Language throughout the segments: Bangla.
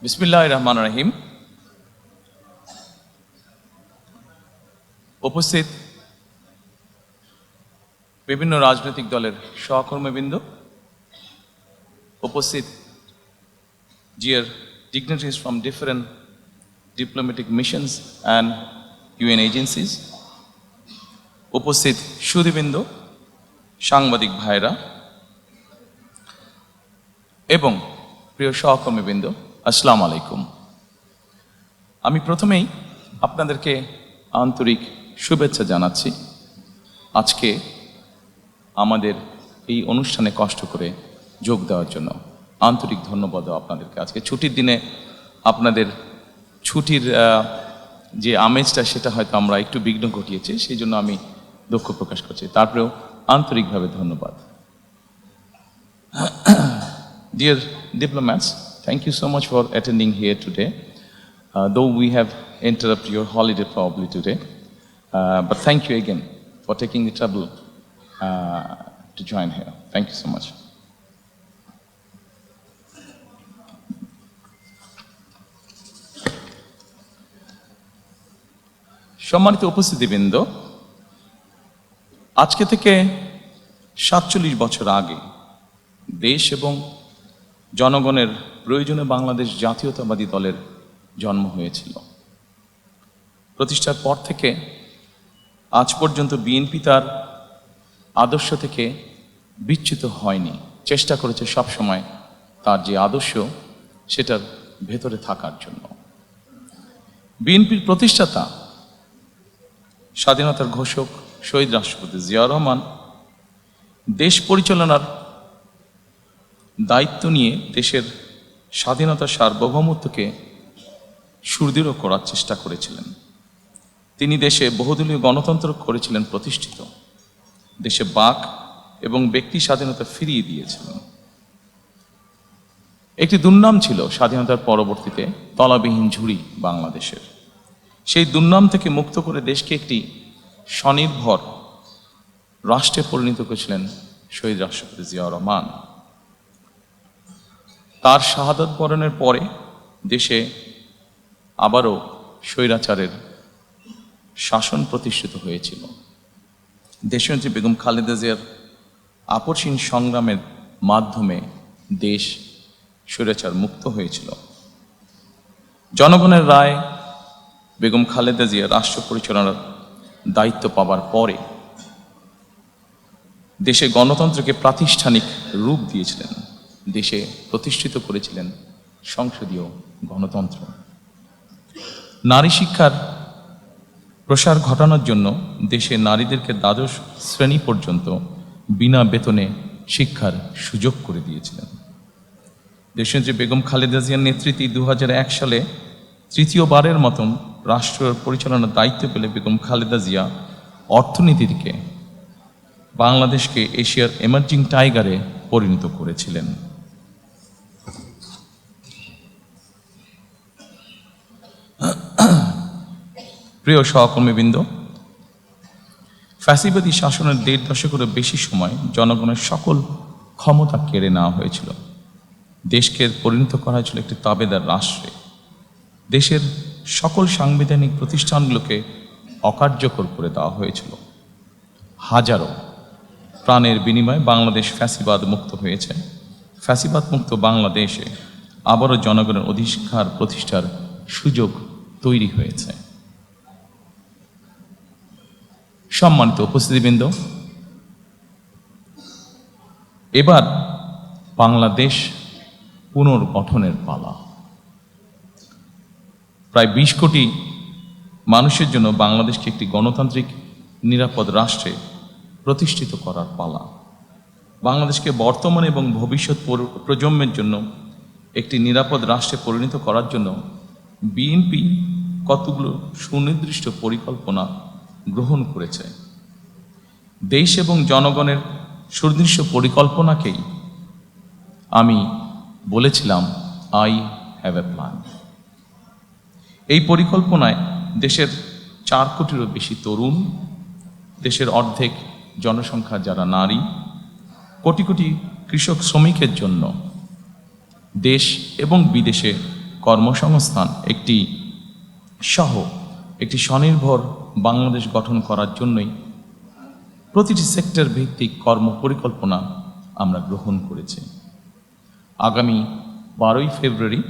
বিসমিল্লাহির রহমানির রহিম। উপস্থিত বিভিন্ন রাজনৈতিক দলের সহকর্মীবৃন্দ, উপস্থিত dear dignitaries from different diplomatic missions and UN agencies, উপস্থিত সুধীবৃন্দ, সাংবাদিক ভাইরা এবং প্রিয় সহকর্মীবৃন্দ, আসসালামু আলাইকুম। আমি প্রথমেই আপনাদেরকে আন্তরিক শুভেচ্ছা জানাচ্ছি। আজকে আমাদের এই অনুষ্ঠানে কষ্ট করে যোগ দেওয়ার জন্য আন্তরিক ধন্যবাদ আপনাদেরকে। আজকে ছুটির দিনে আপনাদের ছুটির যে আমেজটা সেটা হয়তো আমরা একটু বিঘ্ন ঘটিয়েছি, সেই জন্য আমি দুঃখ প্রকাশ করছি। তারপরেও আন্তরিকভাবে ধন্যবাদ। Dear diplomats, thank you so much for attending here today. Though we have interrupted your holiday probably today, but thank you again for taking the trouble to join here. Thank you so much. সম্মানিত উপস্থিতিবৃন্দ, আজকে থেকে ৪৭ বছর আগে দেশ এবং জনগণের প্রয়োজনে বাংলাদেশ জাতীয়তাবাদী দলের জন্ম হয়েছিল। প্রতিষ্ঠার পর থেকে আজ পর্যন্ত বিএনপি তার আদর্শ থেকে বিচ্যুত হয়নি, চেষ্টা করেছে সবসময় তার যে আদর্শ সেটার ভেতরে থাকার জন্য। বিএনপির প্রতিষ্ঠাতা স্বাধীনতার ঘোষক শহীদ রাষ্ট্রপতি জিয়াউর রহমান দেশ পরিচালনার দায়িত্ব নিয়ে দেশের স্বাধীনতার সার্বভৌমত্বকে সুদৃঢ় করার চেষ্টা করেছিলেন। তিনি দেশে বহুদলীয় গণতন্ত্র করেছিলেন প্রতিষ্ঠিত, দেশে বাক এবং ব্যক্তি স্বাধীনতা ফিরিয়ে দিয়েছিলেন। একটি দুর্নাম ছিল স্বাধীনতার পরবর্তীতে তলাবিহীন ঝুড়ি বাংলাদেশের। সেই দুর্নাম থেকে মুক্ত করে দেশকে একটি স্বনির্ভর রাষ্ট্রে পরিণত করেছিলেন শহীদ রাষ্ট্রপতি জিয়াউর রহমান। তার শাহাদাত বরণের পরে দেশে আবারও স্বৈরাচারের শাসন প্রতিষ্ঠিত হয়েছিল। দেশনেত্রী বেগম খালেদা জিয়ার আপসহীন সংগ্রামের মাধ্যমে দেশ স্বৈরাচার মুক্ত হয়েছিল। জনগণের রায় বেগম খালেদা জিয়া রাষ্ট্র পরিচালনার দায়িত্ব পাবার পরে দেশে গণতন্ত্রকে প্রাতিষ্ঠানিক রূপ দিয়েছিলেন, দেশে প্রতিষ্ঠিত করেছিলেন সংসদীয় গণতন্ত্র। নারী শিক্ষার প্রসার ঘটানোর জন্য দেশে নারীদেরকে দ্বাদশ শ্রেণী পর্যন্ত বিনা বেতনে শিক্ষার সুযোগ করে দিয়েছিলেন। দেশনেত্রী বেগম খালেদা জিয়ার নেতৃত্বে ২০০১ সালে তৃতীয়বারের মতন রাষ্ট্র পরিচালনার দায়িত্ব পেলে বেগম খালেদা জিয়া অর্থনীতিকে বাংলাদেশকে এশিয়ার এমার্জিং টাইগারে পরিণত করেছিলেন। প্রিয় সহকর্মীবৃন্দ, ফ্যাসিবাদী শাসনের ১.৫ দশকেরও বেশি সময় জনগণের সকল ক্ষমতা কেড়ে নেওয়া হয়েছিল। দেশকে পরিণত করা হয়েছিল একটি তাবেদার রাষ্ট্রে। দেশের সকল সাংবিধানিক প্রতিষ্ঠানগুলোকে অকার্যকর করে দেওয়া হয়েছিল। হাজারো প্রাণের বিনিময়ে বাংলাদেশ ফ্যাসিবাদ মুক্ত হয়েছে। ফ্যাসিবাদ মুক্ত বাংলাদেশে আবারও জনগণের অধিকার প্রতিষ্ঠার সুযোগ তৈরি হয়েছে। সম্মানিত উপস্থিতিবৃন্দ, এবার বাংলাদেশ পুনর্গঠনের পালা। প্রায় ২০ কোটি মানুষের জন্য বাংলাদেশকে একটি গণতান্ত্রিক নিরাপদ রাষ্ট্রে প্রতিষ্ঠিত করার পালা। বাংলাদেশকে বর্তমান এবং ভবিষ্যৎ প্রজন্মের জন্য একটি নিরাপদ রাষ্ট্রে পরিণত করার জন্য বিএনপি কতগুলো সুনির্দিষ্ট পরিকল্পনা গ্রহণ করেছে। দেশ এবং জনগণের সুনির্দিষ্ট পরিকল্পনাকেই আমি বলেছিলাম আই হ্যাভ এ প্ল্যান। এই পরিকল্পনায় দেশের ৪ কোটিরও বেশি তরুণ, দেশের অর্ধেক জনসংখ্যা যারা নারী, কোটি কোটি কৃষক শ্রমিকের জন্য দেশ এবং বিদেশে কর্মসংস্থান একটি সহ একটি স্বনির্ভর বাংলাদেশ গঠন করার জন্যই প্রতিটি সেক্টর ভিত্তিক কর্ম পরিকল্পনা আমরা গ্রহণ করেছি। আগামী 12ই ফেব্রুয়ারি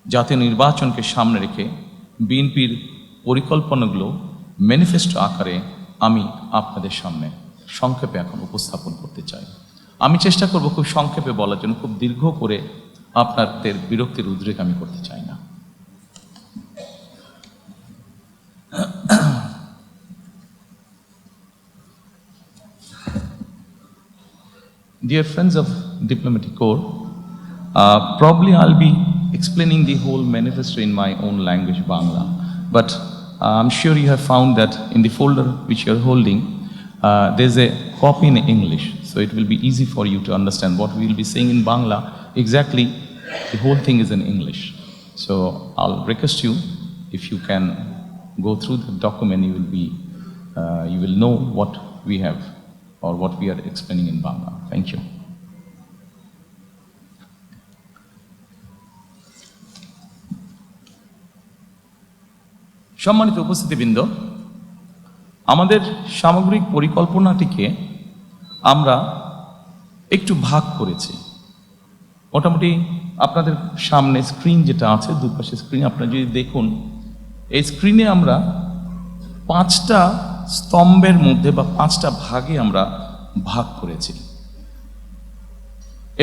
জাতীয় নির্বাচনকে সামনে রেখে বিএনপির পরিকল্পনাগুলো ম্যানিফেস্টো আকারে আমি আপনাদের সামনে সংক্ষেপে এখন উপস্থাপন করতে চাই। আমি চেষ্টা করব খুব সংক্ষেপে বলার জন্য, খুব দীর্ঘ করে আপনাদের বিরক্তির উদ্রেক আমি করতে চাই না। Dear friends of Diplomatic Corps, probably I'll be explaining the whole manifesto in my own language, Bangla. But I'm sure you have found that in the folder which you're holding, there's a copy in English. So it will be easy for you to understand what we will be saying in Bangla. Exactly, the whole thing is in English. So I'll request you, if you can go through the document, you will know what we have or what we are explaining in Bangla. Thank you. সম্মানিত উপস্থিতিবৃন্দ, আমাদের সামগ্রিক পরিকল্পনাটিকে আমরা একটু ভাগ করেছি। মোটামুটি আপনাদের সামনে স্ক্রিন যেটা আছে, দুপাশে স্ক্রিন আপনারা যদি দেখুন, এই স্ক্রিনে আমরা 5টা স্তম্ভের মধ্যে বা 5টা ভাগে আমরা ভাগ করেছি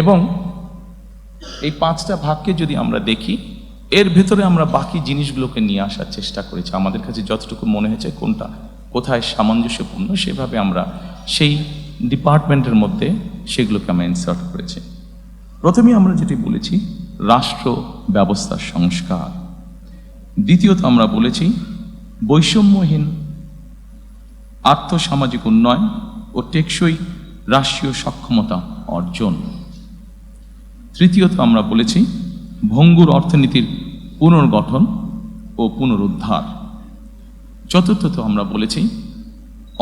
এবং এই 5টা ভাগকে যদি আমরা দেখি, এর ভেতরে আমরা বাকি জিনিসগুলোকে নিয়ে আসার চেষ্টা করেছি। আমাদের কাছে যতটুকু মনে হয়েছে কোনটা কোথায় সামঞ্জস্যপূর্ণ, সেভাবে আমরা সেই ডিপার্টমেন্টের মধ্যে সেগুলোকে আমরা ইনসার্ট করেছি। প্রথমে আমরা যেটি বলেছি রাষ্ট্র ব্যবস্থার সংস্কার, দ্বিতীয়ত আমরা বলেছি বৈষম্যহীন আর্থসামাজিক উন্নয়ন ও টেকসই রাষ্ট্রীয় সক্ষমতা অর্জন, তৃতীয়ত আমরা বলেছি ভঙ্গুর অর্থনীতির পুনর্গঠন ও পুনরুদ্ধার, চতুর্থত আমরা বলেছি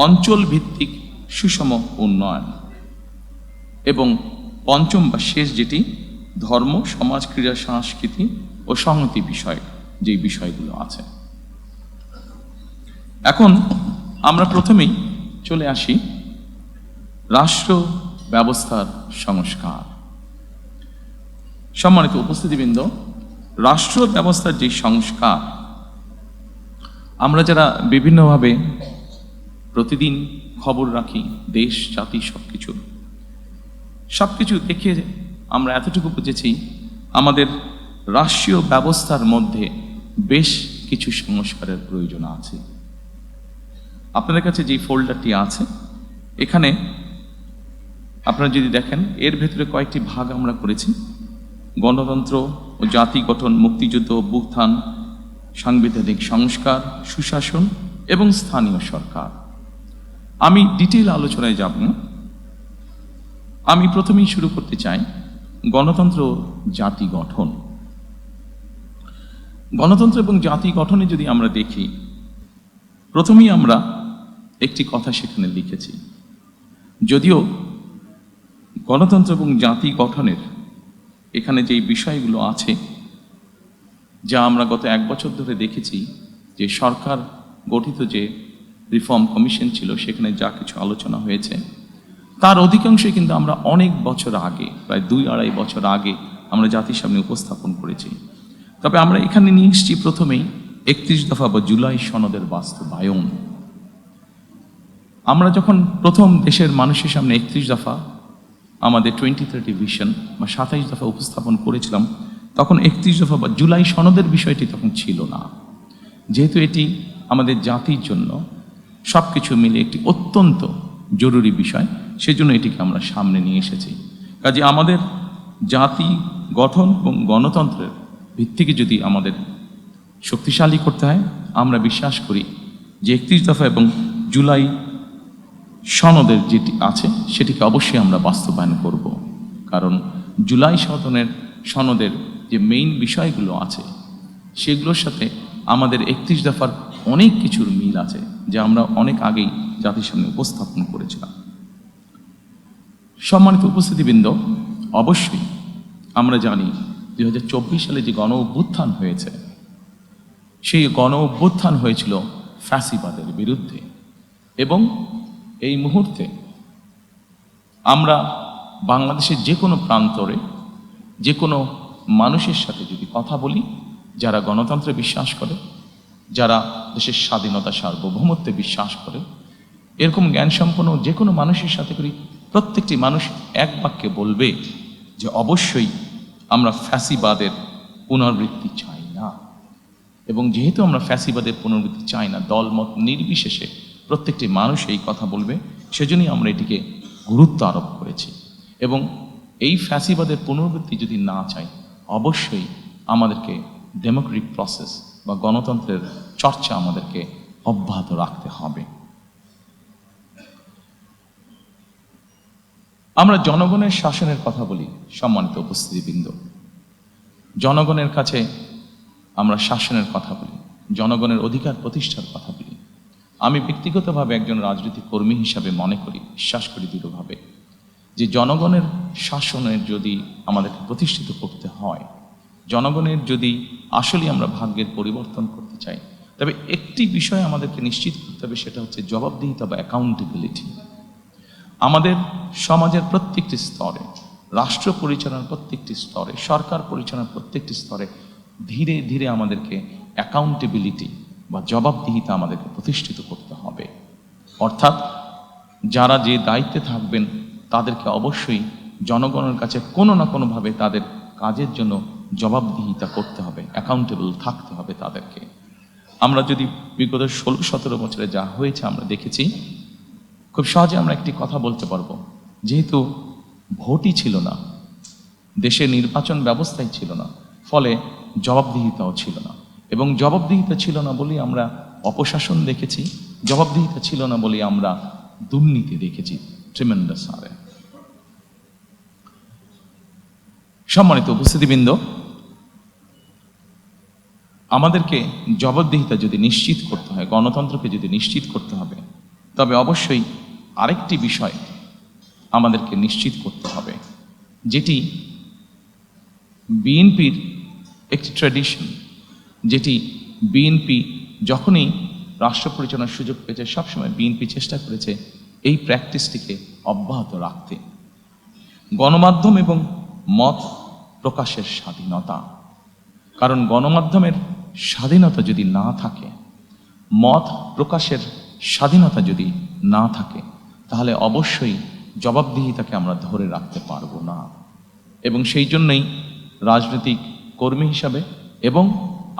অঞ্চল ভিত্তিক সুষম উন্নয়ন, এবং পঞ্চম বা শেষ যেটি ধর্ম, সমাজ, ক্রীড়া, সংস্কৃতি ও সংহতি বিষয়, যে বিষয়গুলো আছে। এখন আমরা প্রথমেই চলে আসি রাষ্ট্র ব্যবস্থার সংস্কার। সম্মানিত উপস্থিতিবৃন্দ, রাষ্ট্র ব্যবস্থার যে সংস্কার, আমরা যারা বিভিন্নভাবে প্রতিদিন খবর রাখি, দেশ জাতি সবকিছু দেখে আমরা এতটুকু বুঝেছি আমাদের রাষ্ট্রীয় ব্যবস্থার মধ্যে বেশ কিছু সংস্কারের প্রয়োজন আছে। আপনাদের কাছে যে ফোল্ডারটি আছে, এখানে আপনারা যদি দেখেন, এর ভেতরে কয়েকটি ভাগ আমরা করেছি: গণতন্ত্র ও জাতি গঠন, মুক্তিযুদ্ধ, অভ্যুত্থান, সাংবিধানিক সংস্কার, সুশাসন এবং স্থানীয় সরকার। আমি ডিটেইল আলোচনায় যাব না, আমি প্রথমেই শুরু করতে চাই গণতন্ত্র জাতি গঠন। গণতন্ত্র এবং জাতি গঠনে যদি আমরা দেখি, প্রথমেই আমরা একটি কথা সেখানে লিখেছি, যদিও গণতন্ত্র এবং জাতি গঠনের এখানে যেই বিষয়গুলো আছে, যা আমরা গত 1 বছর ধরে দেখেছি, যে সরকার গঠিত যে রিফর্ম কমিশন ছিল, সেখানে যা কিছু আলোচনা হয়েছে, তার অধিকাংশই কিন্তু আমরা অনেক বছর আগে, প্রায় 2-2.5 বছর আগে আমরা জাতির সামনে উপস্থাপন করেছি। তবে আমরা এখানে নিয়ে এসেছি প্রথমেই 31 দফা বা জুলাই সনদের বাস্তবায়ন। আমরা যখন প্রথম দেশের মানুষের সামনে 31 দফা, আমাদের 2030 ভিশন বা 27 দফা উপস্থাপন করেছিলাম, তখন 31 দফা বা জুলাই সনদের বিষয়টি তখন ছিল না। যেহেতু এটি আমাদের জাতির জন্য সবকিছু মিলে একটি অত্যন্ত জরুরি বিষয়, সেজন্য এটিকে আমরা সামনে নিয়ে এসেছি। কাজে আমাদের জাতি গঠন এবং গণতন্ত্রের ভিত্তিকে যদি আমাদের শক্তিশালী করতে হয়, আমরা বিশ্বাস করি যে 31 দফা এবং জুলাই সনদের যেটি আছে সেটিকে অবশ্যই আমরা বাস্তবায়ন করব। কারণ জুলাই সনদের যে মেইন বিষয়গুলো আছে, সেগুলোর সাথে আমাদের 31 দফার অনেক কিছুর মিল আছে, যা আমরা অনেক আগেই জাতির সামনে উপস্থাপন করেছিলাম। সম্মানিত উপস্থিতিবৃন্দ, অবশ্যই আমরা জানি 2024 সালে যে গণ অভ্যুত্থান হয়েছে, সেই গণ অভ্যুত্থান হয়েছিল ফ্যাসিবাদের বিরুদ্ধে। এবং এই মুহূর্তে আমরা বাংলাদেশের যে কোনো প্রান্তরে যে কোনো মানুষের সাথে যদি কথা বলি, যারা গণতন্ত্রে বিশ্বাস করে, যারা দেশের স্বাধীনতা সার্বভৌমত্বে বিশ্বাস করে, এরকম জ্ঞানসম্পন্ন যে কোনো মানুষের সাথে করি, প্রত্যেকটি মানুষ এক বাক্যে বলবে যে অবশ্যই আমরা ফ্যাসিবাদের পুনরাবৃত্তি চাই না। এবং যেহেতু আমরা ফ্যাসিবাদের পুনরাবৃত্তি চাই না, দলমত নির্বিশেষে প্রত্যেকটি মানুষ এই কথা বলবে, সেজন্যই আমরা এটিকে গুরুত্ব আরোপ করেছি। এবং এই ফ্যাসিবাদের পুনরাবৃত্তি যদি না চাই, অবশ্যই আমাদেরকে ডেমোক্রেটিক প্রসেস বা গণতন্ত্রের চর্চা আমাদেরকে অব্যাহত রাখতে হবে। আমরা জনগণের শাসনের কথা বলি, সম্মানিত উপস্থিতিবৃন্দ। জনগণের কাছে আমরা শাসনের কথা বলি, জনগণের অধিকার প্রতিষ্ঠার কথা বলি। আমি ব্যক্তিগতভাবে একজন রাজনৈতিক কর্মী হিসাবে মনে করি, বিশ্বাস করি দৃঢ়ভাবে, যে জনগণের শাসনের যদি আমাদেরকে প্রতিষ্ঠিত করতে হয়, জনগণের যদি আসলে আমরা ভাগ্যের পরিবর্তন করতে চাই, তবে একটি বিষয় আমাদেরকে নিশ্চিত করতে হবে, সেটা হচ্ছে জবাবদিহিতা বা অ্যাকাউন্টেবিলিটি। আমাদের সমাজের প্রত্যেকটি স্তরে, রাষ্ট্র পরিচালনার প্রত্যেকটি স্তরে, সরকার পরিচালনার প্রত্যেকটি স্তরে ধীরে ধীরে আমাদেরকে অ্যাকাউন্টেবিলিটি বা জবাবদিহিতা আমাদেরকে প্রতিষ্ঠিত করতে হবে। অর্থাৎ যারা যে দায়িত্বে থাকবেন তাদেরকে অবশ্যই জনগণের কাছে কোনো না কোনোভাবে তাদের কাজের জন্য জবাবদিহিতা করতে হবে, অ্যাকাউন্টেবল থাকতে হবে তাদেরকে। আমরা যদি বিগত 16-17 বছরে যা হয়েছে আমরা দেখেছি, খুব সহজে আমরা একটি কথা বলতে পারবো, যেহেতু ভোটই ছিল না, দেশে নির্বাচন ব্যবস্থাই ছিল না, ফলে জবাবদিহিতাও ছিল না। এবং জবাবদিহিতা ছিল না বলেই আমরা অপশাসন দেখেছি, জবাবদিহিতা ছিল না বলেই আমরা দুর্নীতি দেখেছি ট্রিমেন্ডাস হারে। সম্মানিত উপস্থিতিবৃন্দ, আমাদেরকে জবাবদিহিতা যদি নিশ্চিত করতে হয়, গণতন্ত্রকে যদি নিশ্চিত করতে হবে, তবে অবশ্যই আরেকটি বিষয় আমাদেরকে নিশ্চিত করতে হবে, যেটি বিএনপির একটি ট্র্যাডিশন, যেটি বিএনপি যখনই রাষ্ট্র পরিচালনার সুযোগ পেয়েছে, সবসময় বিএনপি চেষ্টা করেছে এই প্র্যাকটিসটিকে অব্যাহত রাখতে। গণমাধ্যম এবং মত প্রকাশের স্বাধীনতা, কারণ গণমাধ্যমের স্বাধীনতা যদি না থাকে, মত প্রকাশের স্বাধীনতা যদি না থাকে, তাহলে অবশ্যই জবাবদিহিতাকে আমরা ধরে রাখতে পারবো না। এবং সেই জন্যই রাজনৈতিক কর্মী হিসাবে এবং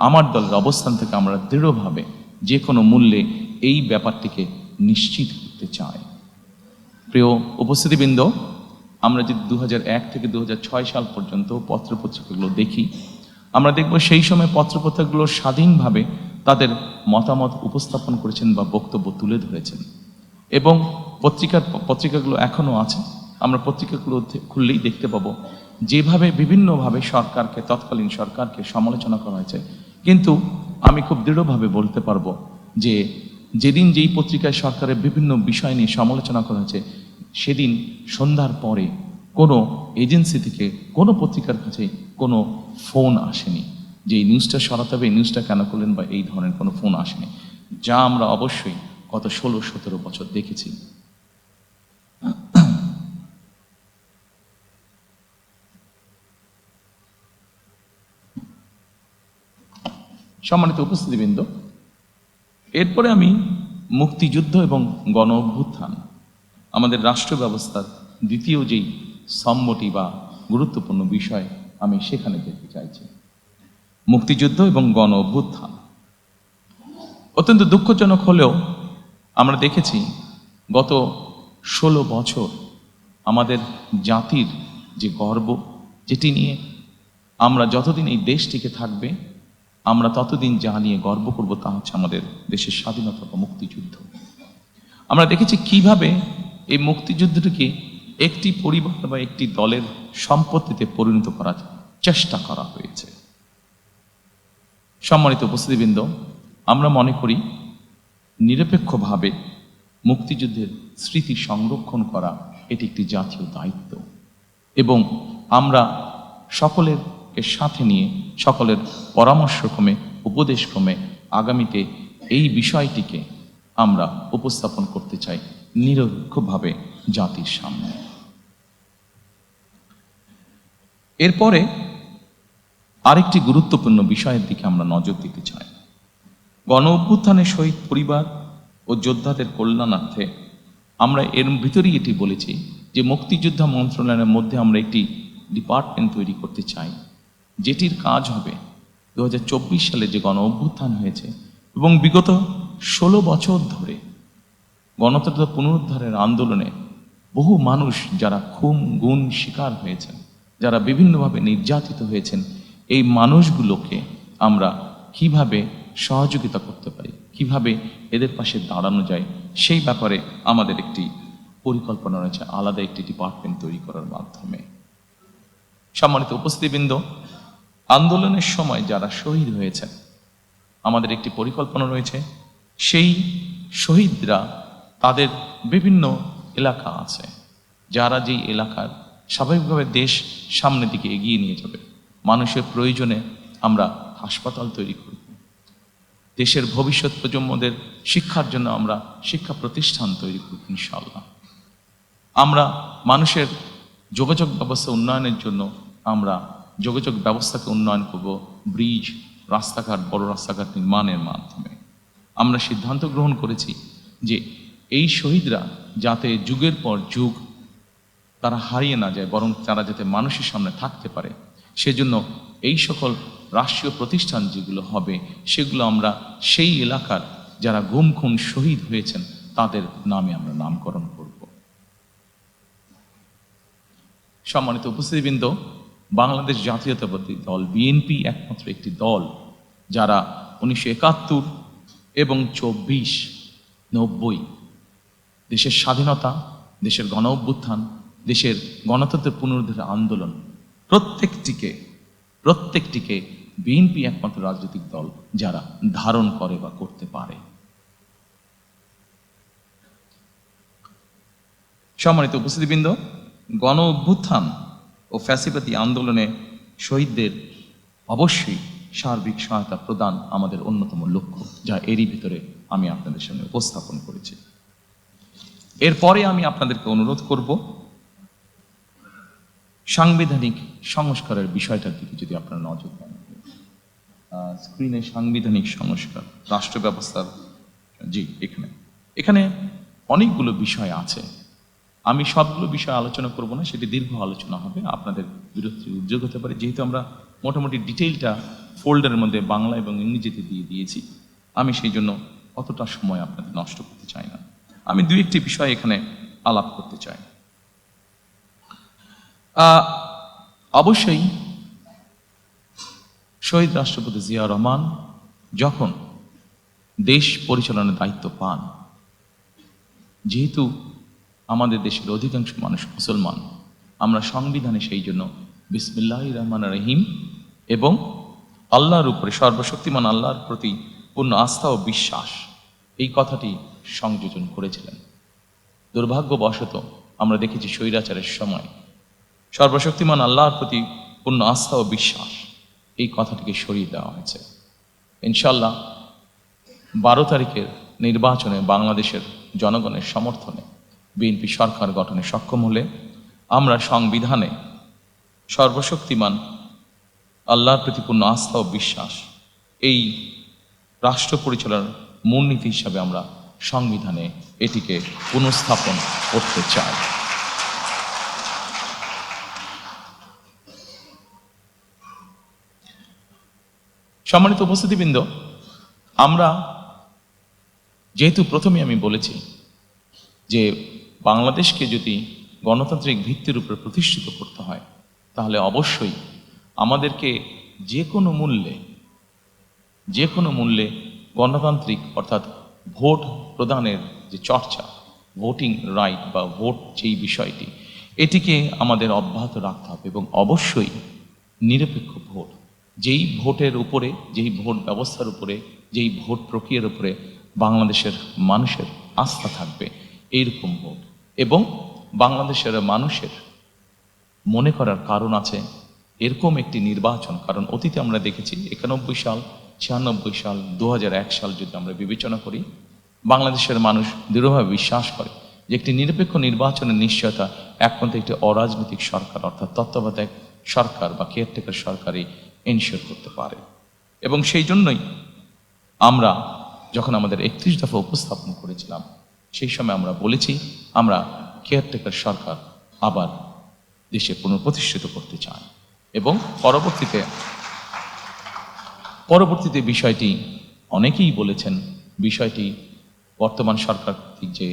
আমার দলের অবস্থান থেকে আমরা দৃঢ়ভাবে যে কোনো মূল্যে এই ব্যাপারটিকে নিশ্চিত করতে চাই। প্রিয় উপস্থিতিবৃন্দ, আমরা যদি 2001 থেকে 2006 সাল পর্যন্ত পত্রপত্রিকাগুলো দেখি, আমরা দেখব সেই সময় পত্রপত্রিকাগুলো স্বাধীনভাবে তাদের মতামত উপস্থাপন করেছেন বা বক্তব্য তুলে ধরেছেন। এবং পত্রিকাগুলো এখনও আছে, আমরা পত্রিকাগুলো খুললেই দেখতে পাবো যেভাবে বিভিন্নভাবে সরকারকে, তৎকালীন সরকারকে সমালোচনা করা হয়েছে। কিন্তু আমি খুব দৃঢ়ভাবে বলতে পারবো যে যেদিন যেই পত্রিকায় সরকারের বিভিন্ন বিষয় নিয়ে সমালোচনা করা হয়েছে, সেদিন সন্ধ্যার পরে কোনো এজেন্সি থেকে কোনো পত্রিকার কাছে কোনো ফোন আসেনি যে এই নিউজটা সরাতে হবে, এই নিউজটা কেন করলেন, বা এই ধরনের কোনো ফোন আসেনি, যা আমরা অবশ্যই গত 16-17 বছর দেখেছি। সম্মানিত উপস্থিতিবৃন্দ, এরপরে আমি মুক্তিযুদ্ধ এবং গণ অভ্যুত্থান, আমাদের রাষ্ট্র ব্যবস্থার দ্বিতীয় যেই স্তম্ভটি বা গুরুত্বপূর্ণ বিষয়, আমি সেখানে দেখতে চাইছি। মুক্তিযুদ্ধ এবং গণ অভ্যুত্থান অত্যন্ত দুঃখজনক হলেও আমরা দেখেছি গত 16 বছর আমাদের জাতির যে গর্ব, যেটি নিয়ে আমরা যতদিন এই দেশ টিকে থাকবে, আমরা ততদিন যা নিয়ে গর্ব করব তা হচ্ছে আমাদের দেশের স্বাধীনতা বা মুক্তিযুদ্ধ। আমরা দেখেছি কিভাবে এই মুক্তিযুদ্ধটিকে একটি পরিবার বা একটি দলের সম্পত্তিতে পরিণত করার চেষ্টা করা হয়েছে। সম্মানিত উপস্থিতিবৃন্দ, আমরা মনে করি নিরপেক্ষভাবে মুক্তিযুদ্ধের স্মৃতি সংরক্ষণ করা এটি একটি জাতীয় দায়িত্ব, এবং আমরা সকলের সাথে নিয়ে সকলের পরামর্শক্রমে উপদেশক্রমে আগামীতে এই বিষয়টিকে আমরা উপস্থাপন করতে চাই নিরপেক্ষভাবে জাতির সামনে। এরপরে আরেকটি গুরুত্বপূর্ণ বিষয়ের দিকে আমরা নজর দিতে চাই। গণ অভ্যুত্থানের শহীদ পরিবার ও যোদ্ধাদের কল্যাণার্থে আমরা এর ভিতরেই এটি বলেছি যে মুক্তিযোদ্ধা মন্ত্রণালয়ের মধ্যে আমরা একটি ডিপার্টমেন্ট তৈরি করতে চাই, যেটির কাজ হবে 2024 সালে যে গণ অভ্যুত্থান হয়েছে এবং বিগত 16 বছর ধরে গণতন্ত্র পুনরুদ্ধারের আন্দোলনে বহু মানুষ যারা খুন গুম শিকার হয়েছেন, যারা বিভিন্নভাবে নির্যাতিত হয়েছেন, এই মানুষগুলোকে আমরা কিভাবে সহযোগিতা করতে পারি, কিভাবে এদের পাশে দাঁড়ানো যায়, সেই ব্যাপারে আমাদের একটি পরিকল্পনা রয়েছে আলাদা একটি ডিপার্টমেন্ট তৈরি করার মাধ্যমে। সম্মানিত উপস্থিতিবৃন্দ, আন্দোলনের সময় যারা শহীদ হয়েছেন আমাদের একটি পরিকল্পনা রয়েছে। সেই শহীদরা তাদের বিভিন্ন এলাকা আছে, যারা যেই এলাকার স্বাভাবিকভাবে দেশ সামনের দিকে এগিয়ে নিয়ে যাবে। মানুষের প্রয়োজনে আমরা হাসপাতাল তৈরি করব, দেশের ভবিষ্যৎ প্রজন্মদের শিক্ষার জন্য আমরা শিক্ষা প্রতিষ্ঠান তৈরি করব ইনশাআল্লাহ। আমরা মানুষের যোগাযোগ ব্যবস্থা উন্নয়নের জন্য আমরা যোগাযোগ ব্যবস্থাকে উন্নয়ন করব, ব্রিজ, রাস্তাঘাট, বড় রাস্তাঘাট নির্মাণের মাধ্যমে। আমরা সিদ্ধান্ত গ্রহণ করেছি যে এই শহীদরা যাতে যুগের পর যুগ তারা হারিয়ে না যায়, বরং তারা যাতে মানুষের সামনে থাকতে পারে, সেজন্য এই সকল রাষ্ট্রীয় প্রতিষ্ঠান যেগুলো হবে সেগুলো আমরা সেই এলাকার যারা গুম খুন শহীদ হয়েছেন তাদের নামে আমরা নামকরণ করব। সম্মানিত উপস্থিতিবৃন্দ, বাংলাদেশ জাতীয়তাবাদী দল বিএনপি একমাত্র একটি দল যারা 1971 এবং 24-90 দেশের স্বাধীনতা, দেশের গণ অভ্যুত্থান, দেশের গণতন্ত্রের পুনরুদ্ধারের আন্দোলন প্রত্যেকটিকে বিএনপি একমাত্র রাজনৈতিক দল যারা ধারণ করে বা করতে পারে। সম্মানিত উপস্থিতিবৃন্দ, গণ অভ্যুত্থান ও ফ্যাসিবাদী আন্দোলনে শহীদদের অবশ্যই সার্বিক সহায়তা প্রদান আমাদের অন্যতম লক্ষ্য, যা এরই ভিতরে আমি আপনাদের সামনে উপস্থাপন করেছি। এরপরে আমি আপনাদেরকে অনুরোধ করব সাংবিধানিক সংস্কারের বিষয়টার দিকে যদি আপনারা নজর দেন। স্ক্রিনে সাংবিধানিক সংস্কার, রাষ্ট্র ব্যবস্থার, জি এখানে অনেকগুলো বিষয় আছে। আমি সবগুলো বিষয় আলোচনা করব না, সেটি দীর্ঘ আলোচনা হবে, আপনাদের বিরক্তির উদ্যোগ হতে পারে। যেহেতু আমরা মোটামুটি ডিটেইলটা ফোল্ডারের মধ্যে বাংলা এবং ইংরেজিতে দিয়ে দিয়েছি, আমি সেই জন্য অতটা সময় আপনাদের নষ্ট করতে চাই না। আমি দুই একটি বিষয় এখানে আলাপ করতে চাই। অবশ্যই শহীদ রাষ্ট্রপতি জিয়াউর রহমান যখন দেশ পরিচালনার দায়িত্ব পান, যেহেতু আমাদের দেশের অধিকাংশ মানুষ মুসলমান, আমরা সংবিধানে সেই জন্য বিসমিল্লাহির রহমানির রহিম এবং আল্লাহর উপরে, সর্বশক্তিমান আল্লাহর প্রতি পূর্ণ আস্থা ও বিশ্বাস, এই কথাটি সংযোজন করেছিলেন। দুর্ভাগ্যবশত আমরা দেখেছি স্বৈরাচারের সময় সর্বশক্তিমান আল্লাহর প্রতি পূর্ণ আস্থা ও বিশ্বাস এই কথাটিকে সরিয়ে দেওয়া হয়েছে। ইনশাআল্লাহ 12 তারিখের নির্বাচনে বাংলাদেশের জনগণের সমর্থনে বিএনপি সরকার গঠনে সক্ষম হলে আমরা সংবিধানে সর্বশক্তিমান আল্লাহর প্রতি পূর্ণ আস্থা ও বিশ্বাস এই রাষ্ট্র পরিচালনার মূলনীতি হিসাবে আমরা সংবিধানে এটিকে পুনঃস্থাপন করতে চাই। সম্মানিত উপস্থিতিবৃন্দ, আমরা যেহেতু প্রথমে আমি বলেছি যে বাংলাদেশকে যদি গণতান্ত্রিক ভিত্তির উপর প্রতিষ্ঠিত করতে হয়, তাহলে অবশ্যই আমাদেরকে যে কোনো মূল্যে গণতান্ত্রিক অর্থাৎ ভোট প্রদানের যে চর্চা, ভোটিং রাইট বা ভোট যেই বিষয়টি, এটিকে আমাদের অব্যাহত রাখতে হবে এবং অবশ্যই নিরপেক্ষ ভোট, যেই ভোটের উপরে, যেই ভোট ব্যবস্থার উপরে, যেই ভোট প্রক্রিয়ার উপরে বাংলাদেশের মানুষের আস্থা থাকবে, এইরকম ভোট। এবং বাংলাদেশের মানুষের মনে করার কারণ আছে এরকম একটি নির্বাচন, কারণ অতীতে আমরা দেখেছি 91 সাল, 96 সাল, 2001 সাল যদি আমরা বিবেচনা করি, বাংলাদেশের মানুষ দৃঢ়ভাবে বিশ্বাস করে যে একটি নিরপেক্ষ নির্বাচনের নিশ্চয়তা একমাত্র একটি অরাজনৈতিক সরকার অর্থাৎ তত্ত্বাবধায়ক সরকার বা কেয়ারটেকার সরকারই এনশিওর করতে পারে। এবং সেই জন্যই আমরা যখন আমাদের 31 দফা উপস্থাপন করেছিলাম, সেই সময় আমরা বলেছি আমরা কেয়ারটেকার সরকার আবার দেশে পুনঃপ্রতিষ্ঠিত করতে চাই। এবং পরবর্তীতে বিষয়টি অনেকেই বলেছেন, বিষয়টি বর্তমান সরকার কর্তৃক যে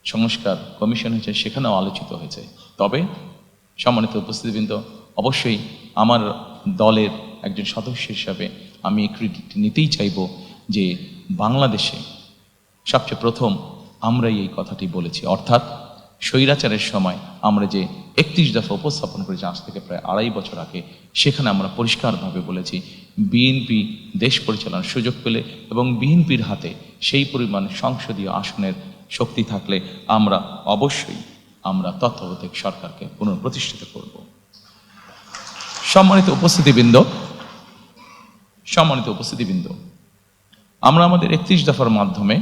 সংস্কার কমিশন হয়েছে সেখানেও আলোচিত হয়েছে। তবে সম্মানিত উপস্থিতিবৃন্দ, অবশ্যই আমার দলের একজন সদস্য হিসাবে আমি ক্রেডিট নিতেই চাইব যে বাংলাদেশে সবচেয়ে প্রথম আমরাই এই কথাটি বলেছি, অর্থাৎ স্বৈরাচারের সময় আমরা যে 31 দফা উপস্থাপন করেছি আজ থেকে প্রায় 2.5 বছর আগে, সেখানে আমরা পরিষ্কারভাবে বলেছি বিএনপি দেশ পরিচালনার সুযোগ পেলে এবং বিএনপির হাতে সেই পরিমাণ সংসদীয় আসনের শক্তি থাকলে আমরা অবশ্যই তত্ত্বাবধায়ক সরকারকে পুনঃপ্রতিষ্ঠিত করব। সম্মানিত উপস্থিতিবৃন্দ, আমরা আমাদের 31 দফার মাধ্যমে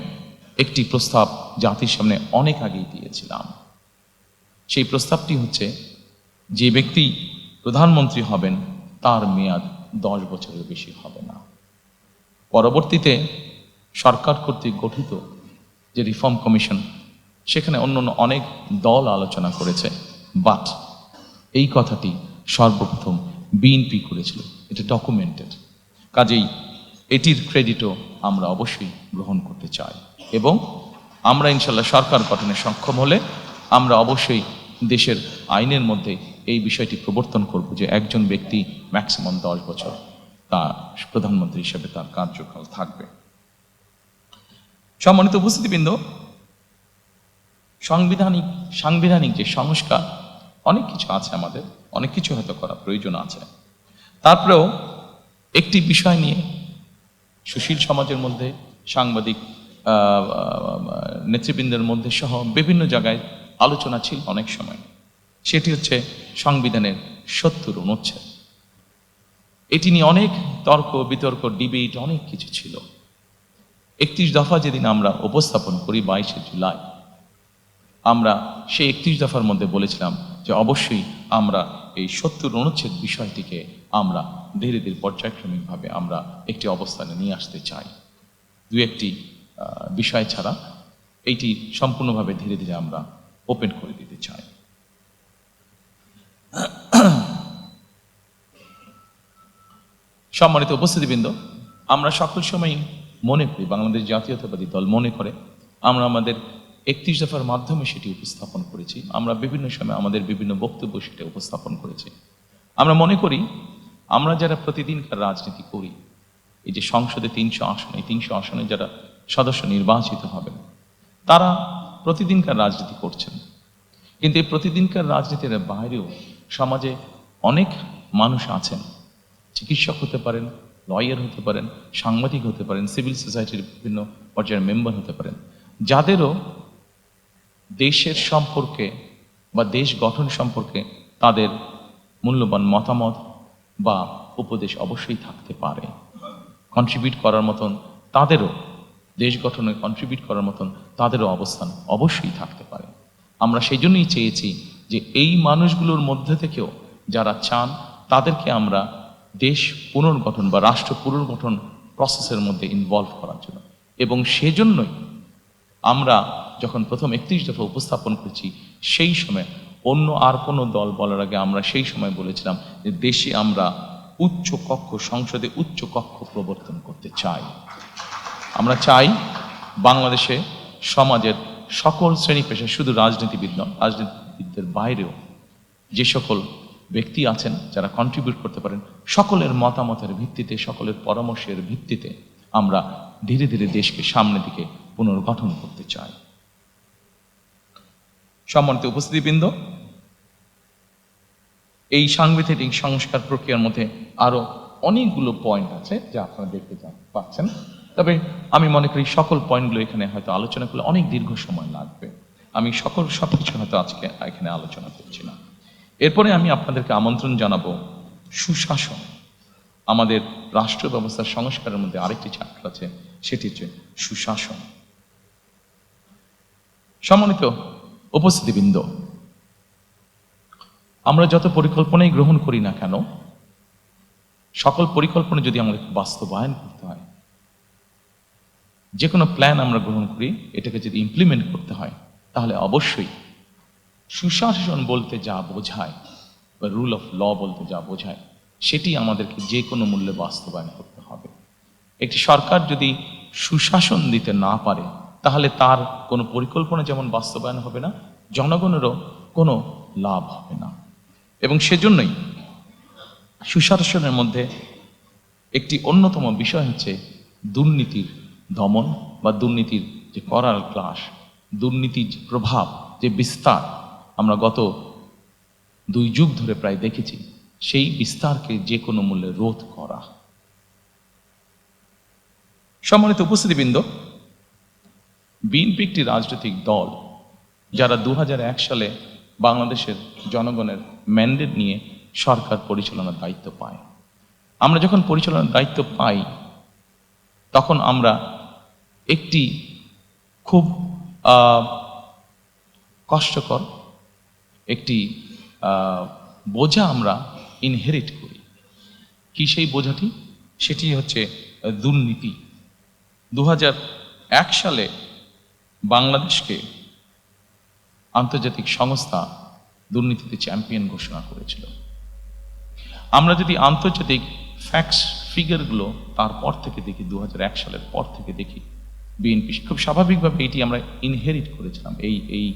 একটি প্রস্তাব জাতির সামনে অনেক আগেই দিয়েছিলাম। সেই প্রস্তাবটি হচ্ছে যে ব্যক্তি প্রধানমন্ত্রী হবেন তার মেয়াদ 10 বছরের বেশি হবে না। পরবর্তীতে সরকার কর্তৃক গঠিত যে রিফর্ম কমিশন, সেখানে অন্য অনেক দল আলোচনা করেছে, বাট এই কথাটি সর্বপ্রথম বিএনপি করেছিল, এটা ডকুমেন্টেড। কাজেই এটির ক্রেডিটও আমরা অবশ্যই গ্রহণ করতে চাই এবং আমরা ইনশাল্লাহ সরকার গঠনে সক্ষম হলে আমরা অবশ্যই দেশের আইনের মধ্যে এই বিষয়টি প্রবর্তন করব যে একজন ব্যক্তি ম্যাক্সিমাম 10 বছর তার প্রধানমন্ত্রী হিসেবে তার কার্যকাল থাকবে। সম্মানিত উপস্থিতিবৃন্দ, সাংবিধানিক যে সংস্কার অনেক কিছু আছে, আমাদের অনেক কিছু হয়তো করা প্রয়োজন আছে। তারপরেও একটি বিষয় নিয়ে সুশীল সমাজের মধ্যে, সাংবাদিক নেতৃবৃন্দের মধ্যে সহ বিভিন্ন জায়গায় আলোচনা ছিল অনেক সময়, সেটি হচ্ছে সংবিধানের 70 অনুচ্ছেদ। এটি নিয়ে অনেক তর্ক বিতর্ক, ডিবেট, অনেক কিছু ছিল। 31 দফা যেদিন আমরা উপস্থাপন করি 22শে জুলাই, আমরা সেই 31 দফার মধ্যে বলেছিলাম যে অবশ্যই আমরা এই 70 অনুচ্ছেদ বিষয়টিকে আমরা ধীরে ধীরে পর্যায়ক্রমিকভাবে আমরা একটি অবস্থানে নিয়ে আসতে চাই। দু একটি বিষয় ছাড়া এইটি সম্পূর্ণভাবে ধীরে ধীরে আমরা ওপেন করে দিতে চাই। সম্মানিত উপস্থিতিবৃন্দ, আমরা সকল সময় মনে করি, বাংলাদেশ জাতীয়তাবাদী দল মনে করে, আমরা আমাদের 31 দফার মাধ্যমে সেটি উপস্থাপন করেছি। আমরা বিভিন্ন সময় আমাদের বিভিন্ন বক্তব্য সেটা উপস্থাপন করেছি। আমরা মনে করি আমরা যারা প্রতিদিনকার রাজনীতি করি, এই যে সংসদে 300 আসন, এই 300 আসনে যারা সদস্য নির্বাচিত হবেন তারা প্রতিদিনকার রাজনীতি করছেন, কিন্তু এই প্রতিদিনকার রাজনীতির বাইরেও সমাজে অনেক মানুষ আছেন, চিকিৎসক হতে পারেন, লয়ার হতে পারেন, সাংবাদিক হতে পারেন, সিভিল সোসাইটির বিভিন্ন পর্যায়ের মেম্বার হতে পারেন, যাদেরও দেশের সম্পর্কে বা দেশ গঠন সম্পর্কে তাদের মূল্যবান মতামত বা উপদেশ অবশ্যই থাকতে পারে। কন্ট্রিবিউট করার মতন তাদেরও, দেশ গঠনে কন্ট্রিবিউট করার মতন তাদেরও অবস্থান অবশ্যই থাকতে পারে। আমরা সেই জন্যই চেয়েছি যে এই মানুষগুলোর মধ্যে থেকেও যারা চান তাদেরকে আমরা দেশ পুনর্গঠন বা রাষ্ট্র পুনর্গঠন প্রসেসের মধ্যে ইনভলভ করার জন্য, এবং সেজন্যই আমরা যখন প্রথম 31 দফা উপস্থাপন করেছি সেই সময় অন্য আর কোনো দল বলার আগে আমরা সেই সময় বলেছিলাম যে দেশে আমরা উচ্চ কক্ষ, সংসদে উচ্চ কক্ষ প্রবর্তন করতে চাই। আমরা চাই বাংলাদেশে সমাজের সকল শ্রেণী পেশা, শুধু রাজনীতিবিদ নয়, রাজনীতিবিদদের বাইরেও যে সকল ব্যক্তি আছেন যারা কন্ট্রিবিউট করতে পারেন, সকলের মতামতের ভিত্তিতে, সকলের পরামর্শের ভিত্তিতে আমরা ধীরে ধীরে দেশকে সামনের দিকে পুনর্গঠন করতে চাই। সম্মানিত উপস্থিতিবৃন্দ, এই সাংবিধানিক সংস্কার প্রক্রিয়ার মধ্যে আরো অনেকগুলো পয়েন্ট আছে যা আপনারা দেখতে পাচ্ছেন, তবে আমি মনে করি সকল পয়েন্টগুলো এখানে হয়তো আলোচনা করলে অনেক দীর্ঘ সময় লাগবে। আমি সবকিছু হয়তো আজকে এখানে আলোচনা করছি না। এরপরে আমি আপনাদেরকে আমন্ত্রণ জানাবো সুশাসন। আমাদের রাষ্ট্র ব্যবস্থার সংস্কারের মধ্যে আরেকটি চ্যাপ্টার আছে, সেটি হচ্ছে সুশাসন। সম্মানিত উপস্থিতিবৃন্দ, আমরা যত পরিকল্পনাই গ্রহণ করি না কেন, সকল পরিকল্পনা যদি আমাদের বাস্তবায়ন করতে হয়, যে কোনো প্ল্যান আমরা গ্রহণ করি, এটাকে যদি ইমপ্লিমেন্ট করতে হয়, তাহলে অবশ্যই সুশাসন বলতে যা বোঝায় বা রুল অফ ল বলতে যা বোঝায়, সেটি আমাদেরকে যে কোনো মূল্যে বাস্তবায়ন করতে হবে। একটি সরকার যদি সুশাসন দিতে না পারে, তাহলে তার কোনো পরিকল্পনা যেমন বাস্তবায়ন হবে না, জনগণেরও কোনো লাভ হবে না। এবং সেজন্যই সুশাসনের মধ্যে একটি অন্যতম বিষয় হচ্ছে দুর্নীতির দমন বা দুর্নীতির যে করার ক্লাস, দুর্নীতির যে প্রভাব, যে বিস্তার আমরা গত 2 যুগ ধরে প্রায় দেখেছি, সেই বিস্তারকে যে কোনো মূল্যে রোধ করা। সম্মানিত উপস্থিতিবৃন্দ, বিএনপি একটি রাজনৈতিক দল যারা 2001 সালে বাংলাদেশের জনগণের ম্যান্ডেট নিয়ে সরকার পরিচালনার দায়িত্ব পায়। আমরা যখন পরিচালনার দায়িত্ব পাই, তখন আমরা একটি খুব কষ্টকর একটি বোঝা আমরা ইনহেরিট করি। কি সেই বোঝাটি? সেটি হচ্ছে দুর্নীতি। 2001 সালে বাংলাদেশকে আন্তর্জাতিক সংস্থা দুর্নীতিতে চ্যাম্পিয়ন ঘোষণা করেছিল। আমরা যদি আন্তর্জাতিক ফ্যাক্টস ফিগারগুলো তারপর থেকে দেখি, 2001 সালের পর থেকে দেখি, বিএনপি খুব স্বাভাবিকভাবে এটি আমরা ইনহেরিট করেছিলাম, এই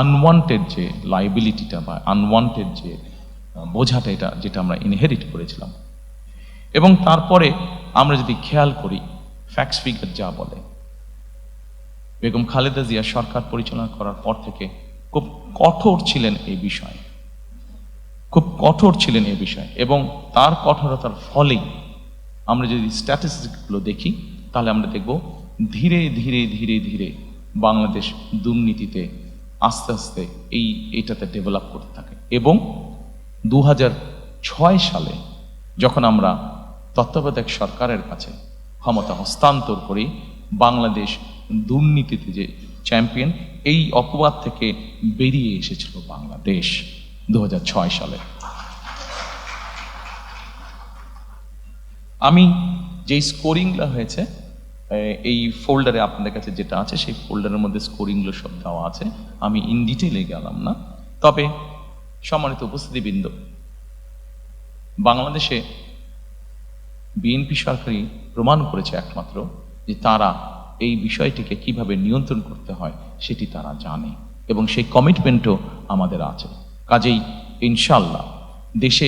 আনওয়ান্টেড যে লাইবিলিটিটা বা আনওয়ান্টেড যে বোঝাটা, এটা যেটা আমরা ইনহেরিট করেছিলাম। এবং তারপরে আমরা যদি খেয়াল করি, ফ্যাক্টস ফিগার যা বলে, বেগম খালেদা জিয়া সরকার পরিচালনা করার পর থেকে খুব কঠোর ছিলেন এই বিষয়ে, খুব কঠোর ছিলেন এই বিষয়ে। এবং তার কঠোরতার ফলেই আমরা যদি স্ট্যাটিস্টিকগুলো দেখি, তাহলে আমরা দেখব ধীরে ধীরে ধীরে ধীরে বাংলাদেশ দুর্নীতিতে আস্তে আস্তে এটাতে ডেভেলপ করতে থাকে। এবং 2006 সালে যখন আমরা তত্ত্বাবধায়ক সরকারের কাছে ক্ষমতা হস্তান্তর করি, বাংলাদেশ দুর্নীতিতে যে চ্যাম্পিয়ন, এই অপবাদ থেকে বেরিয়ে এসেছিল বাংলাদেশ 2006 সালে। আমি যে স্কোরিংগুলো হয়েছে এই ফোল্ডারে আপনাদের কাছে যেটা আছে, সেই ফোল্ডারের মধ্যে স্কোরিংগুলো সব দেওয়া আছে, আমি ইন ডিটেইলে গেলাম না। তবে সম্মানিত উপস্থিতিবৃন্দ, বাংলাদেশে বিএনপি সরকারই প্রমাণ করেছে একমাত্র যে তারা এই বিষয়টিকে কিভাবে নিয়ন্ত্রণ করতে হয় সেটি তারা জানে, এবং সেই কমিটমেন্টও আমাদের আছে। কাজেই ইনশাআল্লাহ দেশে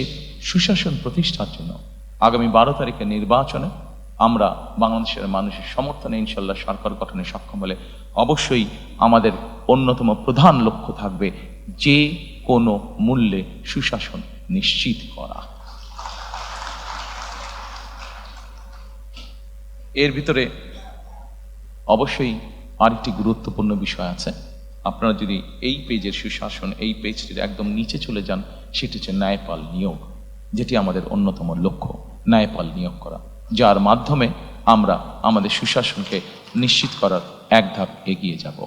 সুশাসন প্রতিষ্ঠার জন্য আগামী 12 তারিখের নির্বাচনে আমরা বাংলাদেশের মানুষের সমর্থনে ইনশাআল্লাহ সরকার গঠনে সক্ষম হলে অবশ্যই আমাদের অন্যতম প্রধান লক্ষ্য থাকবে যে কোনো মূল্যে সুশাসন নিশ্চিত করা। এর ভিতরে অবশ্যই আরেকটি গুরুত্বপূর্ণ বিষয় আছে। আপনারা যদি এই পেজের সুশাসন, এই পেজটির একদম নিচে চলে যান, সেটি হচ্ছে ন্যায়পাল নিয়োগ, যেটি আমাদের অন্যতম লক্ষ্য, ন্যায়পাল নিয়োগ করা, যার মাধ্যমে আমরা আমাদের সুশাসনকে নিশ্চিত করার এক ধাপ এগিয়ে যাব।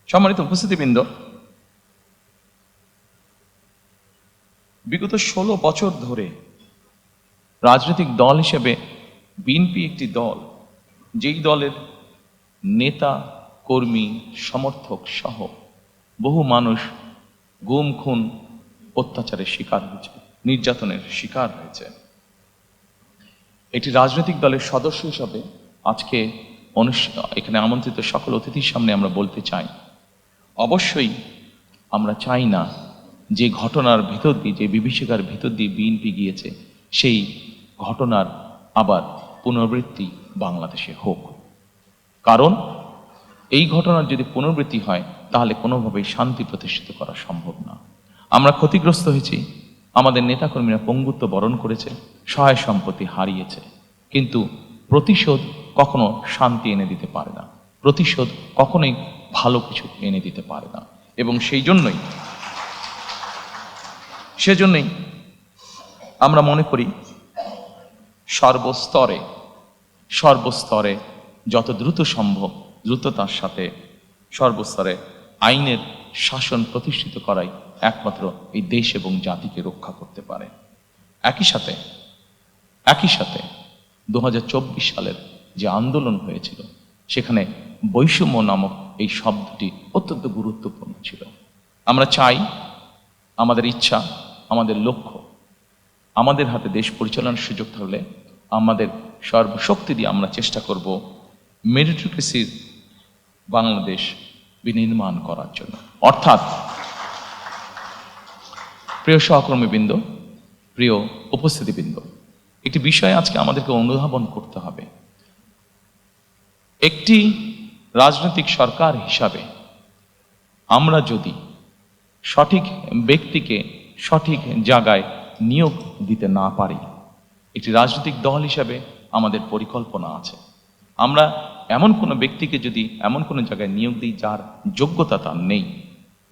সম্মানিত উপস্থিতিবৃন্দ, বিগত 16 বছর ধরে রাজনৈতিক দল হিসেবে বিএনপি একটি দল, যেই দলের নেতা, কর্মী, সমর্থক সহ বহু মানুষ গুম, খুন, অত্যাচারের শিকার হয়েছে, নির্যাতনের শিকার হয়েছে। একটি রাজনৈতিক দলের সদস্য হিসাবে আজকে এখানে আমন্ত্রিত সকল অতিথির সামনে আমরা বলতে চাই, অবশ্যই আমরা চাই না যে ঘটনার ভিতর দিয়ে, যে বিভীষিকার ভিতর দিয়ে বিএনপি গিয়েছে, সেই ঘটনার আবার পুনরাবৃত্তি বাংলাদেশে হোক। কারণ এই ঘটনার যদি পুনরাবৃত্তি হয়, তাহলে কোনোভাবেই শান্তি প্রতিষ্ঠিত করা সম্ভব না। আমরা ক্ষতিগ্রস্ত হয়েছি আমাদের নেতাকর্মীরা পঙ্গুত্ব বরণ করেছে, সহায় সম্পত্তি হারিয়েছে, কিন্তু প্রতিশোধ কখনো শান্তি এনে দিতে পারে না, প্রতিশোধ কখনোই ভালো কিছু এনে দিতে পারে না। এবং সেজন্যই আমরা মনে করি সর্বস্তরে যত দ্রুত সম্ভব দ্রুততার সাথে সর্বস্তরে আইনের শাসন প্রতিষ্ঠিত করাই একমাত্র এই দেশ এবং জাতিকে রক্ষা করতে পারে। একই সাথে 2024 সালের যে আন্দোলন হয়েছিল, সেখানে বৈষম্য নামক এই শব্দটি অত্যন্ত গুরুত্বপূর্ণ ছিল। আমরা চাই, আমাদের ইচ্ছা, আমাদের লক্ষ্য, আমাদের হাতে দেশ পরিচালনার সুযোগ থাকলে আমাদের সর্বশক্তি দিয়ে আমরা চেষ্টা করব মেরিটোক্রেসির বাংলাদেশ বিনির্মাণ করার জন্য। অর্থাৎ প্রিয় সহকর্মীবৃন্দ, প্রিয় উপস্থিতিবৃন্দ, একটি বিষয় আজকে আমাদেরকে অনুধাবন করতে হবে। একটি রাজনৈতিক সরকার হিসাবে আমরা যদি সঠিক ব্যক্তিকে সঠিক জায়গায় নিয়োগ দিতে না পারি, একটি রাজনৈতিক দল হিসাবে আমাদের পরিকল্পনা আছে, আমরা এমন কোনো ব্যক্তিকে যদি এমন কোনো জায়গায় নিয়োগ দিই যার যোগ্যতা তার নেই,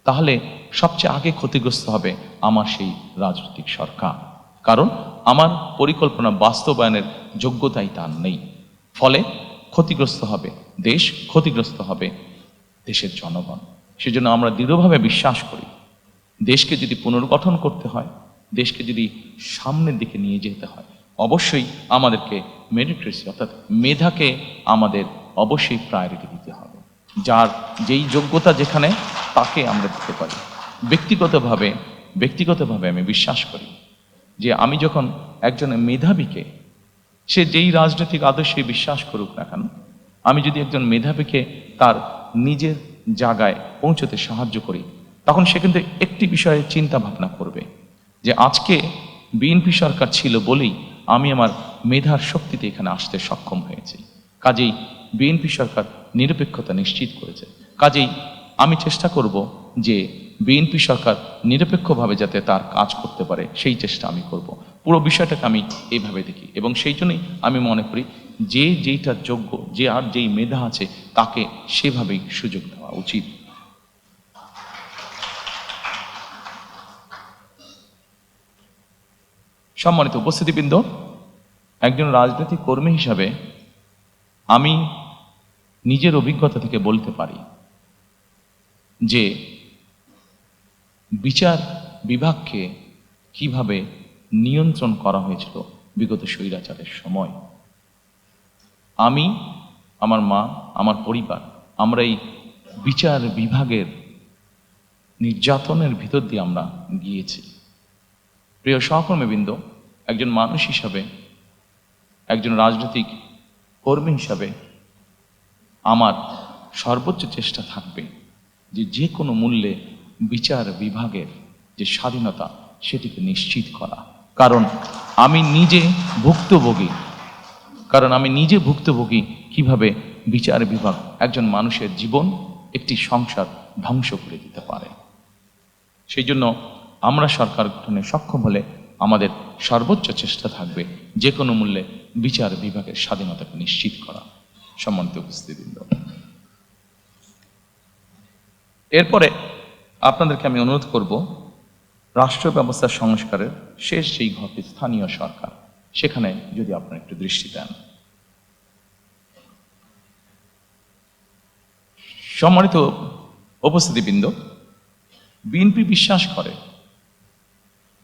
তাহলে সবচেয়ে আগে ক্ষতিগ্রস্ত হবে আমার সেই রাজনৈতিক সরকার। কারণ আমার পরিকল্পনা বাস্তবায়নের যোগ্যতাই তার নেই। ফলে ক্ষতিগ্রস্ত হবে দেশ, ক্ষতিগ্রস্ত হবে দেশের জনগণ। সেজন্য আমরা দৃঢ়ভাবে বিশ্বাস করি, দেশকে যদি পুনর্গঠন করতে হয়, দেশকে যদি সামনের দিকে নিয়ে যেতে হয়, অবশ্যই আমাদেরকে মেরিটোক্রেসি অর্থাৎ মেধাকে আমাদের অবশ্যই প্রায়োরিটি দিতে হবে। যার যেই যোগ্যতা যেখানে, তাকে আমরা দিতে পারি। ব্যক্তিগতভাবে আমি বিশ্বাস করি যে আমি যখন একজন মেধাবীকে, সে যেই রাজনৈতিক আদর্শে বিশ্বাস করুক না কেন, আমি যদি একজন মেধাবীকে তার নিজের জায়গায় পৌঁছতে সাহায্য করি, তখন সে কিন্তু একটি বিষয়ে চিন্তা ভাবনা করবে যে আজকে বিএনপি সরকার ছিল বলেই আমি আমার মেধার শক্তিতে এখানে আসতে সক্ষম হয়েছি। কাজেই বিএনপি সরকার নিরপেক্ষতা নিশ্চিত করেছে। কাজেই আমি চেষ্টা করব যে বিএনপি সরকার নিরপেক্ষভাবে যাতে তার কাজ করতে পারে, সেই চেষ্টা আমি করব। পুরো বিষয়টাকে আমি এইভাবে দেখি এবং সেই জন্যই আমি মনে করি যে যেইটা যোগ্য, যে আর যেই মেধা আছে, তাকে সেভাবেই সুযোগ দেওয়া উচিত। সম্মানিত উপস্থিতিবৃন্দ, একজন রাজনৈতিক কর্মী হিসাবে আমি নিজের অভিজ্ঞতা থেকে বলতে পারি যে বিচার বিভাগকে কিভাবে নিয়ন্ত্রণ করা হয়েছিল বিগত স্বৈরাচারের সময়। আমি, আমার মা, আমার পরিবার, আমরা এই বিচার বিভাগের নির্যাতনের ভিতর দিয়ে আমরা গিয়েছি। প্রিয় সহকর্মীবৃন্দ, একজন মানুষ হিসাবে, একজন রাজনৈতিক কর্মী হিসাবে আমার সর্বোচ্চ চেষ্টা থাকবে যে যে কোনো মূল্যে বিচার বিভাগের যে স্বাধীনতা, সেটিকে নিশ্চিত করা। কারণ আমি নিজে ভুক্তভোগী কিভাবে বিচার বিভাগ একজন মানুষের জীবন, একটি সংসার ধ্বংস করে দিতে পারে। সেই জন্য আমরা সরকার গঠনে সক্ষম হলে আমাদের সর্বোচ্চ চেষ্টা থাকবে যে কোনো মূল্যে বিচার বিভাগের স্বাধীনতাকে নিশ্চিত করা। সম্মানিত উপস্থিতিবৃন্দ, এরপরে আপনাদেরকে আমি অনুরোধ করব, রাষ্ট্র ব্যবস্থার সংস্কারের শেষ যেই ঘটে স্থানীয় সরকার, সেখানে যদি আপনারা একটু দৃষ্টি দেন। সম্মানিত উপস্থিতিবৃন্দ, বিএনপি বিশ্বাস করে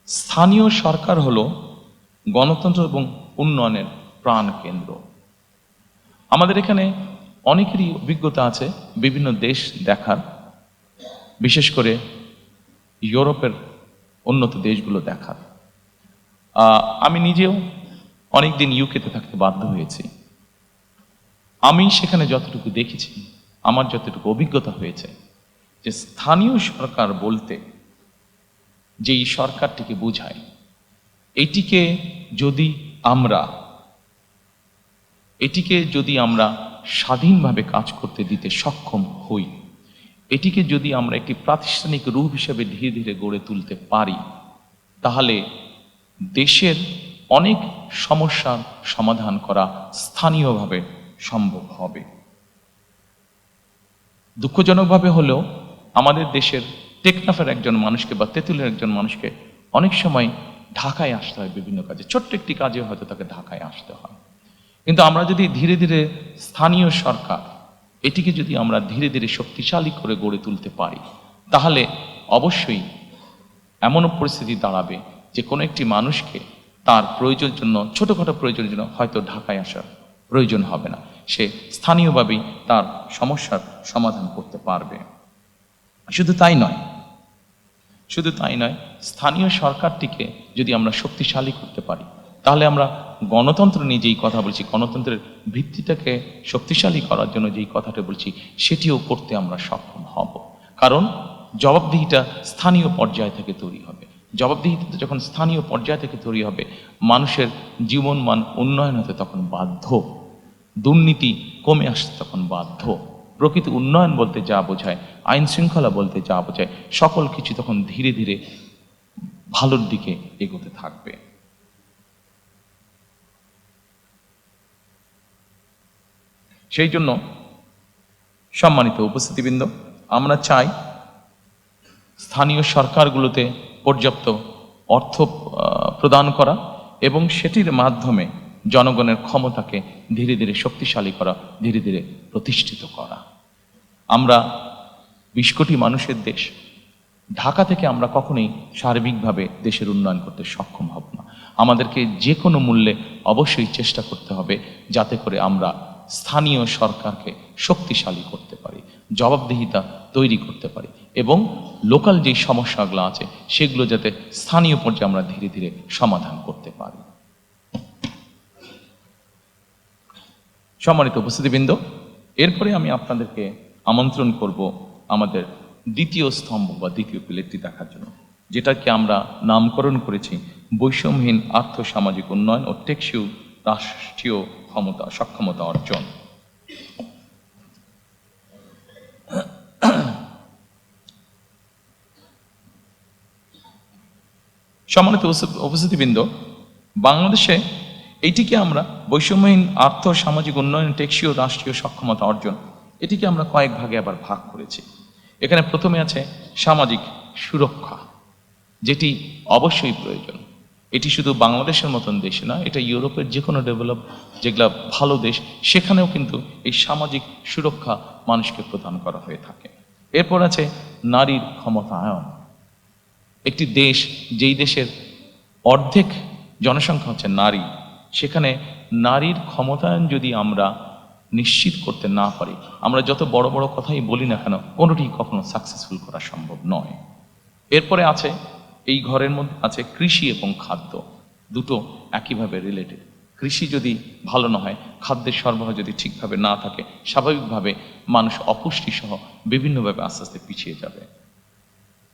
স্থানীয় সরকার হলো গণতন্ত্র এবং উন্নয়নের প্রাণ কেন্দ্র। আমাদের এখানে অনেকেরই অভিজ্ঞতা আছে বিভিন্ন দেশ দেখার, বিশেষ করে ইউরোপের উন্নত দেশগুলো দেখার। আমি নিজেও অনেকদিন ইউকেতে থাকতে বাধ্য হয়েছি। আমি সেখানে যতটুকু দেখেছি, আমার যতটুকু অভিজ্ঞতা হয়েছে, যে স্থানীয় সরকার বলতে যেই সরকারটিকে বোঝায়, এটিকে যদি আমরা স্বাধীনভাবে কাজ করতে দিতে সক্ষম হই, এটিকে যদি আমরা একটি প্রাতিষ্ঠানিক রূপ হিসেবে ধীরে ধীরে গড়ে তুলতে পারি, তাহলে দেশের অনেক সমস্যার সমাধান করা স্থানীয়ভাবে সম্ভব হবে। দুঃখজনকভাবে হলেও আমাদের দেশের টেকনাফের একজন মানুষকে বা তেঁতুলের একজন মানুষকে অনেক সময় ঢাকায় আসতে হয় বিভিন্ন কাজে, ছোট্ট একটি কাজে হয়তো তাকে ঢাকায় আসতে হয়। কিন্তু আমরা যদি ধীরে ধীরে স্থানীয় সরকার এটিকে যদি আমরা ধীরে ধীরে শক্তিশালী করে গড়ে তুলতে পারি, তাহলে অবশ্যই এমনও পরিস্থিতি দাঁড়াবে যে কোনো একটি মানুষকে তার প্রয়োজনের জন্য, ছোটখাটো প্রয়োজনের জন্য হয়তো ঢাকায় আসার প্রয়োজন হবে না, সে স্থানীয়ভাবেই তার সমস্যার সমাধান করতে পারবে। শুধু তাই নয়, স্থানীয় সরকারটিকে যদি আমরা শক্তিশালী করতে পারি, তাহলে আমরা গণতন্ত্র নিয়ে যেই কথা বলছি, গণতন্ত্রের ভিত্তিটাকে শক্তিশালী করার জন্য যেই কথাটা বলছি, সেটিও করতে আমরা সক্ষম হব। কারণ জবাবদিহিটা স্থানীয় পর্যায় থেকে তৈরি হবে। জবাবদিহিতা যখন স্থানীয় পর্যায় থেকে তৈরি হবে, মানুষের জীবনমান উন্নয়ন হতে তখন বাধ্য, দুর্নীতি কমে আসতে তখন বাধ্য। প্রকৃত উন্নয়ন বলতে যা বোঝায়, আইন শৃঙ্খলা বলতে যা বোঝায়, সকল কিছু তখন ধীরে ধীরে ভালোর দিকে এগোতে থাকবে। সেই জন্য সম্মানিত উপস্থিতিবৃন্দ, আমরা চাই স্থানীয় সরকারগুলোতে পর্যাপ্ত অর্থ প্রদান করা এবং সেটির মাধ্যমে জনগণের ক্ষমতাকে ধীরে ধীরে শক্তিশালী করা, ধীরে ধীরে প্রতিষ্ঠিত করা। আমরা 20 কোটি মানুষের দেশ, ঢাকা থেকে আমরা কখনোই সার্বিকভাবে দেশের উন্নয়ন করতে সক্ষম হব না। আমাদেরকে যে কোনো মূল্যে অবশ্যই চেষ্টা করতে হবে যাতে করে আমরা স্থানীয় সরকারকে শক্তিশালী করতে পারি, জবাবদিহিতা তৈরি করতে পারি এবং লোকাল যে সমস্যাগুলো আছে সেগুলো যাতে স্থানীয় পর্যায়ে আমরা ধীরে ধীরে সমাধান করতে পারি। সম্মানিত উপস্থিতিবৃন্দ, এরপরে আমি আপনাদেরকে আমন্ত্রণ করব আমাদের দ্বিতীয় স্তম্ভ বা দ্বিতীয় পিলারটি দেখার জন্য, যেটাকে আমরা নামকরণ করেছি বৈষম্যহীন আর্থসামাজিক উন্নয়ন ও টেকসই রাষ্ট্রীয় সক্ষমতা অর্জন। সম্মানিত উপস্থিতিবৃন্দ, বাংলাদেশে এইটিকে আমরা বৈষম্যহীন আর্থসামাজিক উন্নয়ন, টেকসই রাষ্ট্রীয় সক্ষমতা অর্জন, এটিকে আমরা কয়েক ভাগে আবার ভাগ করেছি। এখানে প্রথমে আছে সামাজিক সুরক্ষা, যেটি অবশ্যই প্রয়োজন। এটি শুধু বাংলাদেশের মতন দেশে না, এটা ইউরোপের যে কোনো ডেভেলপ যেগুলা ভালো দেশ, সেখানেও কিন্তু এই সামাজিক সুরক্ষা মানুষকে প্রদান করা হয়ে থাকে। এরপর আছে নারীর ক্ষমতায়ন। একটি দেশ, যেই দেশের অর্ধেক জনসংখ্যা হচ্ছে নারী, সেখানে নারীর ক্ষমতায়ন যদি আমরা নিশ্চিত করতে না পারি, আমরা যত বড় বড় কথাই বলি না কেন, কোনোটি কখনো সাকসেসফুল করা সম্ভব নয়। এরপরে আছে, এই ঘরের মধ্যে আছে কৃষি এবং খাদ্য, দুটো একইভাবে রিলেটেড। কৃষি যদি ভালো না হয়, খাদ্যের সরবরাহ যদি ঠিকভাবে না থাকে, স্বাভাবিকভাবে মানুষ অপুষ্টি সহ বিভিন্নভাবে আস্তে আস্তে পিছিয়ে যাবে।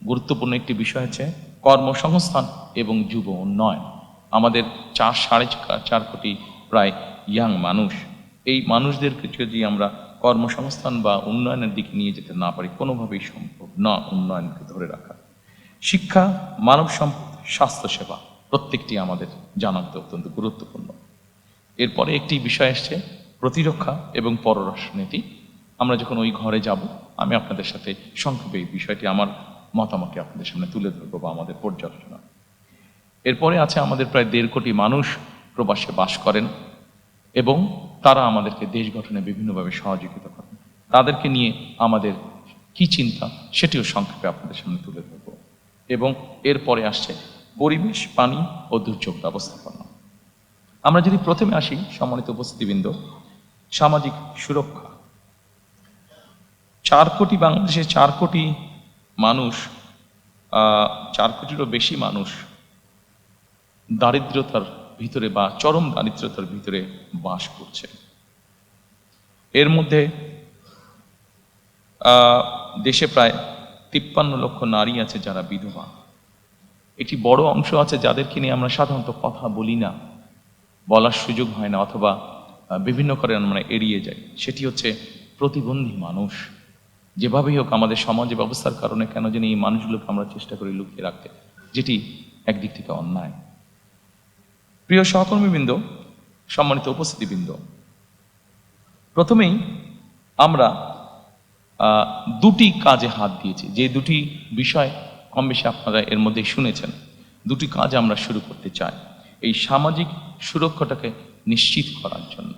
গুরুত্বপূর্ণ একটি বিষয় হচ্ছে কর্মসংস্থান এবং যুব উন্নয়ন। আমাদের 4.5 কোটি প্রায় ইয়াং মানুষ, এই মানুষদেরকে যদি আমরা কর্মসংস্থান বা উন্নয়নের দিকে নিয়ে যেতে না পারি, কোনোভাবেই সম্ভব না উন্নয়নকে ধরে রাখা। শিক্ষা, মানব সম্পদ, স্বাস্থ্যসেবা, প্রত্যেকটি আমাদের জানাতে অত্যন্ত গুরুত্বপূর্ণ। এরপরে একটি বিষয় আসছে প্রতিরক্ষা এবং পররাষ্ট্রনীতি। আমরা যখন ওই ঘরে যাব, আমি আপনাদের সাথে সংক্ষেপে এই বিষয়টি, আমার মতামতকে আপনাদের সামনে তুলে ধরবো বা আমাদের পর্যালোচনা। এরপরে আছে আমাদের প্রায় 1.5 কোটি মানুষ প্রবাসে বাস করেন এবং তারা আমাদেরকে দেশ গঠনে বিভিন্নভাবে সহযোগিতা করেন। তাদেরকে নিয়ে আমাদের কি চিন্তা, সেটিও সংক্ষেপে আপনাদের সামনে তুলে ধরবো। এবং এরপরে আসছে পরিবেশ, পানি ও দুর্যোগ ব্যবস্থাপনা। আমরা যদি প্রথমে আসি, সম্মানিত উপস্থিতিবৃন্দ, সামাজিক সুরক্ষা। 4 কোটি, বাংলাদেশে 4 কোটি মানুষ, 4 কোটিরও বেশি মানুষ দারিদ্রতার ভিতরে বা চরম দারিদ্রতার ভিতরে বাস করছে। এর মধ্যে দেশে প্রায় 53 লক্ষ নারী আছে যারা বিধবা। একটি বড় অংশ আছে যাদেরকে নিয়ে আমরা সাধারণত কথা বলি না, বলার সুযোগ হয় না, অথবা বিভিন্ন কারণে আমরা এড়িয়ে যাই। সেটি হচ্ছে প্রতিবন্ধী মানুষ। যেভাবেই হোক আমাদের সমাজ ব্যবস্থার কারণে কেন জানি এই মানুষগুলোকে আমরা চেষ্টা করি লুকিয়ে রাখতে, যেটি একদিক থেকে অন্যায়। প্রিয় সহকর্মীবৃন্দ, সম্মানিত উপস্থিতিবৃন্দ, প্রথমেই আমরা দুটি কাজে হাত দিয়েছি, যে দুটি বিষয় কম বেশি আপনারা এর মধ্যে শুনেছেন। দুটি কাজ আমরা শুরু করতে চাই এই সামাজিক সুরক্ষাটাকে নিশ্চিত করার জন্য।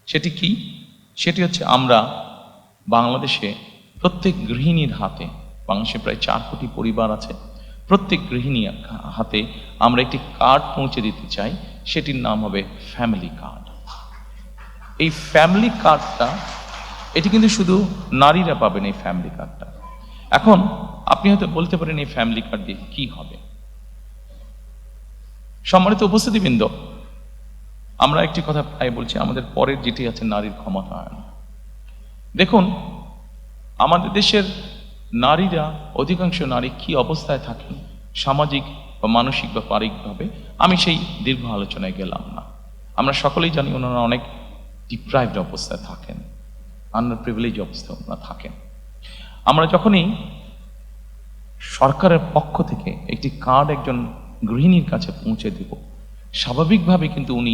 সেটি কি? সেটি হচ্ছে আমরা বাংলাদেশে প্রত্যেক গৃহিণীর হাতে, বাংলাদেশে প্রায় 4 কোটি পরিবার আছে, প্রত্যেক গৃহিণীর হাতে আমরা একটি কার্ড পৌঁছে দিতে চাই। সেটির নাম হবে ফ্যামিলি কার্ড। এই ফ্যামিলি কার্ডটা, এটি কিন্তু শুধু নারীরা পাবেন এই ফ্যামিলি কার্ডটা। এখন আপনি হয়তো বলতে পারেন এই ফ্যামিলি কার্ড দিয়ে কি হবে? সম্মানিত উপস্থিতিবৃন্দ, আমরা একটি কথা প্রায় বলছি, আমাদের পরের যেটি আছে নারীর ক্ষমতায়ন। দেখুন, আমাদের দেশের নারীরা, অধিকাংশ নারী কি অবস্থায় থাকেন সামাজিক বা মানসিক বা পারিবারিকভাবে, আমি সেই দীর্ঘ আলোচনায় গেলাম না। আমরা সকলেই জানি ওনারা অনেক ডিপ্রাইভড অবস্থায় থাকেন, আন্ডার প্রিভিলেজ অবস্থায় ওনারা থাকেন। আমরা যখনই সরকারের পক্ষ থেকে একটি কার্ড একজন গৃহিণীর কাছে পৌঁছে দেব, স্বাভাবিকভাবে কিন্তু উনি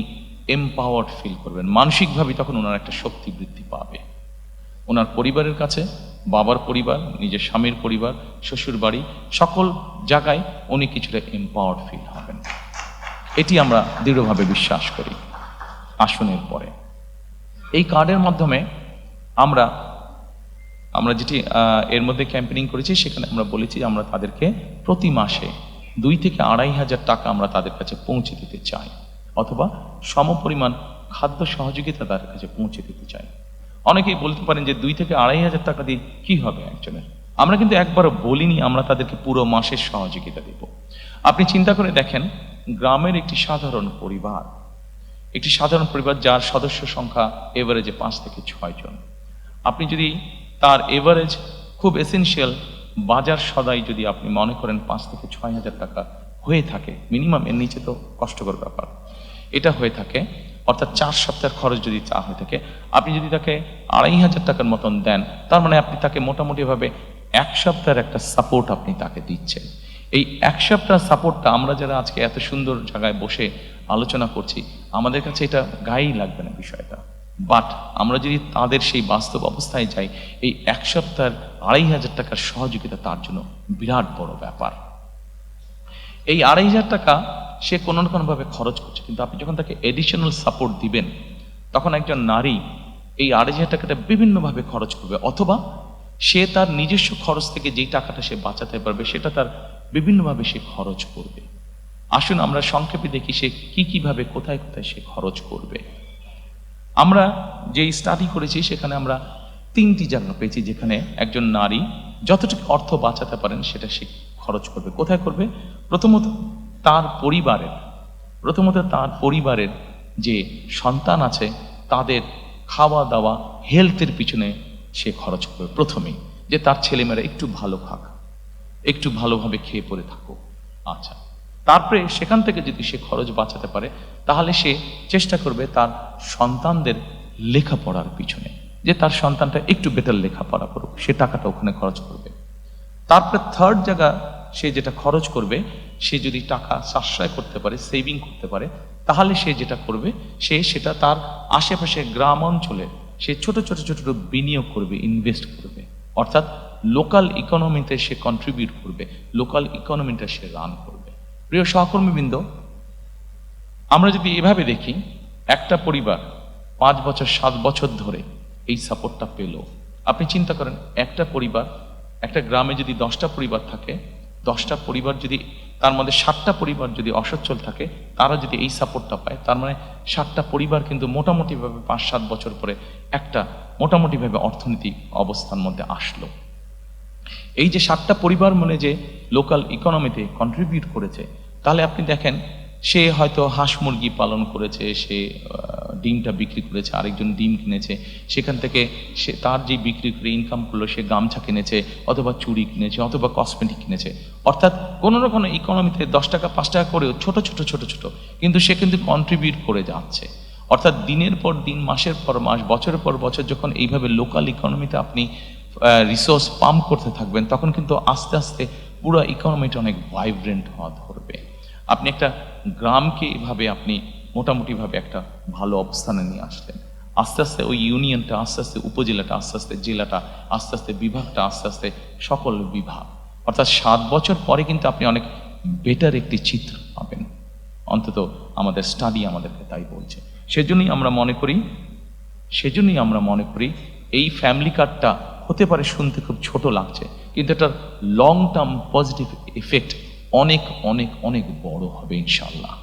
এমপাওয়ার্ড ফিল করবেন, মানসিকভাবে তখন ওনার একটা শক্তি বৃদ্ধি পাবে। ওনার পরিবারের কাছে, বাবার পরিবার, নিজের স্বামীর পরিবার, শ্বশুর বাড়ি, সকল জায়গায় উনি কিছুটা এমপাওয়ার্ড ফিল হবেন। এটি আমরা দৃঢ়ভাবে বিশ্বাস করি। আসনের পরে এই কার্ডের মাধ্যমে আমরা যেটি এর মধ্যে ক্যাম্পেইনিং করেছি, সেখানে আমরা বলেছি আমরা তাদেরকে প্রতি মাসে 2 থেকে 2,500 টাকা আমরা তাদের কাছে পৌঁছে দিতে চাই, অথবা সমপরিমাণ খাদ্য সহযোগিতা তাদের কাছে পৌঁছে দিতে চাই। অনেকেই বলতে পারেন যে 2 থেকে 2,500 টাকা দিয়ে কি হবে একজনের? আমরা কিন্তু একবারও বলিনি আমরা তাদেরকে পুরো মাসের সহযোগিতা দেব। আপনি চিন্তা করে দেখেন, গ্রামের একটি সাধারণ পরিবার যার সদস্য সংখ্যা এভারেজে 5 থেকে 6 জন, আপনি যদি তার এভারেজ খুব এসেনশিয়াল বাজার সদাই যদি আপনি মনে করেন 5 থেকে 6,000 টাকা হয়ে থাকে মিনিমাম, এর নিচে তো কষ্টকর ব্যাপার, এটা হয়ে থাকে, অর্থাৎ 4 সপ্তাহের খরচ যদি চা হয়ে থাকে, আপনি যদি তাকে 2,500 টাকার মতন দেন, তার মানে আপনি তাকে মোটামুটিভাবে 1 সপ্তাহের একটা সাপোর্ট আপনি তাকে দিচ্ছেন। এই 1 সপ্তাহ সাপোর্টটা আমরা যারা আজকে এত সুন্দর জায়গায় বসে আলোচনা করছি, আমাদের কাছে এটা গায়েই লাগবে না বিষয়টা, বাট আমরা যদি তাদের সেই বাস্তব অবস্থায় যাই, এই 1 সপ্তাহের 2,500 টাকার সহযোগিতা তার জন্য বিরাট বড় ব্যাপার। এই 2,500 টাকা সে কোনো না কোনোভাবে খরচ করছে, কিন্তু আপনি যখন তাকে এডিশনাল সাপোর্ট দিবেন, তখন একজন নারী এই 2,500 টাকাটা বিভিন্নভাবে খরচ করবে, অথবা সে তার নিজস্ব খরচ থেকে যেই টাকাটা সে বাঁচাতে পারবে সেটা তার বিভিন্নভাবে সে খরচ করবে। আসুন আমরা সংক্ষেপে দেখি সে কিভাবে কোথায় কোথায় সে খরচ করবে। আমরা যে স্টাডি করেছি সেখানে আমরা 3টি জায়গা পেয়েছি যেখানে একজন নারী যতটুকু অর্থ বাঁচাতে পারেন সেটা সে খরচ করবে। কোথায় করবে? প্রথমত তার পরিবারের যে সন্তান আছে তাদের খাওয়া দাওয়া, হেলথের পিছনে সে খরচ করবে প্রথমেই, যে তার ছেলেমেয়েরা একটু ভালো খাক, একটু ভালোভাবে খেয়ে পরে থাকুক। আচ্ছা, তারপরে সেখান থেকে যদি সে খরচ বাঁচাতে পারে, তাহলে সে চেষ্টা করবে তার সন্তানদের লেখাপড়ার পিছনে, যে তার সন্তানটা একটু বেটার লেখাপড়া করুক, সে টাকাটা ওখানে খরচ করবে। তারপরে থার্ড জায়গা সে যেটা খরচ করবে, সে যদি টাকা সাশ্রয় করতে পারে, সেভিং করতে পারে, তাহলে সে যেটা করবে, সেটা তার আশেপাশে গ্রাম অঞ্চলে সে ছোট বিনিয়োগ করবে, ইনভেস্ট করবে, অর্থাৎ লোকাল ইকোনমিতে সে কন্ট্রিবিউট করবে, লোকাল ইকোনমিটা সে রান করবে। প্রিয় সহকর্মীবৃন্দ, আমরা যদি এভাবে দেখি, একটা পরিবার 5 বছর 7 বছর ধরে এই সাপোর্টটা পেল। আপনি চিন্তা করেন, একটা গ্রামে যদি 10টা পরিবার থাকে, 10টা পরিবার যদি তার মধ্যে 7টা পরিবার যদি অসচ্ছল থাকে, তারা যদি এই সাপোর্টটা পায়, তার মানে 7টা পরিবার কিন্তু মোটামুটিভাবে 5-7 বছর পরে একটা মোটামুটিভাবে অর্থনৈতিক অবস্থার মধ্যে আসলো। এই যে 7টা পরিবার মানে যে লোকাল ইকোনমিতে কন্ট্রিবিউট করেছে, তাহলে আপনি দেখেন সে হয়তো হাঁস মুরগি পালন করেছে, সে ডিমটা বিক্রি করেছে, আরেকজন ডিম কিনেছে, সেখান থেকে সে তার যে বিক্রি করে ইনকাম করলো, সে গামছা কিনেছে, অথবা চুড়ি কিনেছে, অথবা কসমেটিক কিনেছে, অর্থাৎ কোনো না কোনো ইকোনমিতে 10 টাকা 5 টাকা করেও ছোট কিন্তু সে কিন্তু কন্ট্রিবিউট করে যাচ্ছে। অর্থাৎ দিনের পর দিন, মাসের পর মাস, বছরের পর বছর যখন এইভাবে লোকাল ইকোনমিতে আপনি রিসোর্স পাম্প করতে থাকবেন, তখন কিন্তু আস্তে আস্তে পুরো ইকোনমিটা অনেক ভাইব্রেন্ট হওয়া ধরবে। আপনি একটা গ্রামকে এভাবে আপনি মোটামুটিভাবে একটা ভালো অবস্থানে নিয়ে আসলেন, আস্তে আস্তে ওই ইউনিয়নটা, আস্তে আস্তে উপজেলাটা, আস্তে আস্তে জেলাটা, আস্তে আস্তে বিভাগটা, আস্তে আস্তে সকল বিভাগ, অর্থাৎ 7 বছর পরে কিন্তু আপনি অনেক বেটার একটি চিত্র পাবেন। অন্তত আমাদের স্টাডি আমাদেরকে তাই বলছে। সেজন্যই আমরা মনে করি এই ফ্যামিলি কার্ডটা হতে পারে শুনতে খুব ছোট লাগছে, কিন্তু এটার লং টার্ম পজিটিভ এফেক্ট অনেক অনেক অনেক বড় হবে ইনশাআল্লাহ।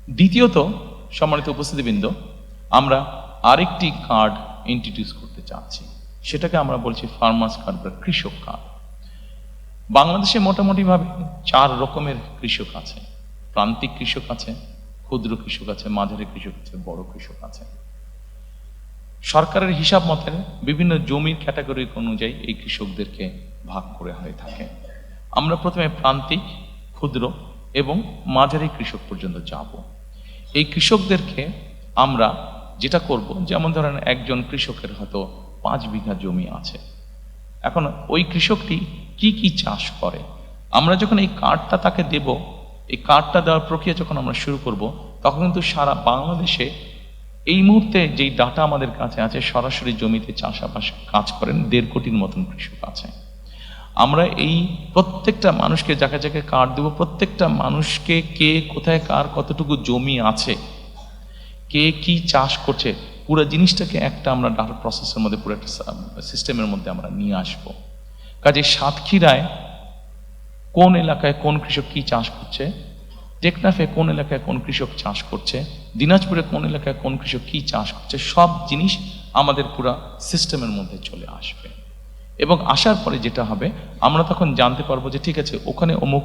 দ্বিতীয়ত, সম্মানিত উপস্থিতিবৃন্দ, আমরা আরেকটি কার্ড ইন্ট্রোডিউস করতে চাচ্ছি, সেটাকে আমরা বলছি ফার্মার্স কার্ড বা কৃষক কার্ড। বাংলাদেশে মোটামুটিভাবে 4 রকমের কৃষক আছে। প্রান্তিক কৃষক আছে, ক্ষুদ্র কৃষক আছে, মাঝারি কৃষক আছে, বড় কৃষক আছে। সরকারের হিসাব মতে বিভিন্ন জমির ক্যাটাগরি অনুযায়ী এই কৃষকদেরকে ভাগ করে হয়ে থাকে। আমরা প্রথমে প্রান্তিক, ক্ষুদ্র এবং মাঝারি কৃষক পর্যন্ত যাব। এই কৃষকদেরকে আমরা যেটা করব, যেমন ধরেন একজন কৃষকের হয়তো 5 বিঘা জমি আছে। এখন ওই কৃষকটি কি কি চাষ করে, আমরা যখন এই কার্ডটা তাকে দেব, এই কার্ডটা দেওয়ার প্রক্রিয়া যখন আমরা শুরু করব, তখন কিন্তু সারা বাংলাদেশে এই মুহূর্তে যেই ডাটা আমাদের কাছে আছে, সরাসরি জমিতে চাষাবাস কাজ করেন 1.5 কোটির মতন কৃষক আছে। আমরা এই প্রত্যেকটা মানুষকে যাকে যাকে কার্ড দেব, প্রত্যেকটা মানুষকে কে কোথায় কার কতটুকু জমি আছে, কে কি চাষ করছে, পুরো জিনিসটাকে একটা আমরা ডাটা প্রসেসের মধ্যে, পুরো একটা সিস্টেমের মধ্যে আমরা নিয়ে আসবো। কাজে সাতক্ষীরায় কোন এলাকায় কোন কৃষক কি চাষ করছে, টেকনাফে কোন এলাকায় কোন কৃষক চাষ করছে, দিনাজপুরে কোন এলাকায় কোন কৃষক কি চাষ করছে, সব জিনিস আমাদের পুরো সিস্টেমের মধ্যে চলে আসবে। এবং আসার পরে যেটা হবে, আমরা তখন জানতে পারবো যে ঠিক আছে, ওখানে অমুক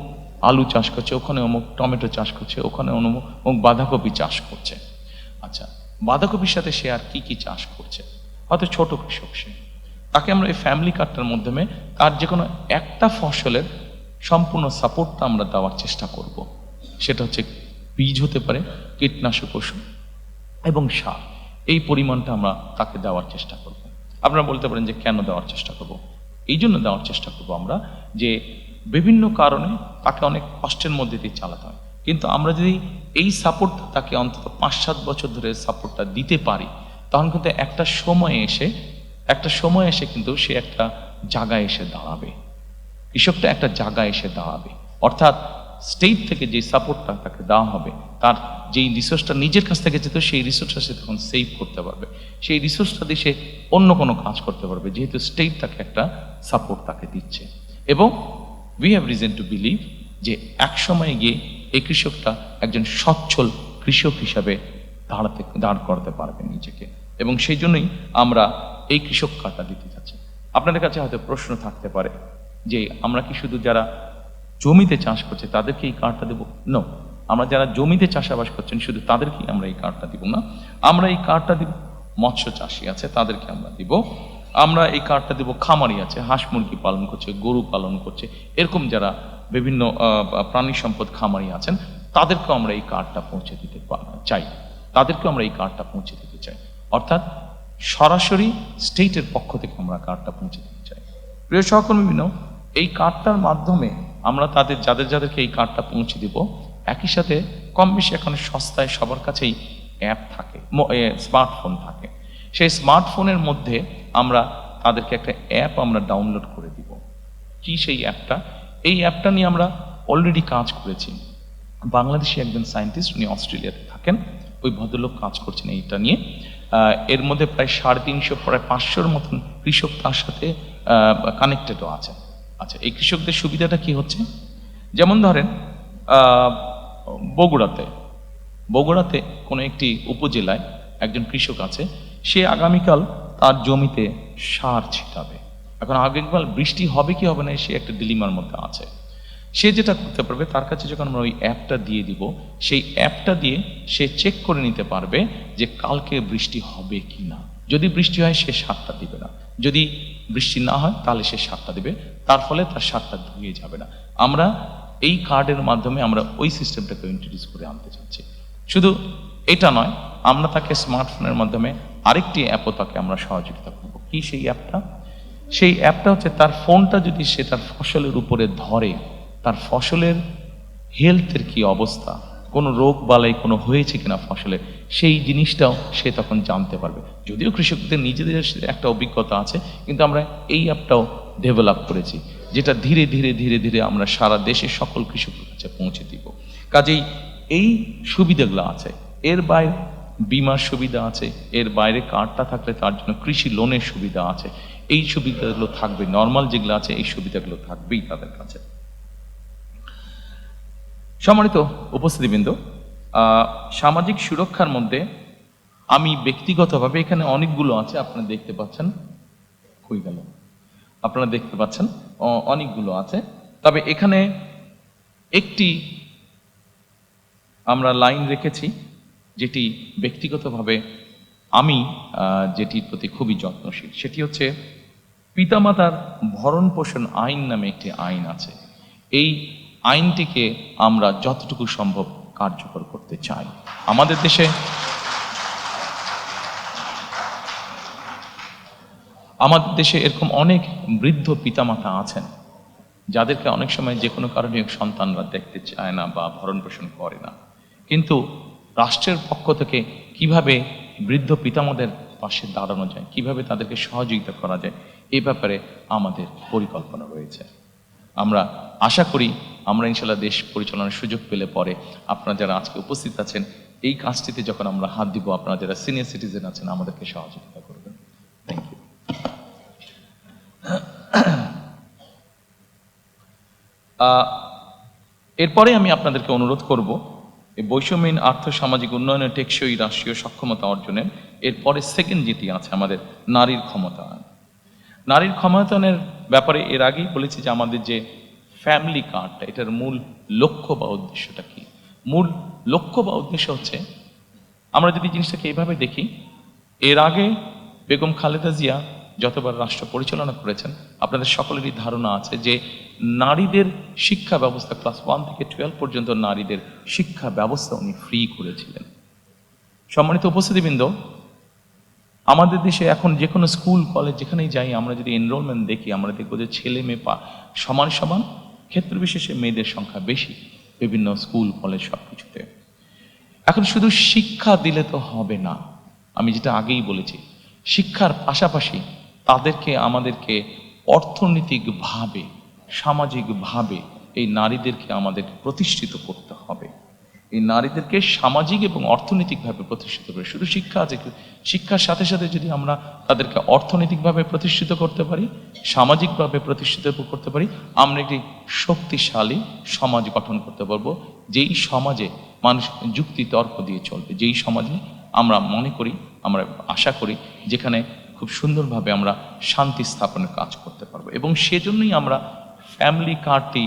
আলু চাষ করছে, ওখানে অমুক টমেটো চাষ করছে, ওখানে অমুক বাঁধাকপি চাষ করছে। আচ্ছা, বাঁধাকপির সাথে সে আর কি কি চাষ করছে, হয়তো ছোট কৃষক সে, তাকে আমরা এই ফ্যামিলি কার্ডটার মাধ্যমে তার যে কোনো একটা ফসলের সম্পূর্ণ সাপোর্টটা আমরা দেওয়ার চেষ্টা করব। সেটা হচ্ছে বীজ হতে পারে, কীটনাশক ওষুধ এবং সার, এই পরিমাণটা আমরা তাকে দেওয়ার চেষ্টা করব। আপনারা বলতে পারেন যে কেন দেওয়ার চেষ্টা করব? এই জন্য দেওয়ার চেষ্টা করব আমরা যে বিভিন্ন কারণে তাকে অনেক কষ্টের মধ্যে দিয়ে চালাতে হয়, কিন্তু আমরা যদি এই সাপোর্টটা তাকে অন্তত 5-7 বছর ধরে সাপোর্টটা দিতে পারি, তখন কিন্তু একটা সময় এসে কিন্তু সে একটা জায়গায় এসে দাঁড়াবে, কৃষকটা একটা জায়গায় এসে দাঁড়াবে। অর্থাৎ স্টেট থেকে যে সাপোর্টটা তাকে দেওয়া হবে, তার যেই রিসোর্সটা নিজের কাছ থেকে যেত, সেই রিসোর্সটা সে তখন সেভ করতে পারবে, সেই রিসোর্সটা দিয়ে সে অন্য কোনো কাজ করতে পারবে, যেহেতু স্টেট তাকে একটা সাপোর্ট তাকে দিচ্ছে। এবং we have reason to believe যে এক সময় গিয়ে এই কৃষকটা একজন সচ্ছল কৃষক হিসাবে দাঁড় করাতে পারবে নিজেকে। এবং সেই জন্যই আমরা এই কৃষক কার্ডটা দিতে যাচ্ছি। আপনাদের কাছে হয়তো প্রশ্ন থাকতে পারে যে আমরা কি শুধু যারা জমিতে চাষ করছে তাদেরকে এই কার্ডটা দেবো? নো, আমরা যারা জমিতে চাষাবাস করছেন শুধু তাদেরকেই আমরা এই কার্ডটা দিব না। আমরা এই কার্ডটা দিব মৎস্য চাষী আছে তাদেরকে আমরা দিব, আমরা এই কার্ডটা দিব খামারি আছে, হাঁস মুরগি পালন করছে, গরু পালন করছে, এরকম যারা বিভিন্ন প্রাণী সম্পদ খামারি আছেন, তাদেরকেও আমরা এই কার্ডটা পৌঁছে দিতে চাই, তাদেরকেও আমরা এই কার্ডটা পৌঁছে দিতে চাই। অর্থাৎ সরাসরি স্টেটের পক্ষ থেকে আমরা কার্ডটা পৌঁছে দিতে চাই। প্রিয় সহকর্মীবৃন্দ, এই কার্ডটার মাধ্যমে আমরা যাদেরকে এই কার্ডটা পৌঁছে দিব, একই সাথে কম বেশি এখন সস্তায় সবার কাছেই অ্যাপ থাকে, স্মার্টফোন থাকে। সেই স্মার্টফোনের মধ্যে আমরা তাদেরকে একটা অ্যাপ আমরা ডাউনলোড করে দিব। কি সেই অ্যাপটা? এই অ্যাপটা নিয়ে আমরা অলরেডি কাজ করেছি। বাংলাদেশি একজন সায়েন্টিস্ট, উনি অস্ট্রেলিয়াতে থাকেন, ওই ভদ্রলোক কাজ করছেন এইটা নিয়ে। এর মধ্যে প্রায় 350 প্রায় 500-র মতন কৃষক তার সাথে কানেক্টেডও আছে। আচ্ছা, এই কৃষকদের সুবিধাটা কি হচ্ছে? যেমন ধরেন বগুড়াতে কোনো একটি উপজেলায় একজন কৃষক আছে, সে আগামীকাল তার জমিতে সার ছিটাবে। এখন আগামীকাল বৃষ্টি হবে কি হবে না, সে একটা ডিলিমার মধ্যে আছে। সে যেটা করতে পারবে, তার কাছে যখন আমরা ওই অ্যাপটা দিয়ে দিব, সেই অ্যাপটা দিয়ে সে চেক করে নিতে পারবে যে কালকে বৃষ্টি হবে কি না। যদি বৃষ্টি হয় সে সারটা দিবে না, যদি বৃষ্টি না হয় তাহলে সে সারটা দিবে, তার ফলে তার সারটা ধুয়ে যাবে না। আমরা এই কার্ডের মাধ্যমে আমরা ওই সিস্টেমটাকে ইন্ট্রোডিউস করে আনতে চাচ্ছি। শুধু এটা নয়, আমরা তাকে স্মার্টফোনের মাধ্যমে আরেকটি অ্যাপও তাকে আমরা সহযোগিতা করব। কি সেই অ্যাপটা? সেই অ্যাপটা হচ্ছে তার ফোনটা যদি সে তার ফসলের উপরে ধরে, তার ফসলের হেলথের কি অবস্থা, কোনো রোগ বালাই কোনো হয়েছে কিনা ফসলে, সেই জিনিসটাও সে তখন জানতে পারবে। যদিও কৃষকদের নিজেদের একটা অভিজ্ঞতা আছে, কিন্তু আমরা এই অ্যাপটাও ডেভেলপ করেছি, যেটা ধীরে ধীরে ধীরে ধীরে আমরা সারা দেশের সকল কৃষকের কাছে পৌঁছে দিব। কাজেই এই সুবিধাগুলো আছে। এর বাইরে বিমার সুবিধা আছে, এর বাইরে কার্ডটা থাকলে তার জন্য কৃষি লোনের সুবিধা আছে। এই সুবিধাগুলো থাকবে, নর্মাল যেগুলো আছে এই সুবিধাগুলো থাকবেই তাদের কাছে। সম্মানিত উপস্থিতিবৃন্দ, সামাজিক সুরক্ষার মধ্যে আমি ব্যক্তিগতভাবে, এখানে অনেকগুলো আছে আপনারা দেখতে পাচ্ছেন, কই গেল, আপনারা দেখতে পাচ্ছেন অনেকগুলো আছে, তবে এখানে একটি আমরা লাইন রেখেছি যেটি ব্যক্তিগতভাবে আমি যেটির প্রতি খুবই যত্নশীল, সেটি হচ্ছে পিতামাতার ভরণ পোষণ আইন নামে একটি আইন আছে। এই আইনটিকে আমরা যতটুকু সম্ভব কার্যকর করতে চাই। আমাদের দেশে এরকম অনেক বৃদ্ধ পিতামাতা আছেন যাদেরকে অনেক সময় যে কোনো কারণে সন্তানরা দেখতে চায় না বা ভরণ পোষণ করে না, কিন্তু রাষ্ট্রের পক্ষ থেকে কিভাবে বৃদ্ধ পিতামাতাদের পাশে দাঁড়ানো যায়, কিভাবে তাদেরকে সহযোগিতা করা যায়, এই ব্যাপারে আমাদের পরিকল্পনা রয়েছে। আমরা আশা করি আমরা ইনশাল্লাহ দেশ পরিচালনার সুযোগ পেলে পরে আপনারা যারা আজকে উপস্থিত আছেন এই কাজটিতে যখন আমরা হাত দিব, আপনারা যারা সিনিয়র সিটিজেন আছেন আমাদেরকে সহযোগিতা করবেন। Thank you. এরপরে আমি আপনাদেরকে অনুরোধ করব এই বৈষম্যহীন আর্থ সামাজিক উন্নয়নের টেকসই রাষ্ট্রীয় সক্ষমতা অর্জনের এরপরে সেকেন্ড যেটি আছে আমাদের নারীর ক্ষমতায়ন। নারীর ক্ষমতায়নের ব্যাপারে এর আগেই বলেছি যে আমাদের যে ফ্যামিলি কার্ডটা, এটার মূল লক্ষ্য বা উদ্দেশ্যটা কি? মূল লক্ষ্য বা উদ্দেশ্য হচ্ছে, আমরা যদি জিনিসটাকে এইভাবে দেখি, এর আগে বেগম খালেদা জিয়া যতবার রাষ্ট্র পরিচালনা করেছেন আপনাদের সকলেরই ধারণা আছে যে নারীদের শিক্ষা ব্যবস্থা ক্লাস 1 থেকে 12 পর্যন্ত নারীদের শিক্ষা ব্যবস্থা উনি ফ্রি করেছিলেন। সম্মানিত উপস্থিতিবৃন্দ, আমাদের দেশে এখন যে কোনো স্কুল কলেজ যেখানেই যাই আমরা যদি এনরোলমেন্ট দেখি, আমরা দেখবো যে ছেলে মেয়ে সমান সমান, ক্ষেত্র বিশেষে মেয়েদের সংখ্যা বেশি বিভিন্ন স্কুল কলেজ সব কিছুতে। এখন শুধু শিক্ষা দিলে তো হবে না, আমি যেটা আগেই বলেছি, শিক্ষার পাশাপাশি তাদেরকে আমাদেরকে অর্থনৈতিকভাবে সামাজিকভাবে এই নারীদেরকে আমাদের প্রতিষ্ঠিত করতে হবে। এই নারীদেরকে সামাজিক এবং অর্থনৈতিকভাবে প্রতিষ্ঠিত করে, শুধু শিক্ষা আছে, শিক্ষার সাথে সাথে যদি আমরা তাদেরকে অর্থনৈতিকভাবে প্রতিষ্ঠিত করতে পারি, সামাজিকভাবে প্রতিষ্ঠিত করতে পারি, আমরা একটি শক্তিশালী সমাজ গঠন করতে পারবো, যেই সমাজে মানুষ যুক্তি তর্ক দিয়ে চলবে, যেই সমাজে আমরা মনে করি, আমরা আশা করি যেখানে খুব সুন্দরভাবে আমরা শান্তি স্থাপনের কাজ করতে পারবো। এবং সেজন্যই আমরা ফ্যামিলি কার্ডটি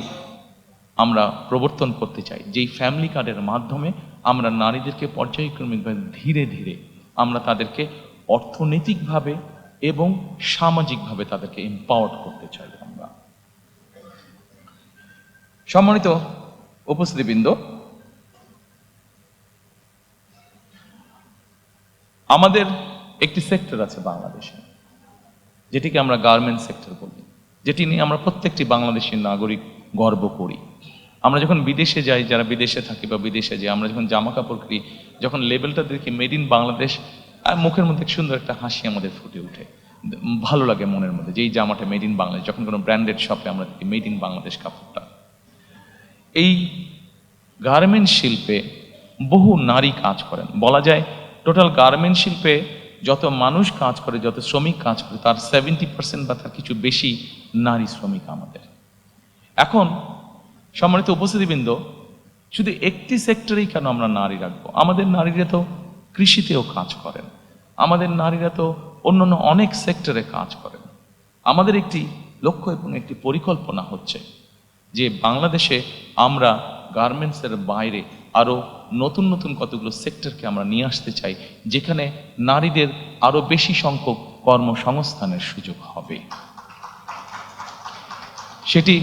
আমরা প্রবর্তন করতে চাই, যেই ফ্যামিলি কার্ডের মাধ্যমে আমরা নারীদেরকে পর্যায়ক্রমিকভাবে ধীরে ধীরে আমরা তাদেরকে অর্থনৈতিকভাবে এবং সামাজিকভাবে তাদেরকে এম্পাওয়ার্ড করতে চাই। আমরা সম্মানিত উপস্থিতিবৃন্দ, আমাদের একটি সেক্টর আছে বাংলাদেশে যেটিকে আমরা গার্মেন্টস সেক্টর বলি, যেটি নিয়ে আমরা প্রত্যেকটি বাংলাদেশী নাগরিক গর্ব করি। আমরা যখন বিদেশে যাই, যারা বিদেশে থাকি বা বিদেশে যাই, আমরা যখন জামা কাপড় কিনি, যখন লেবেলটা দেখি মেড ইন বাংলাদেশ, মুখের মধ্যে সুন্দর একটা হাসি আমাদের ফুটে ওঠে, ভালো লাগে মনের মধ্যে যে এই জামাটা মেড ইন বাংলাদেশ। যখন কোনো ব্র্যান্ডেড শপে আমরা দেখি মেড ইন বাংলাদেশ কাপড়টা, এই গার্মেন্টস শিল্পে বহু নারী কাজ করেন। বলা যায় টোটাল গার্মেন্ট শিল্পে যত মানুষ কাজ করে, যত শ্রমিক কাজ করে, তার 70% বা তার কিছু বেশি নারী শ্রমিক আমাদের। এখন সম্মানিত উপস্থিতিবৃন্দ, শুধু একটি সেক্টরেই কেন আমরা নারী রাখবো? আমাদের নারীরা তো কৃষিতেও কাজ করেন, আমাদের নারীরা তো অন্যান্য অনেক সেক্টরে কাজ করেন। আমাদের একটি লক্ষ্য এবং একটি পরিকল্পনা হচ্ছে যে বাংলাদেশে আমরা গার্মেন্টসের বাইরে আরো নতুন নতুন কতগুলো সেক্টরকে আমরা নিয়ে আসতে চাই, যেখানে নারীদের আরো বেশি সংখ্যক কর্মসংস্থানের সুযোগ হবে। সেটি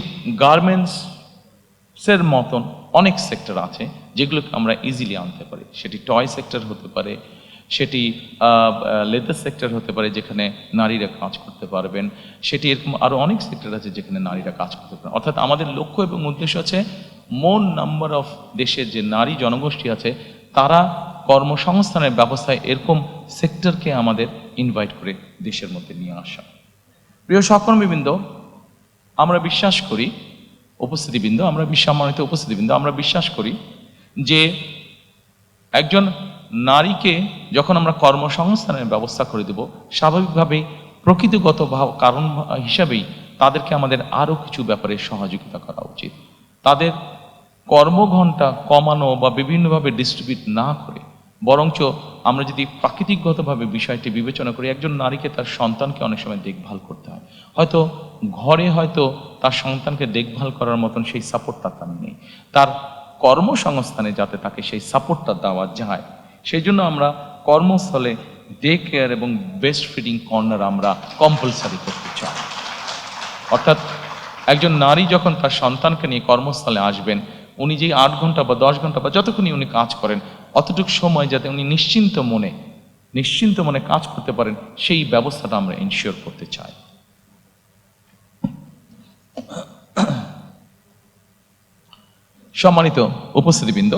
গার্মেন্টসের মতন অনেক সেক্টর আছে যেগুলোকে আমরা ইজিলি আনতে পারি। সেটি টয় সেক্টর হতে পারে, সেটি লেদার সেক্টর হতে পারে যেখানে নারীরা কাজ করতে পারবেন, সেটি এরকম আরও অনেক সেক্টর আছে যেখানে নারীরা কাজ করতে পারেন। অর্থাৎ আমাদের লক্ষ্য এবং উদ্দেশ্য আছে মোর নাম্বার অফ দেশের যে নারী জনগোষ্ঠী আছে তারা কর্মসংস্থানের ব্যবস্থায় এরকম সেক্টরকে আমাদের ইনভাইট করে দেশের মধ্যে নিয়ে আসা। প্রিয় সহকর্মীবৃন্দ, আমরা বিশ্বাস করি সম্মানিত উপস্থিতিবৃন্দ, আমরা বিশ্বাস করি যে একজন নারীকে যখন আমরা কর্মসংস্থানের ব্যবস্থা করে দেব, স্বাভাবিকভাবেই প্রকৃতিগত কারণ হিসাবেই তাদেরকে আমাদের আরও কিছু ব্যাপারে সহযোগিতা করা উচিত। তাদের কর্মঘণ্টা কমানো বা বিভিন্নভাবে ডিস্ট্রিবিউট না করে বরঞ্চ আমরা যদি প্রাকৃতিকগতভাবে বিষয়টি বিবেচনা করি, একজন নারীকে তার সন্তানকে অনেক সময় দেখভাল করতে হয়, হয়তো ঘরে হয়তো তার সন্তানকে দেখভাল করার মতন সেই সাপোর্টটা তার নেই, তার কর্মসংস্থানে যাতে তাকে সেই সাপোর্টটা দেওয়া যায় সেই জন্য আমরা কর্মস্থলে ডে কেয়ার এবং ব্রেস্ট ফিডিং কর্নার আমরা কম্পালসারি করতে চাই। অর্থাৎ একজন নারী যখন তার সন্তানকে নিয়ে কর্মস্থলে আসবেন, উনি যেই 8 ঘন্টা বা 10 ঘন্টা বা যতক্ষণই উনি কাজ করেন অতটুকু সময় যাতে উনি নিশ্চিন্ত মনে কাজ করতে পারেন সেই ব্যবস্থাটা আমরা এনশিওর করতে চাই। সম্মানিত উপস্থিতিবৃন্দ,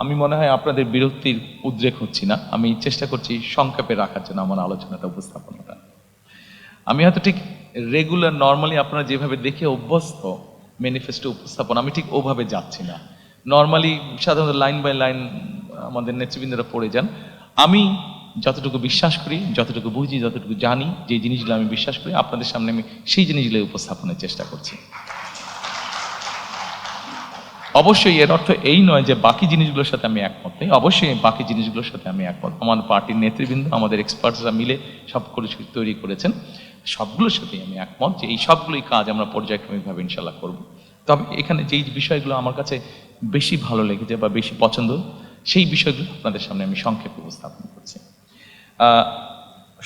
আমি মনে হয় আপনাদের বিরক্তির উদ্রেক হচ্ছি না, আমি চেষ্টা করছি সংক্ষেপে রাখার জন্য আমার আলোচনাটা উপস্থাপনাটা। আমি হয়তো ঠিক রেগুলার নর্মালি আপনারা যেভাবে দেখে অভ্যস্ত ম্যানিফেস্টো উপস্থাপন, আমি ঠিক ওভাবে যাচ্ছি না। নর্মালি সাধারণত লাইন বাই লাইন আমাদের নেতৃবৃন্দরা পড়ে যান। আমি যতটুকু বিশ্বাস করি, যতটুকু বুঝি, যতটুকু জানি, যে জিনিসগুলো আমি বিশ্বাস করি আপনাদের সামনে আমি সেই জিনিসগুলো উপস্থাপনের চেষ্টা করছি। অবশ্যই এর অর্থ এই নয় যে বাকি জিনিসগুলোর সাথে আমি একমত নেই, অবশ্যই বাকি জিনিসগুলোর সাথে আমি একমত। আমার পার্টির নেতৃবৃন্দ, আমাদের এক্সপার্টসরা মিলে সব কিছু তৈরি করেছেন, সবগুলোর সাথেই আমি একমত যে এই সবগুলোই কাজ আমরা পর্যায়ক্রমিকভাবে ইনশাল্লাহ করব। তবে এখানে যেই বিষয়গুলো আমার কাছে বেশি ভালো লেগেছে বা বেশি পছন্দ, সেই বিষয়গুলো আপনাদের সামনে আমি সংক্ষেপে উপস্থাপন করছি।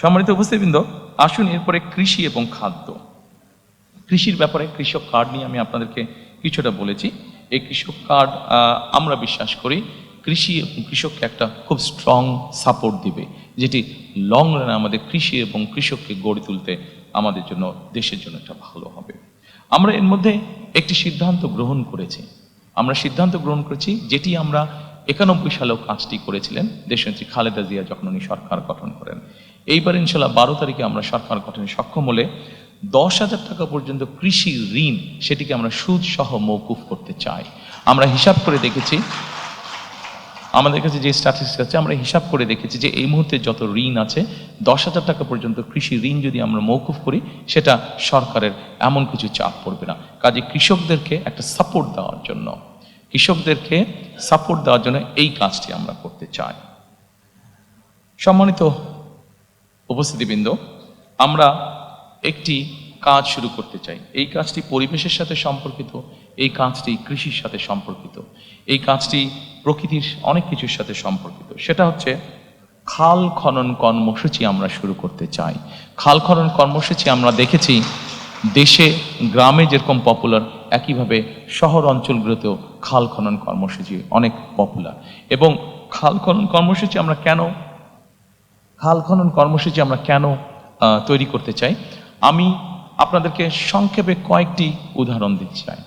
সম্মানিত উপস্থিতিবৃন্দ, আসুন এরপরে কৃষি এবং খাদ্য। কৃষির ব্যাপারে কৃষক কার্ড নিয়ে আমি আপনাদেরকে কিছুটা বলেছি। এই কৃষক কার্ড আমরা বিশ্বাস করি কৃষি এবং কৃষককে একটা খুব স্ট্রং সাপোর্ট দিবে, যেটি লং রানে আমাদের কৃষি এবং কৃষককে গড়ে তুলতে আমাদের জন্য, দেশের জন্য একটা ভালো হবে। আমরা এর মধ্যে একটি সিদ্ধান্ত গ্রহণ করেছি, যেটি আমরা 91 সালেও কাজটি করেছিলেন দেশনেত্রী খালেদা জিয়া যখন উনি সরকার গঠন করেন। এইবার ইনশাল্লাহ 12 তারিখে আমরা সরকার গঠনে সক্ষম হলে 10,000 টাকা পর্যন্ত কৃষি ঋণ সেটিকে আমরা সুদ সহ মওকুফ করতে চাই। আমরা হিসাব করে দেখেছি, আমাদের কাছে যে স্ট্যাটিস্টিক্স আছে আমরা হিসাব করে দেখেছি যে এই মুহূর্তে যত ঋণ আছে 10,000 টাকা পর্যন্ত কৃষি ঋণ যদি আমরা মওকুফ করি সেটা সরকারের এমন কিছু চাপ পড়বে না। কাজে কৃষকদেরকে একটা সাপোর্ট দেওয়ার জন্য এই কাজটি আমরা করতে চাই। সম্মানিত উপস্থিতিবৃন্দ, আমরা একটি কাজ শুরু করতে চাই। এই কাজটি পরিবেশের সাথে সম্পর্কিত, এই কাজটি কৃষির সাথে সম্পর্কিত, এই কাজটি প্রকৃতির অনেক কিছুর সাথে সম্পর্কিত। সেটা হচ্ছে খাল খনন কর্মসূচি আমরা শুরু করতে চাই। খাল খনন কর্মসূচি আমরা দেখেছি দেশে গ্রামে যেরকম পপুলার, একইভাবে শহর অঞ্চলগুলোতেও খাল খনন কর্মসূচি অনেক পপুলার। এবং খাল খনন কর্মসূচি আমরা কেন তৈরি করতে চাই, আমি আপনাদেরকে সংক্ষেপে কয়েকটি উদাহরণ দিতে চাই।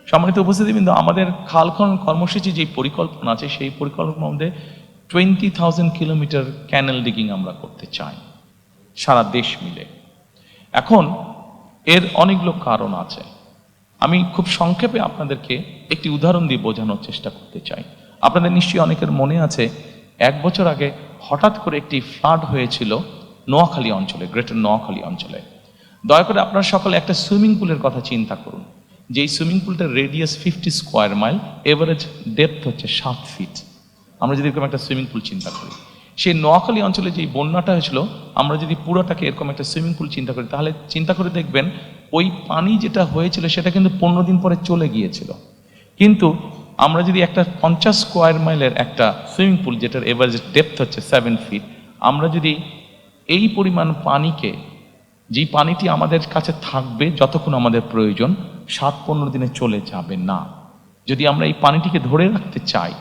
সম্মানিত উপস্থিতিবৃন্দ, আমাদের খাল খনন কর্মসূচি যে পরিকল্পনা আছে সেই পরিকল্পনার মধ্যে 20,000 কিলোমিটার ক্যানেল ডিগিং আমরা করতে চাই সারা দেশ মিলে। এখন এর অনেকগুলো কারণ আছে, আমি খুব সংক্ষেপে আপনাদেরকে একটি উদাহরণ দিয়ে বোঝানোর চেষ্টা করতে চাই। আপনাদের নিশ্চয়ই অনেকের মনে আছে 1 বছর আগে হঠাৎ করে একটি ফ্লাড হয়েছিল নোয়াখালী অঞ্চলে, গ্রেটার নোয়াখালী অঞ্চলে। দয়া করে আপনারা সকলে একটা সুইমিং পুলের কথা চিন্তা করুন, যে এই সুইমিং পুলটার radius 50 square mile, average depth হচ্ছে 7 ফিট। আমরা যদি এরকম একটা সুইমিং পুল চিন্তা করি, সেই নোয়াখালী অঞ্চলে যে বন্যাটা হয়েছিল, আমরা যদি পুরোটাকে এরকম একটা সুইমিং পুল চিন্তা করি, তাহলে চিন্তা করে দেখবেন ওই পানি যেটা হয়েছিল সেটা কিন্তু 15 দিন পরে চলে গিয়েছিল। কিন্তু আমরা যদি একটা 50 স্কোয়ার মাইলের একটা সুইমিং পুল, যেটার এভারেজ ডেপথ হচ্ছে 7 ফিট, আমরা যদি এই পরিমাণ পানিকে, যেই পানিটি আমাদের কাছে থাকবে যতক্ষণ আমাদের প্রয়োজন, 7-15 দিনে চলে যাবে না। যদি আমরা এই পানিটিকে ধরে রাখতে চাই,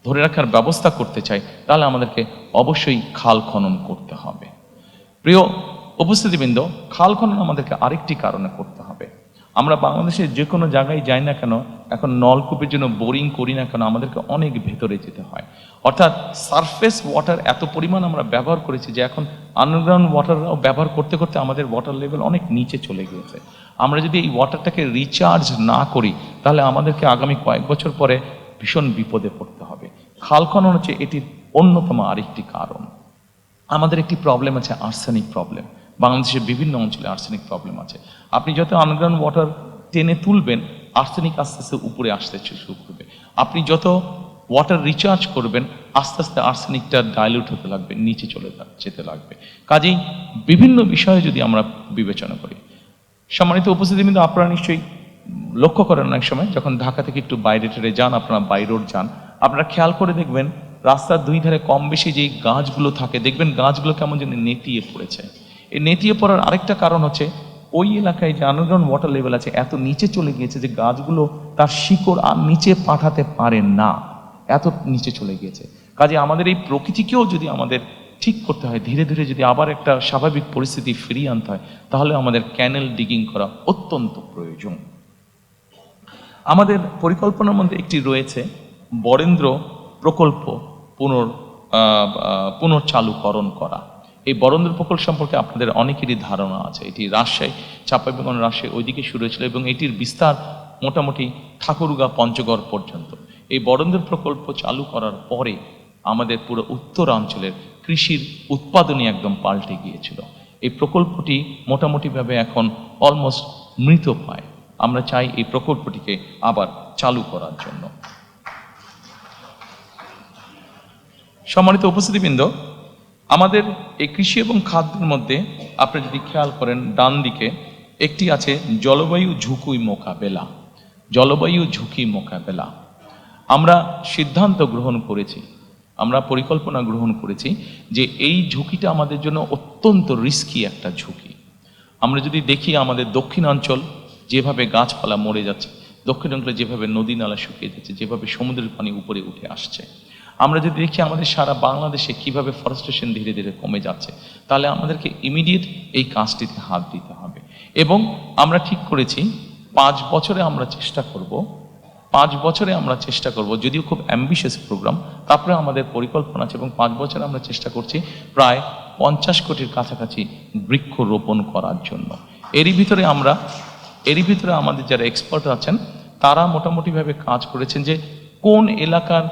ধরে রাখার ব্যবস্থা করতে চাই, তাহলে আমাদেরকে অবশ্যই খাল খনন করতে হবে। প্রিয় উপস্থিতিবৃন্দ, খাল খনন আমাদেরকে আরেকটি কারণে করতে হবে। আমরা বাংলাদেশের যে কোনো জায়গায় যাই না কেন, এখন নলকূপের জন্য বোরিং করি না কেন, আমাদেরকে অনেক ভেতরে যেতে হয়। অর্থাৎ সারফেস ওয়াটার এত পরিমাণ আমরা ব্যবহার করেছি যে এখন আন্ডারগ্রাউন্ড ওয়াটারও ব্যবহার করতে করতে আমাদের ওয়াটার লেভেল অনেক নিচে চলে গিয়েছে। আমরা যদি এই ওয়াটারটাকে রিচার্জ না করি তাহলে আমাদেরকে আগামী কয়েক বছর পরে ভীষণ বিপদে পড়তে হবে। খাল খনন হচ্ছে এটির অন্যতম আরেকটি কারণ। আমাদের একটি প্রবলেম আছে, আর্সেনিক প্রবলেম। বাংলাদেশের বিভিন্ন অঞ্চলে আর্সেনিক প্রবলেম আছে। আপনি যত আন্ডারগ্রাউন্ড ওয়াটার টেনে তুলবেন, আর্সেনিক আস্তে আস্তে উপরে আসতে শুরু করবে। আপনি যত ওয়াটার রিচার্জ করবেন, আস্তে আস্তে আর্সেনিকটা ডাইলিউট হতে লাগবে, নিচে চলে যেতে লাগবে। কাজেই বিভিন্ন বিষয়ে যদি আমরা বিবেচনা করি, সম্মানিত উপস্থিতি, কিন্তু আপনারা নিশ্চয়ই লক্ষ্য করেন অনেক সময় যখন ঢাকা থেকে একটু বাইরে টেরে যান, আপনারা বাই রোড যান, আপনারা খেয়াল করে দেখবেন রাস্তার দুই ধারে কম বেশি যেই গাছগুলো থাকে, দেখবেন গাছগুলো কেমন যেন নেতিয়ে পড়েছে। এই নেতিয়ে পড়ার আরেকটা কারণ হচ্ছে ওই এলাকায় যে আন্ডারগ্রাউন্ড ওয়াটার লেভেল আছে এত নিচে চলে গিয়েছে যে গাছগুলো তার শিকড় আর নিচে পাঠাতে পারে না, এত নিচে চলে গিয়েছে। কাজে আমাদের এই প্রকৃতিকেও যদি আমাদের ঠিক করতে হয়, ধীরে ধীরে যদি আবার একটা স্বাভাবিক পরিস্থিতি ফিরিয়ে আনতে হয়, তাহলে আমাদের ক্যানেল ডিগিং করা অত্যন্ত প্রয়োজন। আমাদের পরিকল্পনার মধ্যে একটি রয়েছে বরেন্দ্র প্রকল্প পুনর্চালুকরণ করা। এই বরেন্দ্র প্রকল্প সম্পর্কে আপনাদের অনেকেরই ধারণা আছে। এটি রাজশাহী, চাঁপাইনবাবগঞ্জ, রাজশাহী ওইদিকে শুরু হয়েছিল এবং এটির বিস্তার মোটামুটি ঠাকুরগাঁ পঞ্চগড় পর্যন্ত। এই বরেন্দ্র প্রকল্প চালু করার পরে আমাদের পুরো উত্তরাঞ্চলের কৃষির উৎপাদনই একদম পাল্টে গিয়েছিল। এই প্রকল্পটি মোটামুটিভাবে এখন অলমোস্ট মৃতপ্রায়। আমরা চাই এই প্রকল্পটিকে আবার চালু করার জন্য। সম্মানিত উপস্থিতিবৃন্দ, আমাদের এই কৃষি এবং খাদ্যের মধ্যে আপনি যদি খেয়াল করেন, ডান দিকে একটি আছে জলবায়ু ঝুঁকি মোকাবেলা। জলবায়ু ঝুঁকি মোকাবেলা আমরা সিদ্ধান্ত গ্রহণ করেছি, আমরা পরিকল্পনা গ্রহণ করেছি যে এই ঝুঁকিটা আমাদের জন্য অত্যন্ত রিস্কি একটা ঝুঁকি। আমরা যদি দেখি আমাদের দক্ষিণাঞ্চল যেভাবে গাছপালা মরে যাচ্ছে, দক্ষিণাঞ্চলে যেভাবে নদী নালা শুকিয়ে যাচ্ছে, যেভাবে সমুদ্রের পানি উপরে উঠে আসছে, আমরা যদি দেখি আমাদের সারা বাংলাদেশে কিভাবে ফরেস্টেশন ধীরে ধীরে কমে যাচ্ছে, তাহলে আমাদেরকে ইমিডিয়েট এই কাজটিতে হাত দিতে হবে। এবং আমরা ঠিক করেছি 5 বছরে আমরা চেষ্টা করব, 5 বছরে আমরা চেষ্টা করব, যদিও খুব অ্যাম্বিশিয়াস প্রোগ্রাম, তারপরে আমাদের পরিকল্পনা আছে এবং 5 বছরে আমরা চেষ্টা করছি প্রায় 50 কোটির কাছাকাছি বৃক্ষ রোপণ করার জন্য। এরই ভিতরে আমাদের যারা এক্সপার্ট আছেন তারা মোটামুটিভাবে কাজ করেছেন যে কোন এলাকার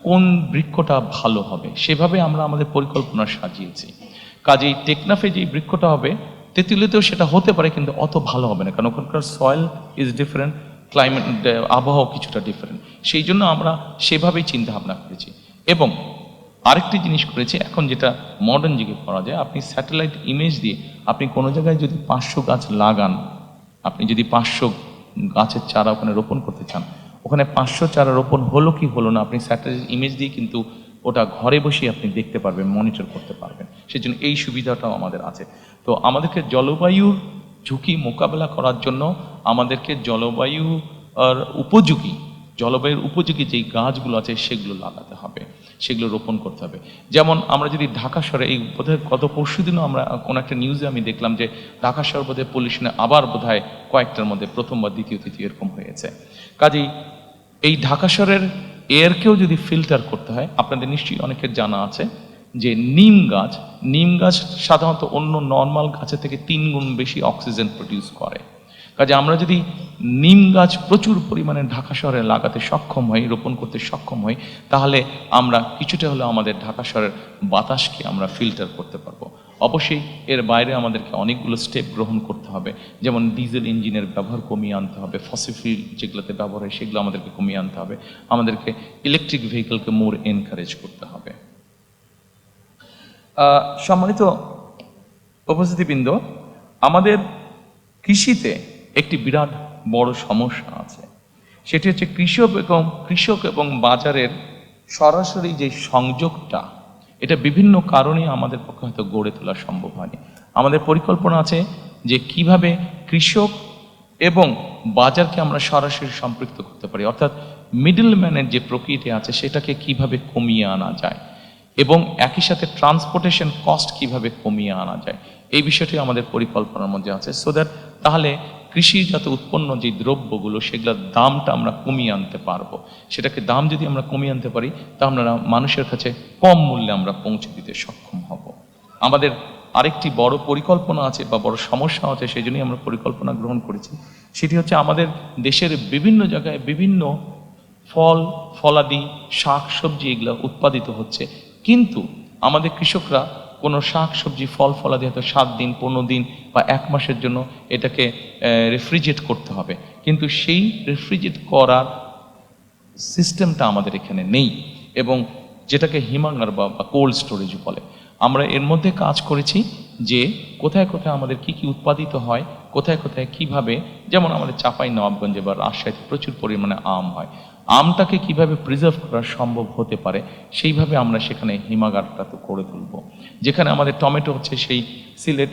কোন বৃক্ষটা ভালো হবে, সেভাবে আমরা আমাদের পরিকল্পনা সাজিয়েছি। কাজেই টেকনাফে যেই বৃক্ষটা হবে, তেঁতুলিয়াতেও সেটা হতে পারে, কিন্তু অত ভালো হবে না, কারণ ওখানকার সয়েল ইজ ডিফারেন্ট, ক্লাইমেট আবহাওয়া কিছুটা ডিফারেন্ট। সেই জন্য আমরা সেভাবেই চিন্তা ভাবনা করেছি। এবং আরেকটি জিনিস করেছি, এখন যেটা মডার্ন যুগে করা যায়, আপনি স্যাটেলাইট ইমেজ দিয়ে আপনি কোনো জায়গায় যদি 500 গাছ লাগান, আপনি যদি 500 গাছের চারা ওখানে রোপণ করতে চান, ওখানে 500 চারা রোপণ হলো কি হলো না আপনি স্যাটেলাইট ইমেজ দিয়ে কিন্তু ওটা ঘরে বসে আপনি দেখতে পারবেন, মনিটর করতে পারবেন। সেজন্য এই সুবিধাটাও আমাদের আছে। তো আমাদেরকে জলবায়ুর ঝুঁকি মোকাবেলা করার জন্য আমাদেরকে জলবায়ুর উপযোগী যেই গাছগুলো আছে সেগুলো লাগাতে হবে, সেগুলো রোপণ করতে হবে। যেমন আমরা যদি ঢাকা শহরে, এই বোধহয় গত পরশুদিনও আমরা কোনো একটা নিউজে আমি দেখলাম যে ঢাকা শহর বোধহয় পলিউশনে আবার বোধহয় কয়েকটার মধ্যে প্রথম বা দ্বিতীয় তৃতীয় এরকম হয়েছে। কাজেই এই ঢাকা শহরের এয়ারকেও যদি ফিল্টার করতে হয়, আপনাদের নিশ্চয়ই অনেকের জানা আছে যে নিম গাছ সাধারণত অন্য নর্মাল গাছের থেকে 3 গুণ বেশি অক্সিজেন প্রডিউস করে। কাজে আমরা যদি নিম গাছ প্রচুর পরিমাণে ঢাকা শহরে লাগাতে সক্ষম হই, রোপণ করতে সক্ষম হই, তাহলে আমরা কিছুটা হলেও আমাদের ঢাকা শহরের বাতাসকে আমরা ফিল্টার করতে পারবো। অবশ্যই এর বাইরে আমাদেরকে অনেকগুলো স্টেপ গ্রহণ করতে হবে, যেমন ডিজেল ইঞ্জিনের ব্যবহার কমিয়ে আনতে হবে, ফসিল ফুয়েল যেগুলোতে ব্যবহার হয় সেগুলো আমাদেরকে কমিয়ে আনতে হবে, আমাদেরকে ইলেকট্রিক ভেহিকলকে মোর এনকারেজ করতে হবে। সম্মানিত উপস্থিতিবৃন্দ, আমাদের কৃষিতে একটি বিরাট বড় সমস্যা আছে, সেটি হচ্ছে কৃষক এবং বাজারের সরাসরি যে সংযোগটা, এটা বিভিন্ন কারণে আমাদের পক্ষে হয়তো গড়ে তোলা সম্ভব হয়নি। আমাদের পরিকল্পনা আছে যে কিভাবে কৃষক এবং বাজারকে আমরা সরাসরি সম্পৃক্ত করতে পারি, অর্থাৎ মিডল ম্যানের যে প্রকৃতি আছে সেটাকে কিভাবে কমিয়ে আনা যায়। এবং একই সাথে ট্রান্সপোর্টেশন কস্ট কিভাবে কমিয়ে আনা যায়, এই বিষয়টি আমাদের পরিকল্পনার মধ্যে আছে। সো দ্যাট তাহলে কৃষিজাত উৎপন্ন যে দ্রব্যগুলো সেগুলোর দামটা আমরা কমিয়ে আনতে পারবো। সেটাকে দাম যদি আমরা কমিয়ে আনতে পারি তা আমরা মানুষের কাছে কম মূল্যে আমরা পৌঁছে দিতে সক্ষম হব। আমাদের আরেকটি বড় পরিকল্পনা আছে বা বড় সমস্যা আছে, সেই জন্যই আমরা পরিকল্পনা গ্রহণ করেছি। সেটি হচ্ছে আমাদের দেশের বিভিন্ন জায়গায় বিভিন্ন ফল ফলাদি শাক সবজি এগুলো উৎপাদিত হচ্ছে, কিন্তু আমাদের কৃষকরা কোনো শাক সবজি ফল ফলাদি হয়তো 7 দিন 15 দিন বা 1 মাসের জন্য এটাকে রেফ্রিজারেট করতে হবে, কিন্তু সেই রেফ্রিজারেট করার সিস্টেমটা আমাদের এখানে নেই, এবং যেটাকে হিমাগার বা কোল্ড স্টোরেজ বলে। আমরা এর মধ্যে কাজ করেছি যে কোথায় কোথায় আমাদের কি কি উৎপাদিত হয়, কোথায় কোথায় কিভাবে, যেমন আমাদের চাঁপাই নবাবগঞ্জে বা রাজশাহীতে প্রচুর পরিমাণে আম হয়, আমটাকে কিভাবে প্রিজার্ভ করা সম্ভব হতে পারে সেইভাবে আমরা সেখানে হিমাগারটা তো করে তুলব। যেখানে আমাদের টমেটো হচ্ছে, সেই সিলেট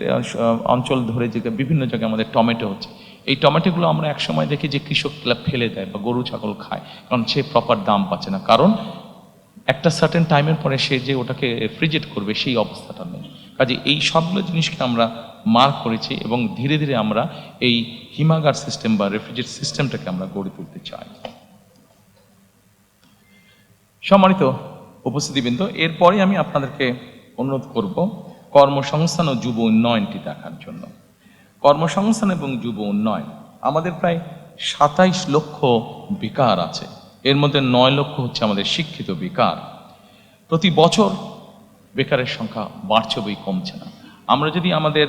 অঞ্চল ধরে যে বিভিন্ন জায়গায় আমাদের টমেটো হচ্ছে, এই টমেটোগুলো আমরা একসময় দেখি যে কৃষকরা ফেলে দেয় বা গরু ছাগল খায়, কারণ সে প্রপার দাম পাচ্ছে না, কারণ একটা সার্টেন টাইমের পরে সে যে ওটাকে রেফ্রিজারেট করবে সেই অবস্থাটা নেই। কাজে এই সবগুলো জিনিসকে আমরা মার্ক করেছি এবং ধীরে ধীরে আমরা এই হিমাগার সিস্টেম বা রেফ্রিজারেট সিস্টেমটাকে আমরা গড়ে তুলতে চাই। সম্মানিত উপস্থিতিবৃন্দ, এরপরে আমি আপনাদেরকে অনুরোধ করব কর্মসংস্থান ও যুব উন্নয়নটি দেখার জন্য। কর্মসংস্থান এবং যুব উন্নয়ন, আমাদের প্রায় 27 লক্ষ বেকার আছে, এর মধ্যে 9 লক্ষ হচ্ছে আমাদের শিক্ষিত বেকার। প্রতি বছর বেকারের সংখ্যা বাড়ছে বই কমছে না। আমরা যদি আমাদের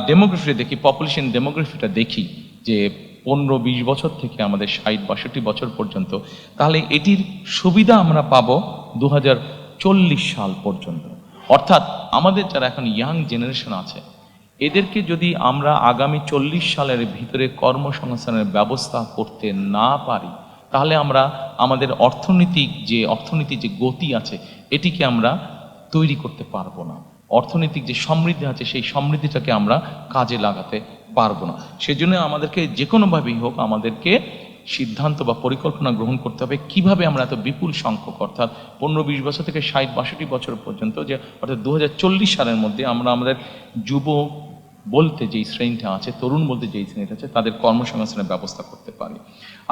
ডেমোগ্রাফি দেখি, পপুলেশন ডেমোগ্রাফিটা দেখি যে 15-20 বছর থেকে আমাদের 60-62 বছর পর্যন্ত, তাহলে এটির সুবিধা আমরা পাবো 2040 সাল পর্যন্ত। অর্থাৎ আমাদের যারা এখন ইয়াং জেনারেশন আছে, এদেরকে যদি আমরা আগামী 40 সালের ভিতরে কর্মসংস্থানের ব্যবস্থা করতে না পারি, তাহলে আমরা আমাদের অর্থনৈতিক যে গতি আছে এটিকে আমরা তৈরি করতে পারবো না। অর্থনৈতিক যে সমৃদ্ধি আছে সেই সমৃদ্ধিটাকে আমরা কাজে লাগাতে পারবো না। সেজন্য আমাদেরকে যে কোনোভাবেই হোক আমাদেরকে সিদ্ধান্ত বা পরিকল্পনা গ্রহণ করতে হবে কিভাবে আমরা এত বিপুল সংখ্যক, অর্থাৎ 15-20 বছর থেকে 60-62 বছর পর্যন্ত, যে অর্থাৎ 2040 সালের মধ্যে আমরা আমাদের যুব বলতে যেই শ্রেণীটা আছে, তরুণ বলতে যেই শ্রেণীটা আছে, তাদের কর্মসংস্থানের ব্যবস্থা করতে পারি।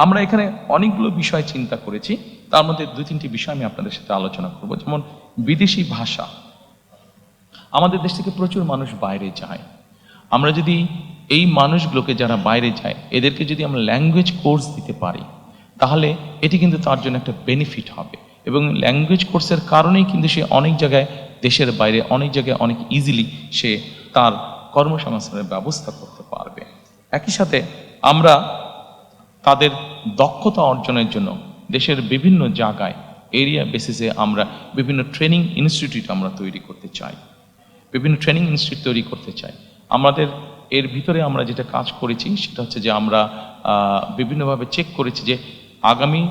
আমরা এখানে অনেকগুলো বিষয় চিন্তা করেছি, তার মধ্যে 2-3টি বিষয় আমি আপনাদের সাথে আলোচনা করব। যেমন বিদেশি ভাষা, আমাদের দেশ থেকে প্রচুর মানুষ বাইরে যায়। আমরা যদি এই মানুষগুলোকে যারা বাইরে যায় এদেরকে যদি আমরা ল্যাঙ্গুয়েজ কোর্স দিতে পারি, তাহলে এটি কিন্তু তার জন্য একটা বেনিফিট হবে, এবং ল্যাঙ্গুয়েজ কোর্সের কারণেই কিন্তু সে অনেক জায়গায়, দেশের বাইরে অনেক জায়গায় অনেক ইজিলি সে তার কর্মসংস্থানের ব্যবস্থা করতে পারবে। একই সাথে আমরা তাদের দক্ষতা অর্জনের জন্য দেশের বিভিন্ন জায়গায় এরিয়া বেসিসে আমরা বিভিন্ন ট্রেনিং ইনস্টিটিউট আমরা তৈরি করতে চাই, আমাদের এর ভিতরে আমরা যেটা কাজ করেছি সেটা হচ্ছে যে আমরা বিভিন্নভাবে চেক করেছি যে আগামী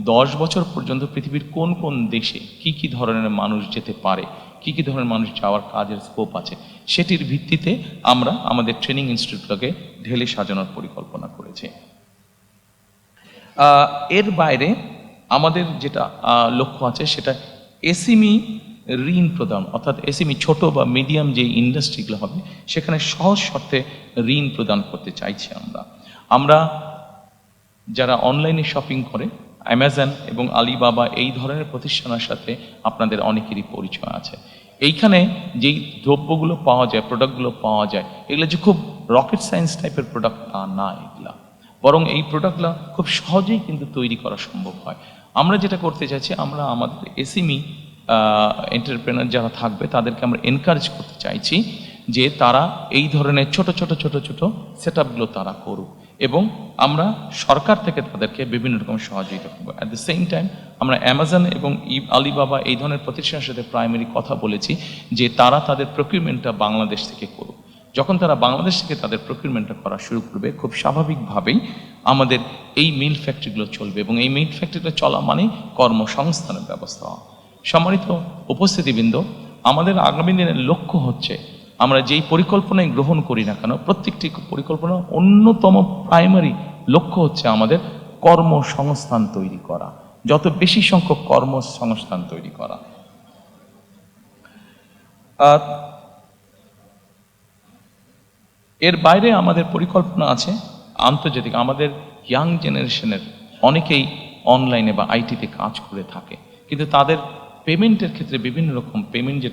10 বছর পর্যন্ত পৃথিবীর কোন কোন দেশে কি কি ধরনের মানুষ যেতে পারে, কি কি ধরনের মানুষ যাওয়ার কাজের স্কোপ আছে, সেটির ভিত্তিতে আমরা আমাদের ট্রেনিং ইনস্টিটিউটটাকে ঢেলে সাজানোর পরিকল্পনা করেছি। এর বাইরে আমাদের যেটা লক্ষ্য আছে সেটা এসএমই ঋণ প্রদান, অর্থাৎ এসএমই ছোট বা মিডিয়াম যে ইন্ডাস্ট্রিগুলো হবে সেখানে সহজ শর্তে ঋণ প্রদান করতে চাইছি। আমরা যারা অনলাইনে শপিং করে, অ্যামাজন এবং আলিবাবা এই ধরনের প্রতিষ্ঠানের সাথে আপনাদের অনেকেরই পরিচয় আছে। এইখানে যেই দ্রব্যগুলো পাওয়া যায়, প্রোডাক্টগুলো পাওয়া যায়, এগুলো যে খুব রকেট সায়েন্স টাইপের প্রোডাক্ট তা না, এগুলা বরং এই প্রোডাক্টগুলো খুব সহজেই কিন্তু তৈরি করা সম্ভব হয়। আমরা যেটা করতে চাইছি, আমরা আমাদের এসএমই এন্টারপ্রেনার যারা থাকবে তাদেরকে আমরা এনকারেজ করতে চাইছি যে তারা এই ধরনের ছোট ছোট সেট আপগুলো তারা করুক, এবং আমরা সরকার থেকে তাদেরকে বিভিন্ন রকম সহযোগিতা করবো। অ্যাট দ্য সেম টাইম আমরা অ্যামাজন এবং আলিবাবা এই ধরনের প্রতিষ্ঠানের সাথে প্রাইমারি কথা বলেছি যে তারা তাদের প্রকিউরমেন্টটা বাংলাদেশ থেকে করুক। যখন তারা বাংলাদেশ থেকে তাদের প্রকিউরমেন্টটা করা শুরু করবে, খুব স্বাভাবিকভাবেই আমাদের এই মিল ফ্যাক্টরিগুলো চলবে, এবং এই মিল ফ্যাক্টরিটা চলা মানেই কর্মসংস্থানের ব্যবস্থা। সম্মানিত উপস্থিতিবৃন্দ, আমাদের আগামী দিনের লক্ষ্য হচ্ছে আমরা যেই পরিকল্পনায় গ্রহণ করি না কেন, প্রত্যেকটি পরিকল্পনা অন্যতম প্রাইমারি লক্ষ্য হচ্ছে আমাদের কর্মসংস্থান তৈরি করা, যত বেশি সংখ্যক কর্মসংস্থান তৈরি করা। আর এর বাইরে আমাদের পরিকল্পনা আছে আন্তর্জাতিক, আমাদের ইয়াং জেনারেশনের অনেকেই অনলাইনে বা আইটিতে কাজ করে থাকে, কিন্তু তাদের পেমেন্টের ক্ষেত্রে বিভিন্ন রকম পেমেন্ট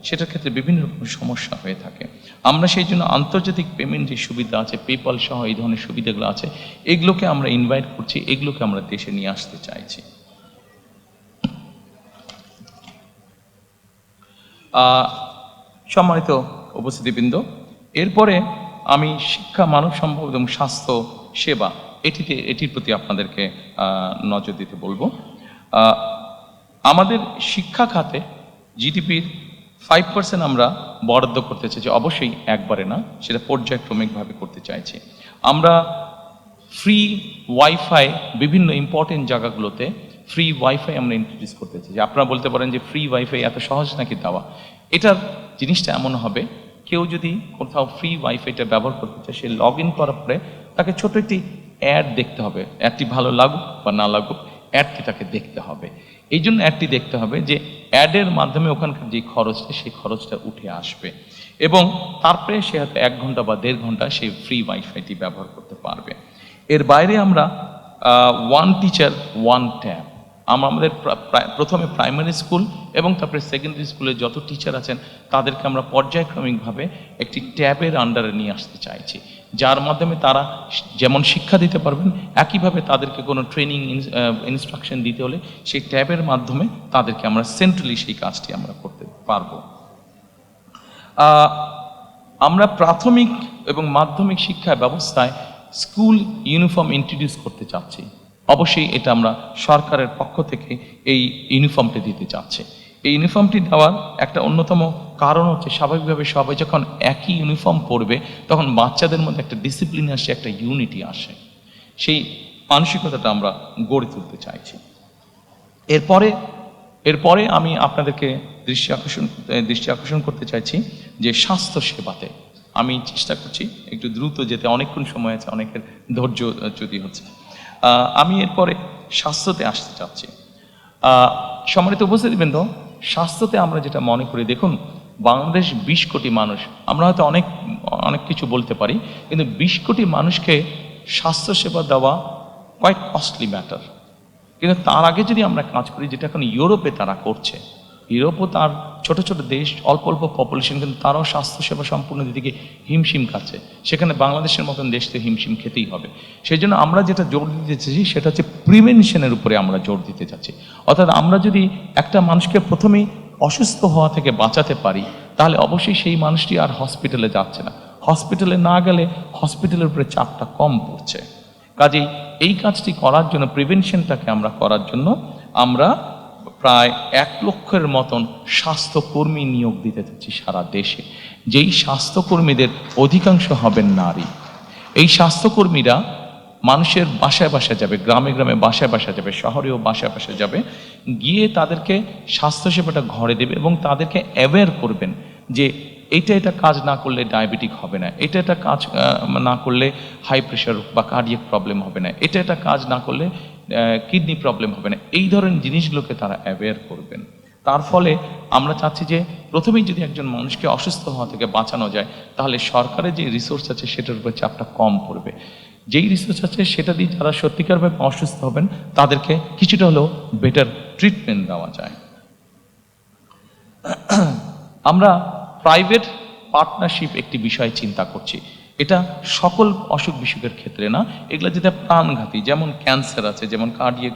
সেটার ক্ষেত্রে বিভিন্ন রকম সমস্যা হয়ে থাকে। আমরা সেই জন্য আন্তর্জাতিক পেমেন্ট যে সুবিধা আছে, পেপাল সহ এই ধরনের সুবিধাগুলো আছে, এগুলোকে আমরা ইনভাইট করছি, এগুলোকে আমরা দেশে নিয়ে আসতে চাইছি। সম্মানিত উপস্থিতিবৃন্দ, এরপরে আমি শিক্ষা, মানব সম্পদ এবং স্বাস্থ্য সেবা এটির প্রতি আপনাদেরকে নজর দিতে বলবো। আমাদের শিক্ষা খাতে জিডিপির 5% আমরা বরাদ্দ করতে চাইছি, অবশ্যই একবারে না, সেটা পর্যায়ক্রমিকভাবে করতে চাইছি। আমরা ফ্রি ওয়াইফাই বিভিন্ন ইম্পর্টেন্ট জায়গাগুলোতে ফ্রি ওয়াইফাই আমরা ইন্ট্রোডিউস করতে চাই। আপনারা বলতে পারেন যে ফ্রি ওয়াইফাই এত সহজ নাকি দেওয়া? এটার জিনিসটা এমন হবে, কেউ যদি কোথাও ফ্রি ওয়াইফাইটা ব্যবহার করতে চায়, সে লগ ইন করার পরে তাকে ছোট একটি অ্যাড দেখতে হবে। অ্যাডটি ভালো লাগুক বা না লাগুক, অ্যাডটি তাকে দেখতে হবে। এই জন্য অ্যাডটি দেখতে হবে যে অ্যাডের মাধ্যমে ওখানকার যে খরচটা, সেই খরচটা উঠে আসবে, এবং তারপরে সে হয়তো 1 ঘন্টা বা 1.5 ঘন্টা সেই ফ্রি ওয়াইফাইটি ব্যবহার করতে পারবে। এর বাইরে আমরা ওয়ান টিচার ওয়ান ট্যাব, আমাদের প্রথমে প্রাইমারি স্কুল এবং তারপরে সেকেন্ডারি স্কুলে যত টিচার আছেন তাদেরকে আমরা পর্যায়ক্রমিকভাবে একটি ট্যাবের আন্ডারে নিয়ে আসতে চাইছি, যার মাধ্যমে তারা যেমন শিক্ষা দিতে পারবেন, একইভাবে তাদেরকে কোনো ট্রেনিং ইনস্ট্রাকশন দিতে হলে সেই ট্যাবের মাধ্যমে তাদেরকে আমরা সেন্ট্রালি সেই কাজটি আমরা করতে পারবো। আমরা প্রাথমিক এবং মাধ্যমিক শিক্ষা ব্যবস্থায় স্কুল ইউনিফর্ম ইন্ট্রোডিউস করতে চাচ্ছি। অবশ্যই এটা আমরা সরকারের পক্ষ থেকে এই ইউনিফর্মটি দিতে চাচ্ছি। এই ইউনিফর্মটি দেওয়ার একটা অন্যতম কারণ হচ্ছে, স্বাভাবিকভাবে সবাই যখন একই ইউনিফর্ম পরবে তখন বাচ্চাদের মধ্যে একটা ডিসিপ্লিন আসে, একটা ইউনিটি আসে, সেই মানসিকতাটা আমরা গড়ে তুলতে চাইছি। এরপরে আমি আপনাদেরকে দৃষ্টি আকর্ষণ করতে চাইছি যে স্বাস্থ্য সেবাতে আমি চেষ্টা করছি একটু দ্রুত যেতে, অনেকক্ষণ সময় আছে, অনেকের ধৈর্য চ্যুতি হচ্ছে। আমি এরপরে স্বাস্থ্যতে আসতে চাচ্ছি। সম্মানিত উপস্থিতিবৃন্দ, স্বাস্থ্যতে আমরা যেটা মনে করি, দেখুন বাংলাদেশ 20 কোটি মানুষ, আমরা হয়তো অনেক কিছু বলতে পারি, কিন্তু 20 কোটি মানুষকে স্বাস্থ্যসেবা দেওয়া কোয়াইট কস্টলি ম্যাটার। কিন্তু তার আগে যদি আমরা কাজ করি, যেটা এখন ইউরোপে তারা করছে, ইউরোপও তার ছোট ছোট দেশ, অল্প অল্প পপুলেশন, কিন্তু তারাও স্বাস্থ্যসেবা সম্পূর্ণ দিকে হিমশিম খাচ্ছে। সেখানে বাংলাদেশের মতন দেশকে হিমশিম খেতেই হবে। সেই জন্য আমরা যেটা জোর দিতে চাইছি সেটা হচ্ছে প্রিভেনশনের উপরে আমরা জোর দিতে চাচ্ছি। অর্থাৎ আমরা যদি একটা মানুষকে প্রথমেই অসুস্থ হওয়া থেকে বাঁচাতে পারি, তাহলে অবশ্যই সেই মানুষটি আর হসপিটালে যাচ্ছে না। হসপিটালে না গেলে হসপিটালের উপরে চাপটা কম পড়ছে। কাজেই এই কাজটি করার জন্য, প্রিভেনশনটাকে আমরা করার জন্য আমরা প্রায় 1 লক্ষের মতন স্বাস্থ্যকর্মী নিয়োগ দিতে চাচ্ছি সারা দেশে, যেই স্বাস্থ্যকর্মীদের অধিকাংশ হবেন নারী। এই স্বাস্থ্যকর্মীরা মানুষের বাসায় বাসায় যাবে, গ্রামে গ্রামে বাসায় বাসায় যাবে, শহরেও বাসায় বাসায় যাবে, গিয়ে তাদেরকে স্বাস্থ্যসেবাটা ঘরে দেবে এবং তাদেরকে অ্যাওয়্যার করবেন যে এটা কাজ না করলে ডায়াবেটিক হবে না, এটা কাজ না করলে হাই প্রেশার বা কার্ডিয়াক প্রবলেম হবে না, এটা কাজ না করলে কিডনি প্রবলেম হবে না। এই ধরনের জিনিসগুলোকে তারা অ্যাওয়্যার করবেন। তার ফলে আমরা চাচ্ছি যে প্রথমেই যদি একজন মানুষকে অসুস্থ হওয়া থেকে বাঁচানো যায়, তাহলে সরকারের যে রিসোর্স আছে সেটার উপর চাপটা কম পড়বে। যেই রিসোর্স আছে সেটা দিয়ে যারা সত্যিকারভাবে অসুস্থ হবেন তাদেরকে কিছুটা হলেও বেটার ট্রিটমেন্ট দেওয়া যায়। আমরা প্রাইভেট পার্টনারশিপ একটি বিষয় চিন্তা করছি। এটা সকল অসুখ বিসুখের ক্ষেত্রে না, এগুলো যেটা প্রাণঘাতী, যেমন ক্যান্সার আছে, যেমন কার্ডিয়াক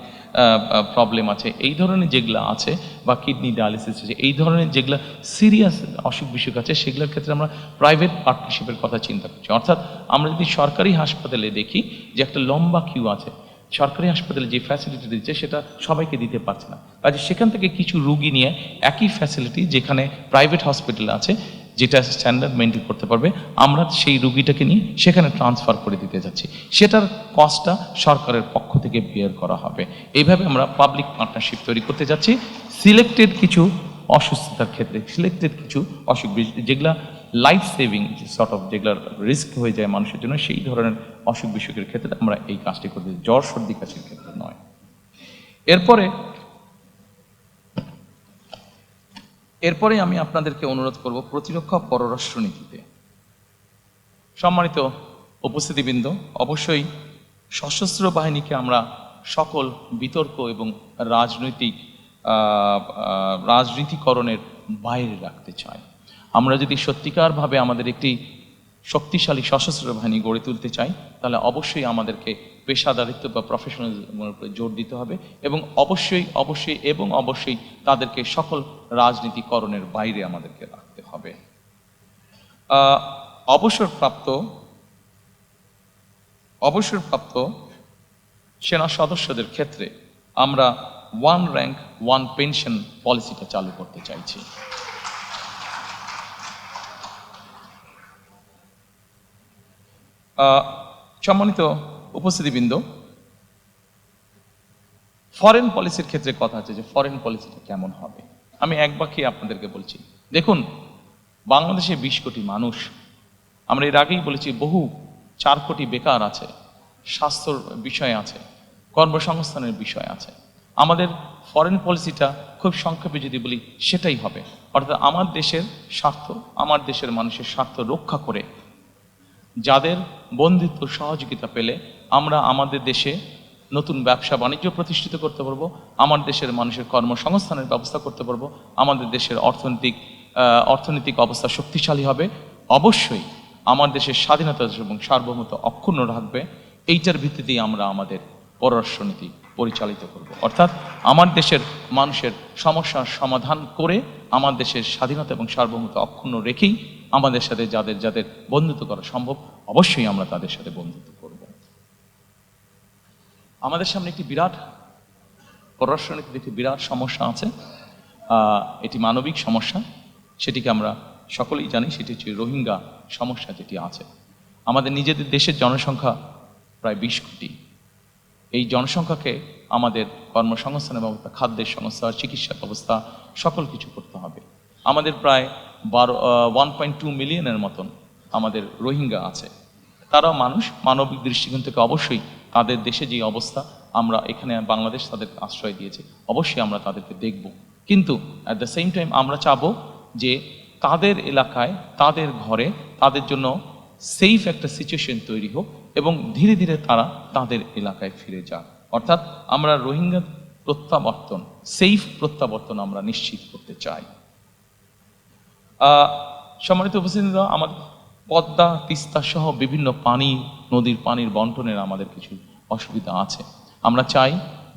প্রবলেম আছে, এই ধরনের যেগুলো আছে, বা কিডনি ডায়ালিসিস আছে, এই ধরনের যেগুলো সিরিয়াস অসুখ বিসুখ আছে, সেগুলোর ক্ষেত্রে আমরা প্রাইভেট পার্টনারশিপের কথা চিন্তা করছি। অর্থাৎ আমরা যদি সরকারি হাসপাতালে দেখি যে একটা লম্বা কিউ আছে, সরকারি হাসপাতালে যে ফ্যাসিলিটি দিচ্ছে সেটা সবাইকে দিতে পারছে না, কাজে সেখান থেকে কিছু রুগী নিয়ে একই ফ্যাসিলিটি যেখানে প্রাইভেট হসপিটালে আছে, যেটা স্ট্যান্ডার্ড মেনটেন করতে পারবে, আমরা সেই রুগীটাকে নিয়ে সেখানে ট্রান্সফার করে দিতে যাচ্ছি। সেটার কস্টটা সরকারের পক্ষ থেকে বেয়ার করা হবে। এইভাবে আমরা পাবলিক পার্টনারশিপ তৈরি করতে যাচ্ছি। সিলেক্টেড কিছু অসুস্থতার ক্ষেত্রে, সিলেক্টেড কিছু অসুখ যেগুলা লাইফ সেভিং সর্ট অফ, যেগুলোর রিস্ক হয়ে যায় মানুষের জন্য, সেই ধরনের অসুখ বিসুখের ক্ষেত্রে আমরা এই কাজটি করতে, জ্বর সর্দি কাশির ক্ষেত্রে নয়। এরপরে এরপরে আমি আপনাদেরকে অনুরোধ করব প্রতিরক্ষা পররাষ্ট্রনীতিতে। সম্মানিত উপস্থিতিবৃন্দ, অবশ্যই সশস্ত্র বাহিনীকে আমরা সকল বিতর্ক এবং রাজনীতিকরণের বাইরে রাখতে চাই। আমরা যদি সত্যিকারভাবে আমাদের একটি শক্তিশালী সশস্ত্র বাহিনী গড়ে তুলতে চাই, তাহলে অবশ্যই আমাদেরকে পেশাদারিত্ব বা প্রফেশনালিজমের উপরে জোর দিতে হবে এবং অবশ্যই তাদেরকে সকল রাজনীতিকরণের বাইরে আমাদেরকে রাখতে হবে। অবসরপ্রাপ্ত সেনা সদস্যদের ক্ষেত্রে আমরা ওয়ান র্যাঙ্ক ওয়ান পেনশন পলিসিটা চালু করতে চাইছি। সম্মানিত উপস্থিতিবৃন্দ, ফরেন পলিসির ক্ষেত্রে কথা আছে যে ফরেন পলিসিটা কেমন হবে। আমি এক বাক্যে আপনাদেরকে বলছি, দেখুন, বাংলাদেশে 20 কোটি মানুষ, আমরা এর আগেই বলেছি বহু 4 কোটি বেকার আছে, স্বাস্থ্যর বিষয় আছে, কর্মসংস্থানের বিষয় আছে। আমাদের ফরেন পলিসিটা খুব সংক্ষেপে যদি বলি সেটাই হবে, অর্থাৎ আমার দেশের স্বার্থ, আমার দেশের মানুষের স্বার্থ রক্ষা করে যাদের বন্ধুত্ব সহযোগিতা পেলে আমরা আমাদের দেশে নতুন ব্যবসা বাণিজ্য প্রতিষ্ঠিত করতে পারবো, আমার দেশের মানুষের কর্মসংস্থানের ব্যবস্থা করতে পারবো, আমাদের দেশের অর্থনৈতিক অবস্থা শক্তিশালী হবে। অবশ্যই আমার দেশের স্বাধীনতা এবং সার্বভৌমত্ব অক্ষুণ্ণ রাখবে। এইটার ভিত্তিতেই আমরা আমাদের পররাষ্ট্রনীতি পরিচালিত করব, অর্থাৎ আমার দেশের মানুষের সমস্যার সমাধান করে আমার দেশের স্বাধীনতা এবং সার্বভৌমত্ব অক্ষুণ্ণ রেখেই আমাদের সাথে যাদের বন্ধুত্ব করা সম্ভব, অবশ্যই আমরা তাদের সাথে বন্ধুত্ব করব। আমাদের সামনে একটি বিরাট পররাষ্ট্রনীতির একটি বিরাট সমস্যা আছে, এটি মানবিক সমস্যা, সেটিকে আমরা সকলেই জানি, সেটি হচ্ছে রোহিঙ্গা সমস্যা যেটি আছে। আমাদের নিজেদের দেশের জনসংখ্যা প্রায় 20 কোটি। এই জনসংখ্যাকে আমাদের কর্মসংস্থানের ব্যবস্থা, খাদ্যের সংস্থা, চিকিৎসা ব্যবস্থা সকল কিছু করতে হবে। আমাদের প্রায় 1.2 মিলিয়নের মতন আমাদের রোহিঙ্গা আছে। তারাও মানুষ, মানবিক দৃষ্টিকোণ থেকে অবশ্যই তাদের দেশে যে অবস্থা, আমরা এখানে বাংলাদেশ তাদেরকে আশ্রয় দিয়েছে, অবশ্যই আমরা তাদেরকে দেখব, কিন্তু অ্যাট দ্য সেম টাইম আমরা চাবো যে তাদের এলাকায়, তাদের ঘরে তাদের জন্য সেফ একটা সিচুয়েশন তৈরি হোক এবং ধীরে ধীরে তারা তাদের এলাকায় ফিরে যাক। অর্থাৎ আমরা রোহিঙ্গা প্রত্যাবর্তন, সেফ প্রত্যাবর্তন আমরা নিশ্চিত করতে চাই। সম্মানিত উপস্থিতিরা, আমাদের পদ্মা, তিস্তা সহ বিভিন্ন নদীর পানির বন্টনের আমাদের কিছু অসুবিধা আছে। আমরা চাই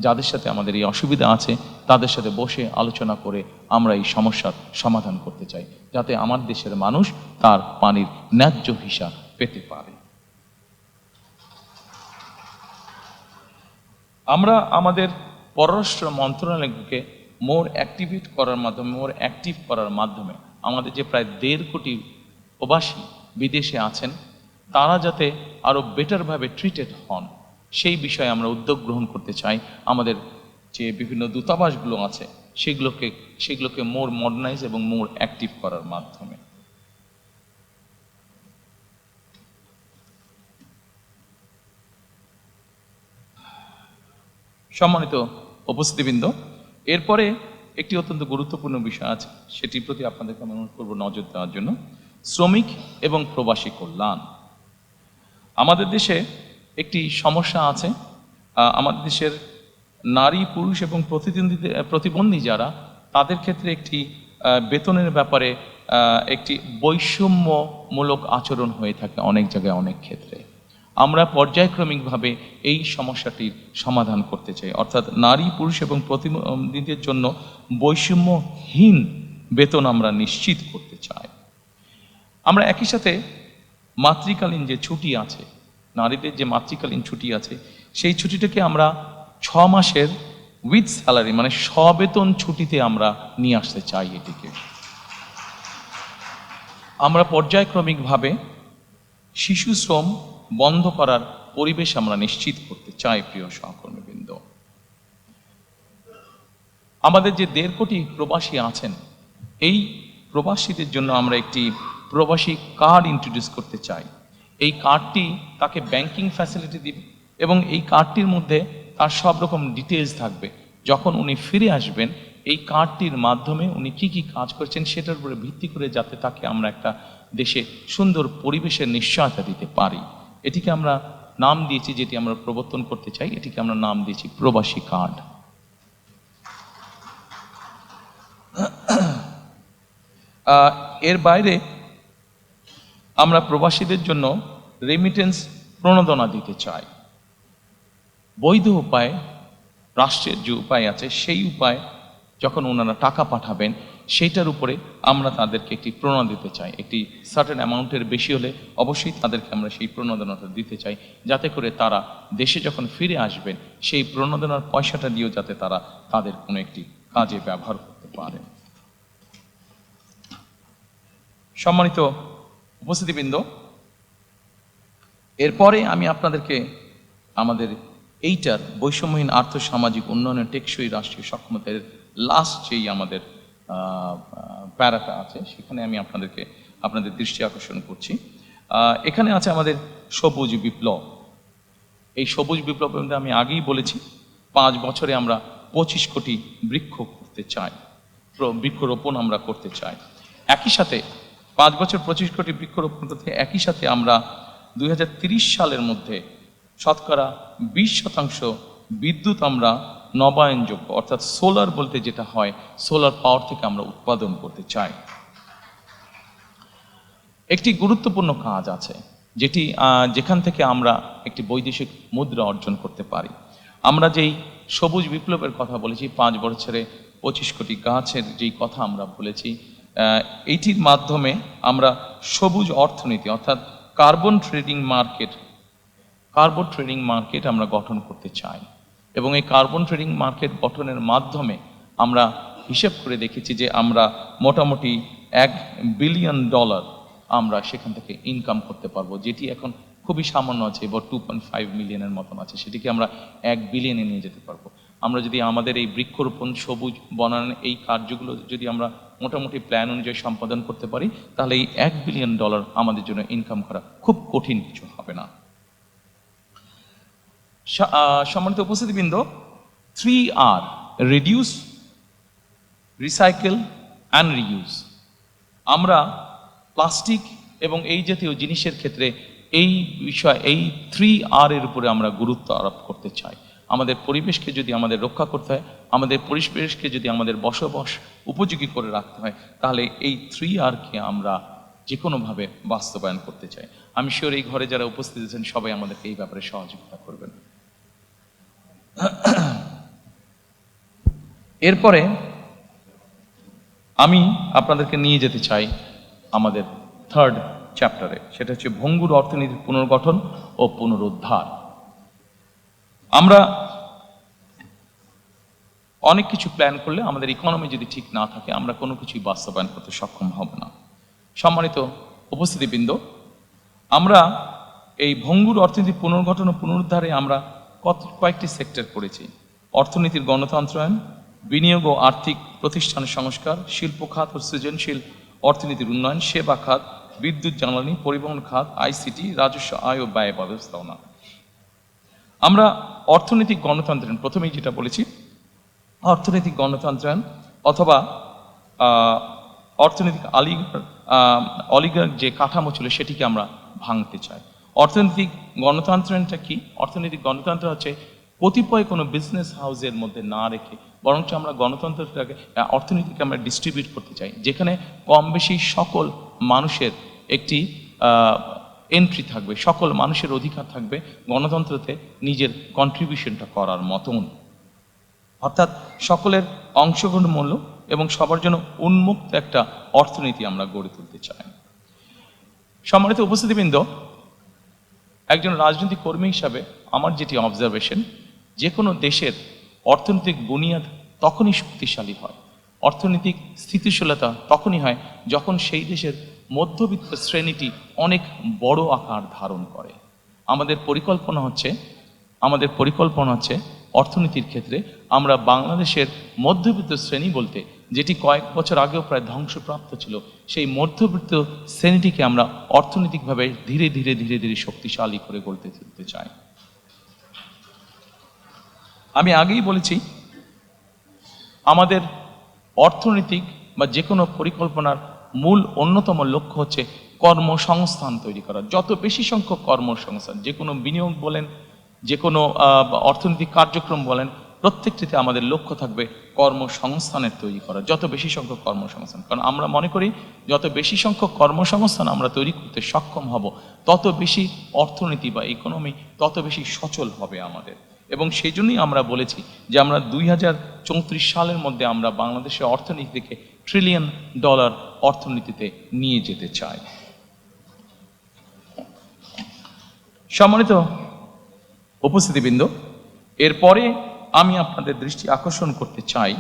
যাদের সাথে আমাদের এই অসুবিধা আছে তাদের সাথে বসে আলোচনা করে আমরা এই সমস্যার সমাধান করতে চাই, যাতে আমার দেশের মানুষ তার পানির ন্যায্য হিসাব পেতে পারে। আমরা আমাদের পররাষ্ট্র মন্ত্রণালয়কে মোর অ্যাক্টিভ করার মাধ্যমে আমাদের যে প্রায় 1.5 কোটি প্রবাসী বিদেশে আছেন, তারা যাতে আরো বেটারভাবে ট্রিটেড হন, সেই বিষয়ে আমরা উদ্যোগ গ্রহণ করতে চাই। আমাদের যে বিভিন্ন দূতাবাসগুলো আছে সেগুলোকে মোর মডার্নাইজ এবং মোর অ্যাক্টিভ করার মাধ্যমে। সম্মানিত উপস্থিতিবৃন্দ, এরপরে একটি অত্যন্ত গুরুত্বপূর্ণ বিষয় আছে, সেটির প্রতি আপনাদেরকে আমি অনুরোধ করব নজর দেওয়ার জন্য। শ্রমিক এবং প্রবাসী কল্যাণ। আমাদের দেশে একটি সমস্যা আছে, আমাদের দেশের নারী, পুরুষ এবং প্রতিবন্ধী যারা, তাদের ক্ষেত্রে একটি বেতনের ব্যাপারে একটি বৈষম্যমূলক আচরণ হয়ে থাকে অনেক জায়গায়, অনেক ক্ষেত্রে। আমরা পর্যায়ক্রমিকভাবে এই সমস্যাটির সমাধান করতে চাই, অর্থাৎ নারী, পুরুষ এবং প্রতিবন্ধীদের জন্য বৈষম্যহীন বেতন আমরা নিশ্চিত করতে চাই। আমরা একই সাথে মাতৃকালীন যে ছুটি আছে, নারীদের যে মাতৃকালীন ছুটি আছে, সেই ছুটিটাকে আমরা 6 মাসের উইথ স্যালারি, মানে সবেতন ছুটিতে আমরা নিয়ে আসতে চাই। এটিকে আমরা পর্যায়ক্রমিকভাবে শিশু শ্রম বন্ধ করার পরিবেশ আমরা নিশ্চিত করতে চাই। প্রিয় সহকর্মীবৃন্দ, আমাদের যে 1.5 কোটি প্রবাসী আছেন, এই প্রবাসীদের জন্য আমরা একটি প্রবাসী কার্ড ইন্ট্রোডিউস করতে চাই। এই কার্ডটি তাকে ব্যাংকিং ফ্যাসিলিটি দিবে এবং এই কার্ডটির মধ্যে তার সব রকম ডিটেলস থাকবে। যখন উনি ফিরে আসবেন এই কার্ডটির মাধ্যমে উনি কি কি কাজ করছেন সেটার উপরে ভিত্তি করে যাতে তাকে আমরা একটা দেশে সুন্দর পরিবেশের নিশ্চয়তা দিতে পারি, এটিকে আমরা নাম দিয়েছি, যেটি আমরা প্রবর্তন করতে চাই, এটিকে আমরা নাম দিয়েছি প্রবাসী কার্ড। এর বাইরে আমরা প্রবাসীদের জন্য রেমিটেন্স প্রণোদনা দিতে চাই। বৈধ উপায়ে, রাষ্ট্রের যে উপায় আছে সেই উপায় যখন ওনারা টাকা পাঠাবেন সেইটার উপরে আমরা তাদেরকে একটি প্রণোদনা দিতে চাই। একটি সার্টেন অ্যামাউন্টের বেশি হলে অবশ্যই তাদেরকে আমরা সেই প্রণোদনাটা দিতে চাই, যাতে করে তারা দেশে যখন ফিরে আসবেন সেই প্রণোদনার পয়সাটা দিয়েও যাতে তারা তাদের কোনো একটি কাজে ব্যবহার করতে পারে। সম্মানিত উপস্থিতিবৃন্দ, এরপরে আমি আপনাদেরকে আমাদের এইটার বৈষম্যহীন আর্থসামাজিক উন্নয়নের টেকসই রাষ্ট্রীয় সক্ষমতার লাস্ট যেই আমাদের প্যারাটা আছে সেখানে আমি আপনাদের দৃষ্টি আকর্ষণ করছি। এখানে আছে আমাদের সবুজ বিপ্লব। এই সবুজ বিপ্লবের মধ্যে আমি আগেই বলেছি 5 বছরে আমরা 25 কোটি বৃক্ষ করতে চাই, বৃক্ষরোপণ আমরা করতে চাই। একই সাথে 5 বছর 25 কোটি বৃক্ষরোপণ করতে একই সাথে আমরা 2030 সালের মধ্যে শতকরা 20% বিদ্যুৎ আমরা নবায়নযোগ্য অর্থাৎ সোলার বলতে যেটা হয় সোলার পাওয়ার থেকে আমরা উৎপাদন করতে চাই। একটি গুরুত্বপূর্ণ কাজ আছে যেখান থেকে আমরা একটি বৈদেশিক মুদ্রা অর্জন করতে পারি। আমরা যেই সবুজ বিপ্লবের কথা বলেছি, 5 বছরে 25 কোটি গাছের যেই কথা আমরা বলেছি, এইটির মাধ্যমে আমরা সবুজ অর্থনীতি অর্থাৎ কার্বন ট্রেডিং মার্কেট আমরা গঠন করতে চাই। এবং এই কার্বন ট্রেডিং মার্কেট গঠনের মাধ্যমে আমরা হিসেব করে দেখেছি যে আমরা মোটামুটি $1 বিলিয়ন আমরা সেখান থেকে ইনকাম করতে পারবো, যেটি এখন খুবই সামান্য আছে, এবার 2.5 মিলিয়নের মতন আছে, সেটিকে আমরা 1 বিলিয়নে নিয়ে যেতে পারবো। আমরা যদি আমাদের এই বৃক্ষরোপণ, সবুজ বনায়ন এই কার্যগুলো যদি আমরা মোটামুটি প্ল্যান অনুযায়ী সম্পাদন করতে পারি, তাহলে এই $1 বিলিয়ন আমাদের জন্য ইনকাম করা খুব কঠিন কিছু হবে না। সম্মানিত উপস্থিতিবৃন্দ, 3R reduce, recycle and reuse. আমরা প্লাস্টিক এবং এই জাতীয় জিনিসের ক্ষেত্রে এই 3R এর উপরে আমরা গুরুত্ব আরোপ করতে চাই। আমাদের পরিবেশকে যদি আমাদের রক্ষা করতে হয়, আমাদের পরিবেশকে যদি আমাদের বসবাস উপযোগী করে রাখতে হয়, তাহলে এই 3Rকে আমরা যে কোনোভাবে বাস্তবায়ন করতে চাই। আমি শিওর এই ঘরে যারা উপস্থিত আছেন সবাই আমাদেরকে এই ব্যাপারে সহযোগিতা করবেন। এরপরে আমি আপনাদেরকে নিয়ে যেতে চাই আমাদের 3rd চ্যাপ্টারে, সেটা হচ্ছে ভঙ্গুর অর্থনীতির পুনর্গঠন ও পুনরুদ্ধার। আমরা অনেক কিছু প্ল্যান করলে আমাদের ইকোনমি যদি ঠিক না থাকে আমরা কোনো কিছুই বাস্তবায়ন করতে সক্ষম হব না। সম্মানিত উপস্থিতিবৃন্দ, আমরা এই ভঙ্গুর অর্থনীতির পুনর্গঠন ও পুনরুদ্ধারে আমরা কয়েকটি সেক্টর করেছি: অর্থনীতির গণতন্ত্রায়ন, বিনিয়োগ ও আর্থিক প্রতিষ্ঠান সংস্কার, শিল্প খাত ও সৃজনশীল অর্থনীতির উন্নয়ন, সেবা খাত, বিদ্যুৎ জ্বালানি, পরিবহন খাত, আইসিটি, রাজস্ব আয় ও ব্যয় ব্যবস্থাপনা। আমরা অর্থনৈতিক গণতন্ত্রায়ন, প্রথমেই যেটা বলেছি, অর্থনৈতিক গণতন্ত্রায়ন অথবা অর্থনৈতিক অলিগার যে কাঠামো ছিল সেটিকে আমরা ভাঙতে চাই। অর্থনৈতিক গণতন্ত্রায়নটা কি? অর্থনৈতিক গণতন্ত্র হচ্ছে কতিপয় কোনো বিজনেস হাউসের মধ্যে না রেখে বরঞ্চ আমরা গণতন্ত্রটাকে, অর্থনীতিকে আমরা ডিস্ট্রিবিউট করতে চাই, যেখানে কম বেশি সকল মানুষের একটি এন্ট্রি থাকবে, সকল মানুষের অধিকার থাকবে গণতন্ত্রতে নিজের কন্ট্রিবিউশনটা করার মতন। অর্থাৎ সকলের অংশগ্রহণমূল্য এবং সবার জন্য উন্মুক্ত একটা অর্থনীতি আমরা গড়ে তুলতে চাই। সম্মানিত উপস্থিতিবৃন্দ, একজন রাজনৈতিক কর্মী হিসাবে আমার যেটি অবজারভেশন, যে কোনো দেশের অর্থনৈতিক বুনিয়াদ তখনই শক্তিশালী হয়, অর্থনৈতিক স্থিতিশীলতা তখনই হয় যখন সেই দেশের মধ্যবিত্ত শ্রেণীটি অনেক বড় আকার ধারণ করে। আমাদের পরিকল্পনা হচ্ছে অর্থনীতির ক্ষেত্রে আমরা বাংলাদেশের মধ্যবিত্ত শ্রেণী বলতে, যেটি কয়েক বছর আগেও প্রায় ধ্বংসপ্রাপ্ত ছিল, সেই মধ্যবিত্ত শ্রেণীটিকে আমরা অর্থনৈতিকভাবে ধীরে ধীরে ধীরে ধীরে শক্তিশালী করে গড়তে তুলতে চাই। আমি আগেই বলেছি আমাদের অর্থনৈতিক বা যে কোনো পরিকল্পনার মূল অন্যতম লক্ষ্য হচ্ছে কর্মসংস্থান তৈরি করা। যত বেশি সংখ্যক কর্মসংস্থান, যে কোনো বিনিয়োগ বলেন, যে কোনো অর্থনৈতিক কার্যক্রম বলেন, প্রত্যেকটিতে আমাদের লক্ষ্য থাকবে কর্মসংস্থানের তৈরি করা, যত বেশি সংখ্যক কর্মসংস্থান। কারণ আমরা মনে করি যত বেশি সংখ্যক কর্মসংস্থান আমরা তৈরি করতে সক্ষম হব, তত বেশি অর্থনীতি বা ইকোনমি তত বেশি সচল হবে আমাদের। এবং সেই জন্যই আমরা বলেছি যে আমরা 2034 সালের মধ্যে আমরা বাংলাদেশের অর্থনীতিকে $1 ট্রিলিয়ন অর্থনীতিতে নিয়ে যেতে চাই। সম্মানিত উপস্থিতিবৃন্দ, এরপরে আমি আপনাদের দৃষ্টি আকর্ষণ করতে চাই,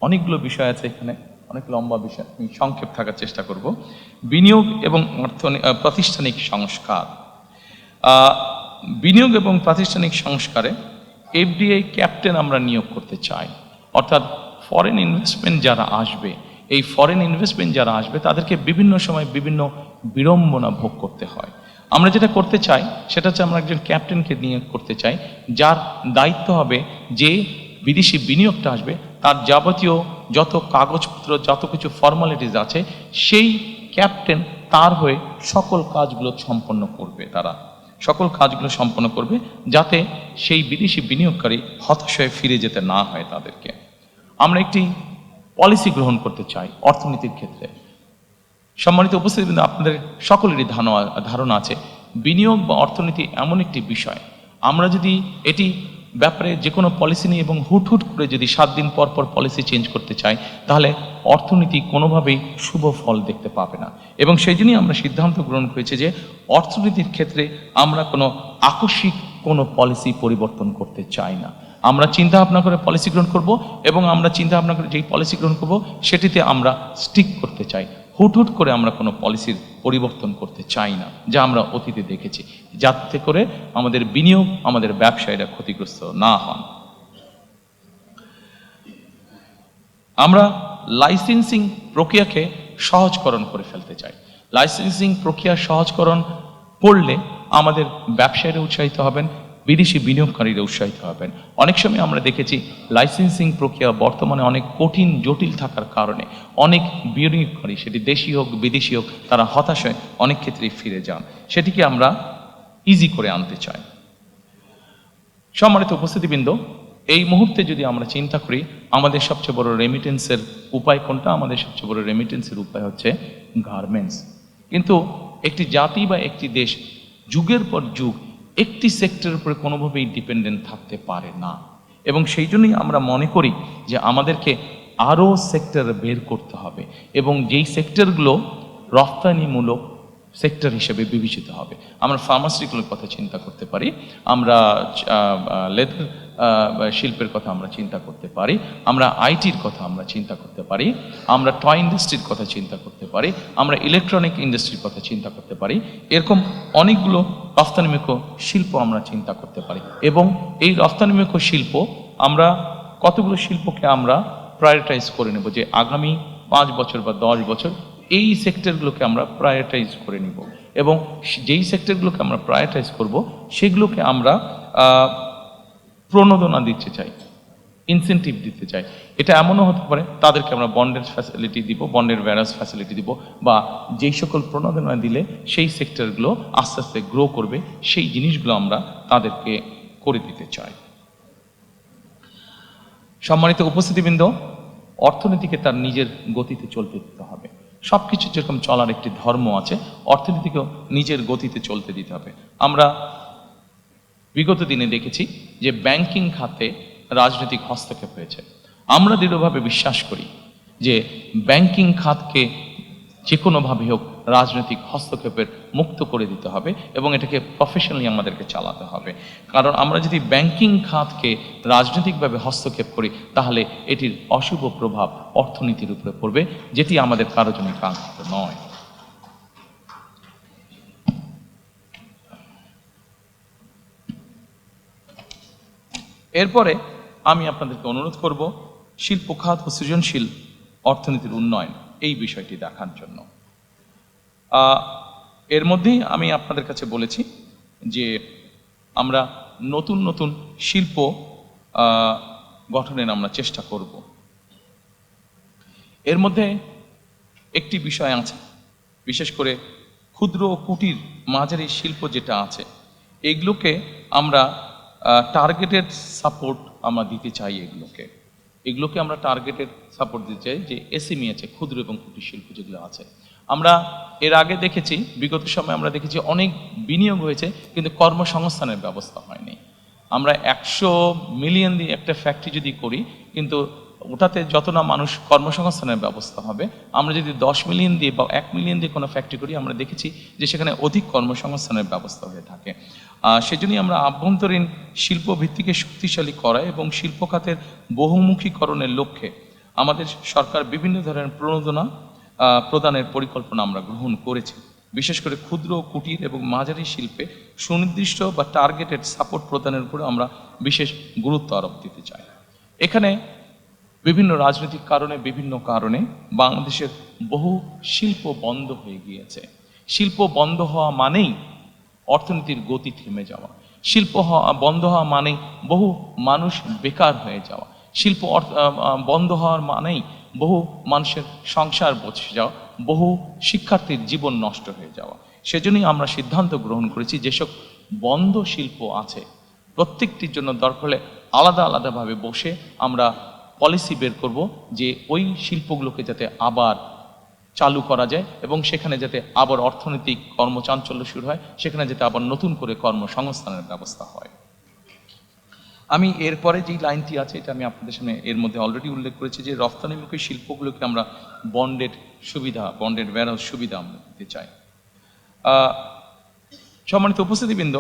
অনেকগুলো বিষয় আছে এখানে, অনেক লম্বা বিষয়, আমি সংক্ষেপ থাকার চেষ্টা করব। বিনিয়োগ এবং প্রাতিষ্ঠানিক সংস্কার। বিনিয়োগ এবং প্রাতিষ্ঠানিক সংস্কারে এফডিআই ক্যাপ্টেন আমরা নিয়োগ করতে চাই, অর্থাৎ ফরেন ইনভেস্টমেন্ট যারা আসবে, এই ফরেন ইনভেস্টমেন্ট যারা আসবে তাদেরকে বিভিন্ন সময় বিভিন্ন বিড়ম্বনা ভোগ করতে হয়। আমরা যেটা করতে চাই সেটা হচ্ছে আমরা একজন ক্যাপ্টেনকে নিয়োগ করতে চাই, যার দায়িত্ব হবে যে বিদেশি বিনিয়োগটা আসবে তার যাবতীয় যত কাগজপত্র, যত কিছু ফর্মালিটিস আছে, সেই ক্যাপ্টেন তার হয়ে সকল কাজগুলো সম্পন্ন করবে। তারা সকল কাজগুলো সম্পন্ন করবে যাতে সেই বিদেশি বিনিয়োগকারী হতাশ হয়ে ফিরে যেতে না হয় তাদেরকে। আমরা একটি পলিসি গ্রহণ করতে চাই অর্থনীতির ক্ষেত্রে। সম্মানিত উপস্থিতি, আপনাদের সকলেরই ধারণা আছে বিনিয়োগ বা অর্থনীতি এমন একটি বিষয়, আমরা যদি এটি ব্যাপারে যে কোনো পলিসি নিয়ে এবং হুট করে যদি 7 দিন পর পলিসি চেঞ্জ করতে চাই, তাহলে অর্থনীতি কোনোভাবেই শুভ ফল দেখতে পাবে না। এবং সেই জন্যই আমরা সিদ্ধান্ত গ্রহণ করেছি যে অর্থনীতির ক্ষেত্রে আমরা কোনো আকস্মিক কোনো পলিসি পরিবর্তন করতে চাই না। আমরা চিন্তা ভাবনা করে পলিসি গ্রহণ করব এবং আমরা চিন্তা ভাবনা করে যেই পলিসি গ্রহণ করব সেটিতে আমরা স্টিক করতে চাই। হুট করে আমরা কোনো পলিসির পরিবর্তন করতে চাই না, যা আমরা অতীতে দেখেছি, যাতে করে আমাদের বিনিয়োগ, আমাদের ব্যবসায়ীরা ক্ষতিগ্রস্ত না হন। আমরা লাইসেন্সিং প্রক্রিয়াকে সহজকরণ করে ফেলতে চাই। লাইসেন্সিং প্রক্রিয়া সহজকরণ করলে আমাদের ব্যবসায়ীরা উৎসাহিত হবেন, বিদেশি বিনিয়োগকারীরা উৎসাহিত হবেন। অনেক সময় আমরা দেখেছি লাইসেন্সিং প্রক্রিয়া বর্তমানে অনেক কঠিন, জটিল থাকার কারণে অনেক বিনিয়োগকারী, সেটি দেশি হোক বিদেশি হোক, তারা হতাশ হয়ে অনেক ক্ষেত্রেই ফিরে যান। সেটিকে আমরা ইজি করে আনতে চাই। সম্মানিত উপস্থিতিবৃন্দ, এই মুহূর্তে যদি আমরা চিন্তা করি আমাদের সবচেয়ে বড় রেমিটেন্সের উপায় কোনটা, আমাদের সবচেয়ে বড় রেমিটেন্সের উপায় হচ্ছে গার্মেন্টস। কিন্তু একটি জাতি বা একটি দেশ যুগের পর যুগ একটি সেক্টরের উপরে কোনোভাবেই ডিপেন্ডেন্ট থাকতে পারে না। এবং সেই জন্যই আমরা মনে করি যে আমাদেরকে আরও সেক্টর বের করতে হবে এবং যেই সেক্টরগুলো রপ্তানিমূলক সেক্টর হিসেবে বিবেচিত হবে। আমরা ফার্মাসিউটিক্যালের কথা চিন্তা করতে পারি, আমরা লেদার শিল্পের কথা আমরা চিন্তা করতে পারি, আমরা আইটির কথা আমরা চিন্তা করতে পারি, আমরা টয় ইন্ডাস্ট্রির কথা চিন্তা করতে পারি, আমরা ইলেকট্রনিক ইন্ডাস্ট্রির কথা চিন্তা করতে পারি। এরকম অনেকগুলো রপ্তানিমুখী শিল্প আমরা চিন্তা করতে পারি। এবং এই রপ্তানিমুখী শিল্প আমরা কতগুলো শিল্পকে আমরা প্রায়োরিটাইজ করে নেব যে আগামী 5 বছর বা 10 বছর এই সেক্টরগুলোকে আমরা প্রায়োরিটাইজ করে নিব। এবং যেই সেক্টরগুলোকে আমরা প্রায়োরিটাইজ করব সেগুলোকে আমরা প্রণোদনা দিতে চাই, ইনসেন্টিভ দিতে চাই। এটা এমনও হতে পারে তাদেরকে আমরা বন্ডের ফ্যাসিলিটি দিব, বন্ডের ভ্যারাস ফ্যাসিলিটি দিব, বা যেই সকল প্রণোদনা দিলে সেই সেক্টরগুলো আস্তে আস্তে গ্রো করবে, সেই জিনিসগুলো আমরা তাদেরকে করে দিতে চাই। সম্মানিত উপস্থিতিবৃন্দ, অর্থনীতিকে তার নিজের গতিতে চলতে দিতে হবে। সব কিছু যেরকম চলার একটি ধর্ম আছে, অর্থনীতিকেও নিজের গতিতে চলতে দিতে হবে। আমরা বিগত দিনে দেখেছি যে ব্যাংকিং খাতে রাজনৈতিক হস্তক্ষেপ হয়েছে। আমরা দৃঢ়ভাবে বিশ্বাস করি যে ব্যাংকিং খাতকে যে কোনোভাবে হোক রাজনৈতিক হস্তক্ষেপের মুক্ত করে দিতে হবে এবং এটাকে প্রফেশনালি আমাদেরকে চালাতে হবে। কারণ আমরা যদি ব্যাংকিং খাতকে রাজনৈতিকভাবে হস্তক্ষেপ করি তাহলে এটির অশুভ প্রভাব অর্থনীতির উপরে পড়বে, যেটি আমাদের কারো জন্য কাঙ্ক্ষিত নয়। এরপরে আমি আপনাদেরকে অনুরোধ করব শিল্প খাত ও সৃজনশীল অর্থনীতির উন্নয়ন এই বিষয়টি দেখার জন্য। এর মধ্যেই আমি আপনাদের কাছে বলেছি যে আমরা নতুন নতুন শিল্প গঠনের আমরা চেষ্টা করব। এর মধ্যে একটি বিষয় আছে, বিশেষ করে ক্ষুদ্র ও কুটির মাঝারি শিল্প যেটা আছে, এগুলোকে আমরা টার্গেটেড সাপোর্ট আমরা দিতে চাই। এগুলোকে আমরা টার্গেটেড সাপোর্ট দিতে চাই, যে এসএমই আছে, ক্ষুদ্র এবং কুটির শিল্প যেগুলো আছে। আমরা এর আগে দেখেছি, বিগত সময়ে আমরা দেখেছি অনেক বিনিয়োগ হয়েছে, কিন্তু কর্মসংস্থানের ব্যবস্থা হয়নি। আমরা 100 মিলিয়ন দিয়ে একটা ফ্যাক্টরি যদি করি, কিন্তু ওটাতে যত না মানুষ কর্মসংস্থানের ব্যবস্থা হবে, আমরা যদি 10 মিলিয়ন দিয়ে বা 1 মিলিয়ন দিয়ে কোনো ফ্যাক্টরি করি, আমরা দেখেছি যে সেখানে অধিক কর্মসংস্থানের ব্যবস্থা হয়ে থাকে। সেজন্যই আমরা আভ্যন্তরীণ শিল্প ভিত্তিকে শক্তিশালী করা এবং শিল্প খাতের বহুমুখীকরণের লক্ষ্যে আমাদের সরকার বিভিন্ন ধরনের প্রণোদনা প্রদানের পরিকল্পনা আমরা গ্রহণ করেছি। বিশেষ করে ক্ষুদ্র, কুটির এবং মাঝারি শিল্পে সুনির্দিষ্ট বা টার্গেটেড সাপোর্ট প্রদানের উপরে আমরা বিশেষ গুরুত্ব আরোপ দিতে চাই। এখানে বিভিন্ন রাজনৈতিক কারণে, বিভিন্ন কারণে বাংলাদেশের বহু শিল্প বন্ধ হয়ে গিয়েছে। শিল্প বন্ধ হওয়া মানেই অর্থনীতির গতি থেমে যাওয়া। শিল্প বন্ধ হওয়া মানেই বহু মানুষ বেকার হয়ে যাওয়া। শিল্প বন্ধ হওয়ার মানেই বহু মানুষের সংসার বসে যাওয়া, বহু শিক্ষার্থীর জীবন নষ্ট হয়ে যাওয়া। সেজন্যই আমরা সিদ্ধান্ত গ্রহণ করেছি, যেসব বন্ধ শিল্প আছে প্রত্যেকটির জন্য দরকার হলে আলাদা আলাদাভাবে বসে আমরা পলিসি বের করব, যে ওই শিল্পগুলোকে যাতে আবার চালু করা যায় এবং সেখানে যাতে আবার অর্থনৈতিক কর্মচাঞ্চল্য শুরু হয়, সেখানে যাতে আবার নতুন করে কর্মসংস্থানের ব্যবস্থা হয়। আমি এরপরে যেই লাইনটি আছে, এটা আমি আপনাদের সামনে এর মধ্যে অলরেডি উল্লেখ করেছি, যে রফতানিমুখী শিল্পগুলোকে আমরা বন্ডেড ওয়্যারহাউস সুবিধা আমরা দিতে চাই। সম্মানিত উপস্থিতিবৃন্দ,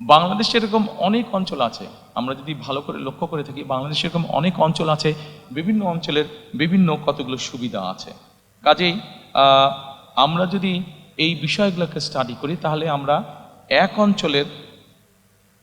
বাংলাদেশে এরকম অনেক অঞ্চল আছে, আমরা যদি ভালো করে লক্ষ্য করে থাকি, বাংলাদেশে এরকম অনেক অঞ্চল আছে, বিভিন্ন অঞ্চলের বিভিন্ন কতগুলো সুবিধা আছে। কাজেই আমরা যদি এই বিষয়গুলোকে স্টাডি করি, তাহলে আমরা এক অঞ্চলের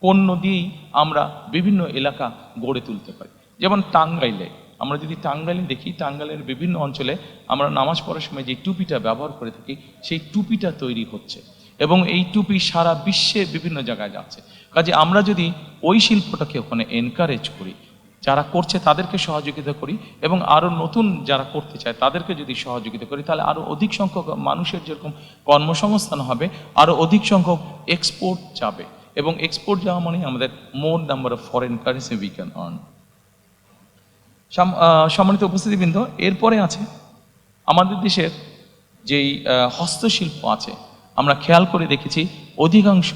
পণ্য দিয়েই আমরা বিভিন্ন এলাকা গড়ে তুলতে পারি। যেমন টাঙ্গাইলে, আমরা যদি টাঙ্গাইলে দেখি, টাঙ্গাইলের বিভিন্ন অঞ্চলে আমরা নামাজ পড়ার সময় যে টুপিটা ব্যবহার করে থাকি, সেই টুপিটা তৈরি হচ্ছে এবং এই টুপি সারা বিশ্বে বিভিন্ন জায়গায় যাচ্ছে। কাজে আমরা যদি ওই শিল্পটাকে ওখানে এনকারেজ করি, যারা করছে তাদেরকে সহযোগিতা করি এবং আরও নতুন যারা করতে চায় তাদেরকে যদি সহযোগিতা করি, তাহলে আরও অধিক সংখ্যক মানুষের যেরকম কর্মসংস্থান হবে, আরও অধিক সংখ্যক এক্সপোর্ট যাবে এবং এক্সপোর্ট যাওয়া মানে আমাদের more number of foreign currency we can earn. সম্মানিত উপস্থিতিবৃন্দ, এরপরে আছে আমাদের দেশের যেই হস্তশিল্প আছে, আমরা খেয়াল করে দেখেছি অধিকাংশ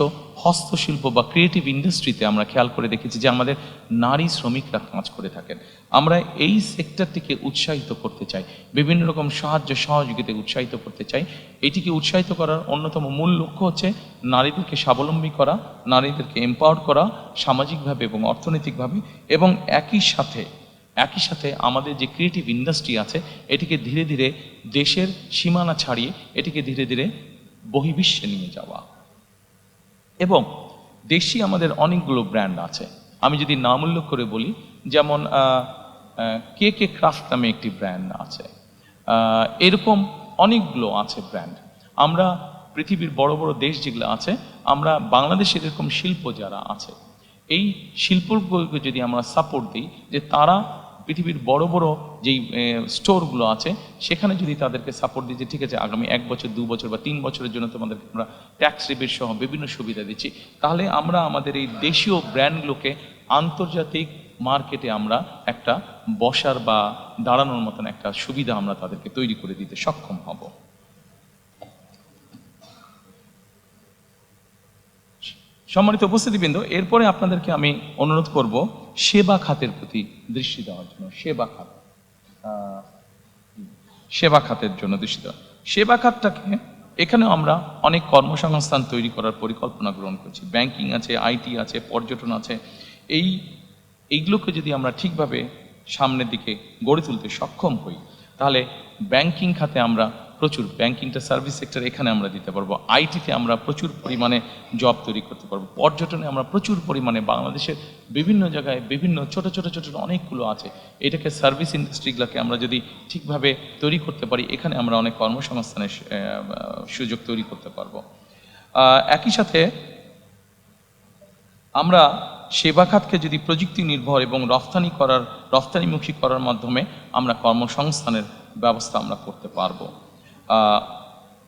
হস্তশিল্প বা ক্রিয়েটিভ ইন্ডাস্ট্রিতে আমরা খেয়াল করে দেখেছি যে আমাদের নারী শ্রমিকরা কাজ করে থাকেন। আমরা এই সেক্টরটিকে উৎসাহিত করতে চাই, বিভিন্ন রকম সাহায্য সহযোগিতায় উৎসাহিত করতে চাই। এটিকে উৎসাহিত করার অন্যতম মূল লক্ষ্য হচ্ছে নারীদেরকে স্বাবলম্বী করা, নারীদেরকে এম্পাওয়ার করা সামাজিকভাবে এবং অর্থনৈতিকভাবে, এবং একই সাথে আমাদের যে ক্রিয়েটিভ ইন্ডাস্ট্রি আছে এটিকে ধীরে ধীরে দেশের সীমানা ছাড়িয়ে এটিকে ধীরে ধীরে বহির্বিশ্বে নিয়ে যাওয়া। এবং দেশি আমাদের অনেকগুলো ব্র্যান্ড আছে, আমি যদি নাম উল্লেখ করে বলি, যেমন কে ক্রাফট নামে একটি ব্র্যান্ড আছে, এরকম অনেকগুলো আছে ব্র্যান্ড। আমরা পৃথিবীর বড় বড় দেশ যেগুলো আছে, আমরা বাংলাদেশের এরকম শিল্প যারা আছে, এই শিল্পগুলোকে যদি আমরা সাপোর্ট দিই, যে তারা পৃথিবীর বড় বড় যেই স্টোরগুলো আছে সেখানে যদি তাদেরকে সাপোর্ট দিই, যে ঠিক আছে আগামী 1 বছর 2 বছর বা 3 বছরের জন্য তোমাদেরকে আমরা ট্যাক্স রিবেট সহ বিভিন্ন সুবিধা দিচ্ছি, তাহলে আমরা আমাদের এই দেশীয় ব্র্যান্ডগুলোকে আন্তর্জাতিক মার্কেটে আমরা একটা বসার বা দাঁড়ানোর মতন একটা সুবিধা আমরা তাদেরকে তৈরি করে দিতে সক্ষম হব। সম্মানিত উপস্থিতিবৃন্দ, এরপরে আপনাদেরকে আমি অনুরোধ করব সেবা খাতের প্রতি দৃষ্টি দেওয়ার জন্য। সেবা খাতের জন্য দৃষ্টি দেওয়া। সেবা খাতটাকে এখানেও আমরা অনেক কর্মসংস্থান তৈরি করার পরিকল্পনা গ্রহণ করছি। ব্যাংকিং আছে, আইটি আছে, পর্যটন আছে। এইগুলোকে যদি আমরা ঠিকভাবে সামনের দিকে গড়ে তুলতে সক্ষম হই, তাহলে ব্যাংকিং খাতে আমরা প্রচুর, ব্যাংকিংটা সার্ভিস সেক্টর, এখানে আমরা দিতে পারবো। আইটিতে আমরা প্রচুর পরিমাণে জব তৈরি করতে পারবো। পর্যটনে আমরা প্রচুর পরিমাণে, বাংলাদেশের বিভিন্ন জায়গায় বিভিন্ন ছোট অনেকগুলো আছে, এটাকে সার্ভিস ইন্ডাস্ট্রিগুলোকে আমরা যদি ঠিকভাবে তৈরি করতে পারি, এখানে আমরা অনেক কর্মসংস্থানের সুযোগ তৈরি করতে পারবো। একই সাথে আমরা সেবা খাতকে যদি প্রযুক্তি নির্ভর এবং রফতানিমুখী করার মাধ্যমে আমরা কর্মসংস্থানের ব্যবস্থা আমরা করতে পারবো।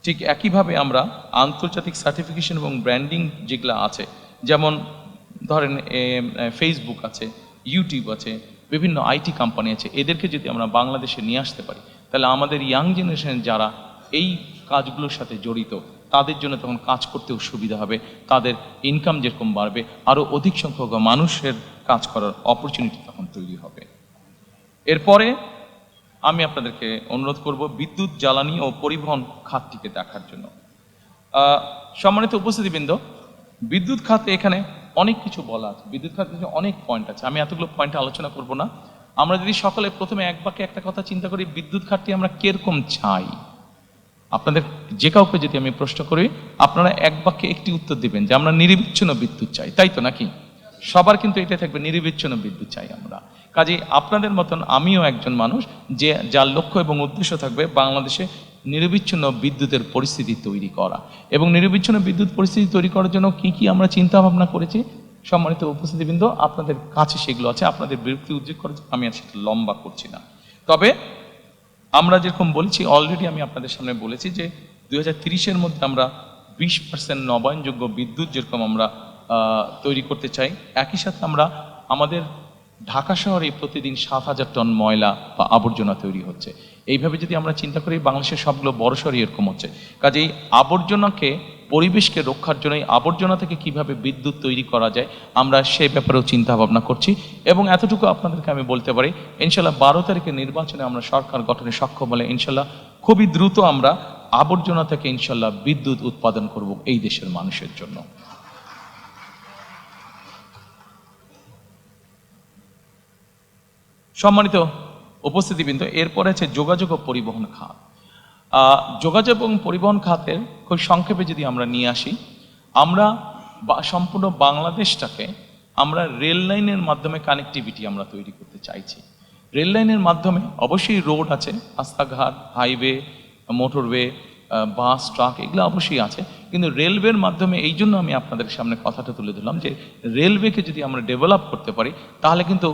ঠিক একইভাবে আমরা আন্তর্জাতিক সার্টিফিকেশন এবং ব্র্যান্ডিং যেগুলো আছে, যেমন ধরেন ফেসবুক আছে, ইউটিউব আছে, বিভিন্ন আইটি কোম্পানি আছে, এদেরকে যদি আমরা বাংলাদেশে নিয়ে আসতে পারি, তাহলে আমাদের ইয়াং জেনারেশন যারা এই কাজগুলোর সাথে জড়িত তাদের জন্য তখন কাজ করতেও সুবিধা হবে, তাদের ইনকাম যেরকম বাড়বে, আরও অধিক সংখ্যক মানুষের কাজ করার অপরচুনিটি তখন তৈরি হবে। এরপরে আমি আপনাদেরকে অনুরোধ করব বিদ্যুৎ, জ্বালানি ও পরিবহন খাতটিকে দেখার জন্য। সম্মানিত উপস্থিতিবৃন্দ, বিদ্যুৎ খাতে এখানে অনেক কিছু বলা আছে, বিদ্যুৎ খাতে অনেক পয়েন্ট আছে, আমি এতগুলো পয়েন্ট আলোচনা করব না। আমরা যদি সকলে প্রথমে এক বাক্যে একটা কথা চিন্তা করি, বিদ্যুৎ খাতটি আমরা কিরকম চাই, আপনাদের যে কাউকে যদি আমি প্রশ্ন করি, আপনারা এক বাক্যে একটি উত্তর দিবেন যে আমরা নিরবিচ্ছিন্ন বিদ্যুৎ চাই, তাই তো নাকি? সবার কিন্তু এটা থাকবে, নিরবিচ্ছিন্ন বিদ্যুৎ চাই আমরা। কাজেই আপনাদের মতন আমিও একজন মানুষ যে যার লক্ষ্য এবং উদ্দেশ্য থাকবে বাংলাদেশে নিরবিচ্ছিন্ন বিদ্যুতের পরিস্থিতি তৈরি করা। এবং নিরবিচ্ছিন্ন বিদ্যুৎ পরিস্থিতি তৈরি করার জন্য কি কি আমরা চিন্তা ভাবনা করেছি, সম্মানিত উপস্থিতিবৃন্দ, আপনাদের কাছে সেগুলো আছে, আপনাদের বিরক্তি উদ্যোগ করার জন্য আমি আর সেটা লম্বা করছি না। তবে আমরা যেরকম বলছি, অলরেডি আমি আপনাদের সামনে বলেছি যে 2030-এর মধ্যে আমরা 20% নবায়নযোগ্য বিদ্যুৎ যেরকম আমরা তৈরি করতে চাই, একই সাথে আমরা আমাদের ঢাকা শহরে প্রতিদিন 7,000 টন ময়লা বা আবর্জনা তৈরি হচ্ছে। এইভাবে যদি আমরা চিন্তা করি, বাংলাদেশের সবগুলো বড় শহরে এরকম হচ্ছে। কাজেই আবর্জনাকে, পরিবেশকে রক্ষার জন্য আবর্জনা থেকে কিভাবে বিদ্যুৎ তৈরি করা যায় আমরা সে ব্যাপারেও চিন্তা ভাবনা করছি। এবং এতটুকু আপনাদেরকে আমি বলতে পারি, ইনশাল্লাহ 12 তারিখের নির্বাচনে আমরা সরকার গঠনে সক্ষম হলে ইনশাল্লাহ খুবই দ্রুত আমরা আবর্জনা থেকে ইনশাল্লাহ বিদ্যুৎ উৎপাদন করব এই দেশের মানুষের জন্য। সম্মানিত উপস্থিতিবৃন্দ, এরপরে আছে যোগাযোগ ও পরিবহন খাত। যোগাযোগ এবং পরিবহন খাতের খুব সংক্ষেপে যদি আমরা নিয়ে আসি, আমরা সম্পূর্ণ বাংলাদেশটাকে আমরা রেল লাইনের মাধ্যমে কানেক্টিভিটি আমরা তৈরি করতে চাইছি। রেল লাইনের মাধ্যমে অবশ্যই রোড আছে, রাস্তাঘাট, হাইওয়ে, মোটরওয়ে, বাস, ট্রাক, এগুলো অবশ্যই আছে, কিন্তু রেলওয়ের মাধ্যমে এই জন্য আমি আপনাদের সামনে কথাটা তুলে ধরলাম যে রেলওয়েকে যদি আমরা ডেভেলপ করতে পারি তাহলে কিন্তু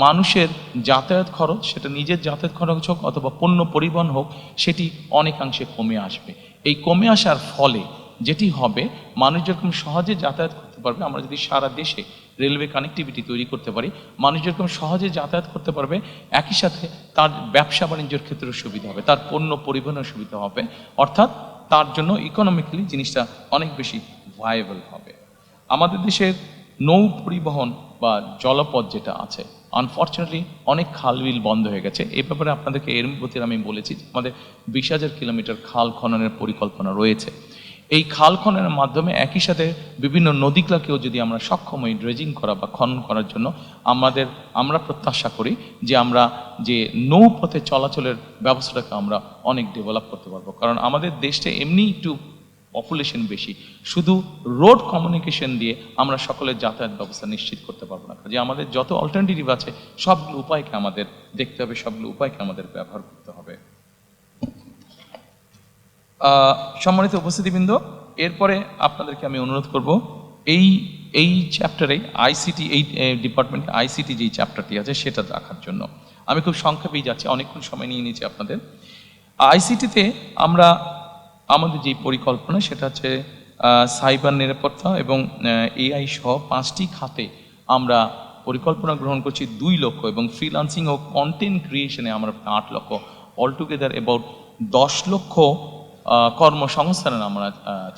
মানুষের যাতায়াত খরচ, সেটা নিজের যাতায়াত খরচ হোক অথবা পণ্য পরিবহন হোক, সেটি অনেকাংশে কমে আসবে। এই কমে আসার ফলে যেটি হবে, মানুষ যেরকম সহজে যাতায়াত করতে পারবে, আমরা যদি সারা দেশে রেলওয়ে কানেক্টিভিটি তৈরি করতে পারি, মানুষ যেরকম সহজে যাতায়াত করতে পারবে, একই সাথে তার ব্যবসা বাণিজ্যের ক্ষেত্রেও সুবিধা হবে, তার পণ্য পরিবহনের সুবিধা হবে, অর্থাৎ তার জন্য ইকোনমিক্যালি জিনিসটা অনেক বেশি ভায়াবল হবে। আমাদের দেশের নৌ পরিবহন বা জলপথ যেটা আছে, আনফর্চুনেটলি অনেক খাল বিল বন্ধ হয়ে গেছে। এই ব্যাপারে আপনাদেরকে এর মধ্যে আমি বলেছি আমাদের 20,000 কিলোমিটার খাল খননের পরিকল্পনা রয়েছে। এই খাল খননের মাধ্যমে একই সাথে বিভিন্ন নদীগুলোকেও যদি আমরা সক্ষম হই ড্রেজিং করা বা খনন করার জন্য, আমরা প্রত্যাশা করি যে আমরা যে নৌপথে চলাচলের ব্যবস্থাটাকে আমরা অনেক ডেভেলপ করতে পারবো। কারণ আমাদের দেশটা এমনি একটু পপুলেশন বেশি, শুধু রোড কমিউনিকেশন দিয়ে আমরা সকলের যাতায়াত ব্যবস্থা নিশ্চিত করতে পারবো না। যে আমাদের যত অল্টারনেটিভ আছে সবগুলো উপায়কে আমাদের দেখতে হবে, সবগুলো উপায়কে আমাদের ব্যবহার করতে হবে। সম্মানিত উপস্থিতিবৃন্দ, এরপরে আপনাদেরকে আমি অনুরোধ করব এই চ্যাপ্টারে আইসিটি, এই ডিপার্টমেন্টে আইসিটি যেই চ্যাপ্টারটি আছে সেটা রাখার জন্য আমি খুব সংক্ষেপেই যাচ্ছি, অনেকক্ষণ সময় নিয়ে নিয়েছি আপনাদের। আইসিটিতে আমরা আমাদের যে পরিকল্পনা সেটা হচ্ছে সাইবার নিরাপত্তা এবং এআই সহ 5টি খাতে আমরা পরিকল্পনা গ্রহণ করছি 2 লক্ষ, এবং ফ্রিল্যান্সিং ও কন্টেন্ট ক্রিয়েশনে আমরা 8 লক্ষ, অলটুগেদার অ্যাবাউট 10 লক্ষ কর্মসংস্থানের আমরা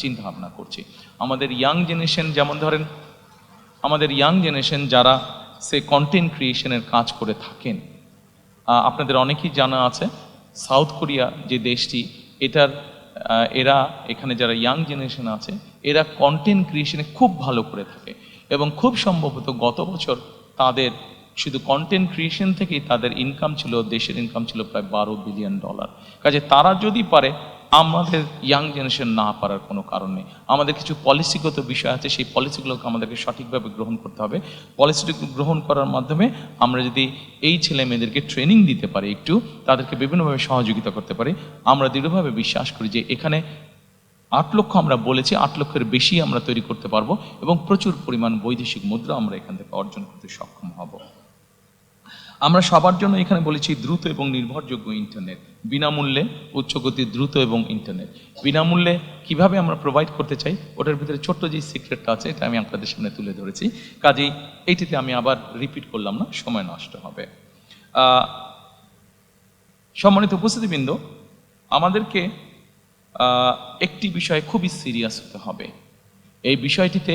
চিন্তা ভাবনা করছি। আমাদের ইয়াং জেনারেশন, যেমন ধরেন আমাদের ইয়াং জেনারেশন যারা সে কন্টেন্ট ক্রিয়েশনের কাজ করে থাকেন, আপনাদের অনেকেই জানা আছে সাউথ কোরিয়া যে দেশটি, এরা এখানে যারা ইয়াং জেনারেশন আছে এরা কন্টেন্ট ক্রিয়েশনে খুব ভালো করে থাকে, এবং খুব সম্ভবত গত বছর তাদের শুধু কন্টেন্ট ক্রিয়েশন থেকেই তাদের ইনকাম ছিল, দেশের ইনকাম ছিল প্রায় $12 বিলিয়ন। কাজে তারা যদি পারে, আমাদের ইয়াং জেনারেশন না পারার কোনো কারণ নেই। আমাদের কিছু পলিসিগত বিষয় আছে, সেই পলিসিগুলোকে আমাদেরকে সঠিকভাবে গ্রহণ করতে হবে। পলিসিগুলো গ্রহণ করার মাধ্যমে আমরা যদি এই ছেলে মেয়েদেরকে ট্রেনিং দিতে পারি, একটু তাদেরকে বিভিন্নভাবে সহযোগিতা করতে পারি, আমরা দৃঢ়ভাবে বিশ্বাস করি যে এখানে 8 লক্ষ আমরা বলেছি, 8 লক্ষের বেশি আমরা তৈরি করতে পারবো এবং প্রচুর পরিমাণ বৈদেশিক মুদ্রা আমরা এখান থেকে অর্জন করতে সক্ষম হব। আমরা সবার জন্য এখানে বলেছি দ্রুত এবং নির্ভরযোগ্য ইন্টারনেট, বিনামূল্যে উচ্চগতির দ্রুত এবং ইন্টারনেট। বিনামূল্যে কিভাবে আমরা প্রোভাইড করতে চাই, ওটার ভিতরে ছোট্ট যে সিক্রেটটা আছে এটা আমি আপনাদের সামনে তুলে ধরেছি, কাজেই এইটিতে আমি আবার রিপিট করলাম না, সময় নষ্ট হবে। সম্মানিত উপস্থিতিবৃন্দ, আমাদেরকে একটি বিষয়ে খুবই সিরিয়াস হতে হবে। এই বিষয়টিতে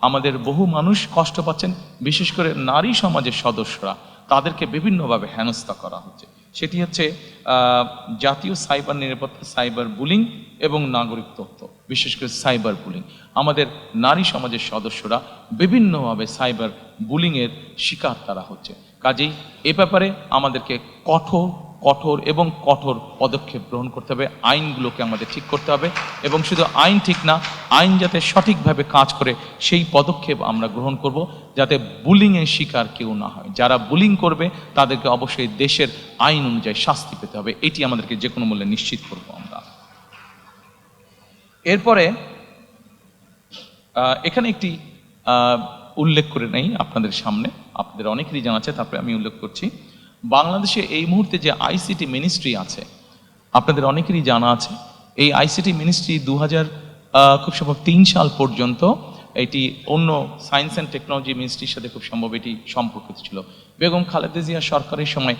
আমাদের বহু মানুষ কষ্ট পাচ্ছেন, বিশেষ করে নারী সমাজের সদস্যরা, তাদেরকে বিভিন্নভাবে হেনস্থা করা হচ্ছে। সেটি হচ্ছে জাতীয় সাইবার নিরাপত্তা, সাইবার বুলিং এবং নাগরিক তথ্য, বিশেষ করে সাইবার বুলিং। আমাদের নারী সমাজের সদস্যরা বিভিন্নভাবে সাইবার বুলিংয়ের শিকার তারা হচ্ছে। কাজেই এ ব্যাপারে আমাদেরকে কঠোর পদক্ষেপ গ্রহণ করতে হবে। আইনগুলোকে আমাদের ঠিক করতে হবে এবং শুধু আইন ঠিক না, আইন যাতে সঠিকভাবে কাজ করে সেই পদক্ষেপ আমরা গ্রহণ করব, যাতে বুলিংয়ের শিকার কেউ না হয়। যারা বুলিং করবে তাদেরকে অবশ্যই দেশের আইন অনুযায়ী শাস্তি পেতে হবে, এটি আমাদেরকে যে কোনো মূল্যে নিশ্চিত করব আমরা। এরপরে এখানে একটি উল্লেখ করে নেই আপনাদের সামনে, আপনাদের অনেকেরই জানা আছে, তারপরে আমি উল্লেখ করছি। বাংলাদেশে এই মুহূর্তে যে আইসিটি মিনিস্ট্রি আছে, আপনাদের অনেকেরই জানা আছে, এই আইসিটি মিনিস্ট্রি 2003 সাল পর্যন্ত এটি অন্য সায়েন্স অ্যান্ড টেকনোলজি মিনিস্ট্রির সাথে খুব সম্ভব এটি সম্পর্কিত ছিল। বেগম খালেদা জিয়া সরকারের সময়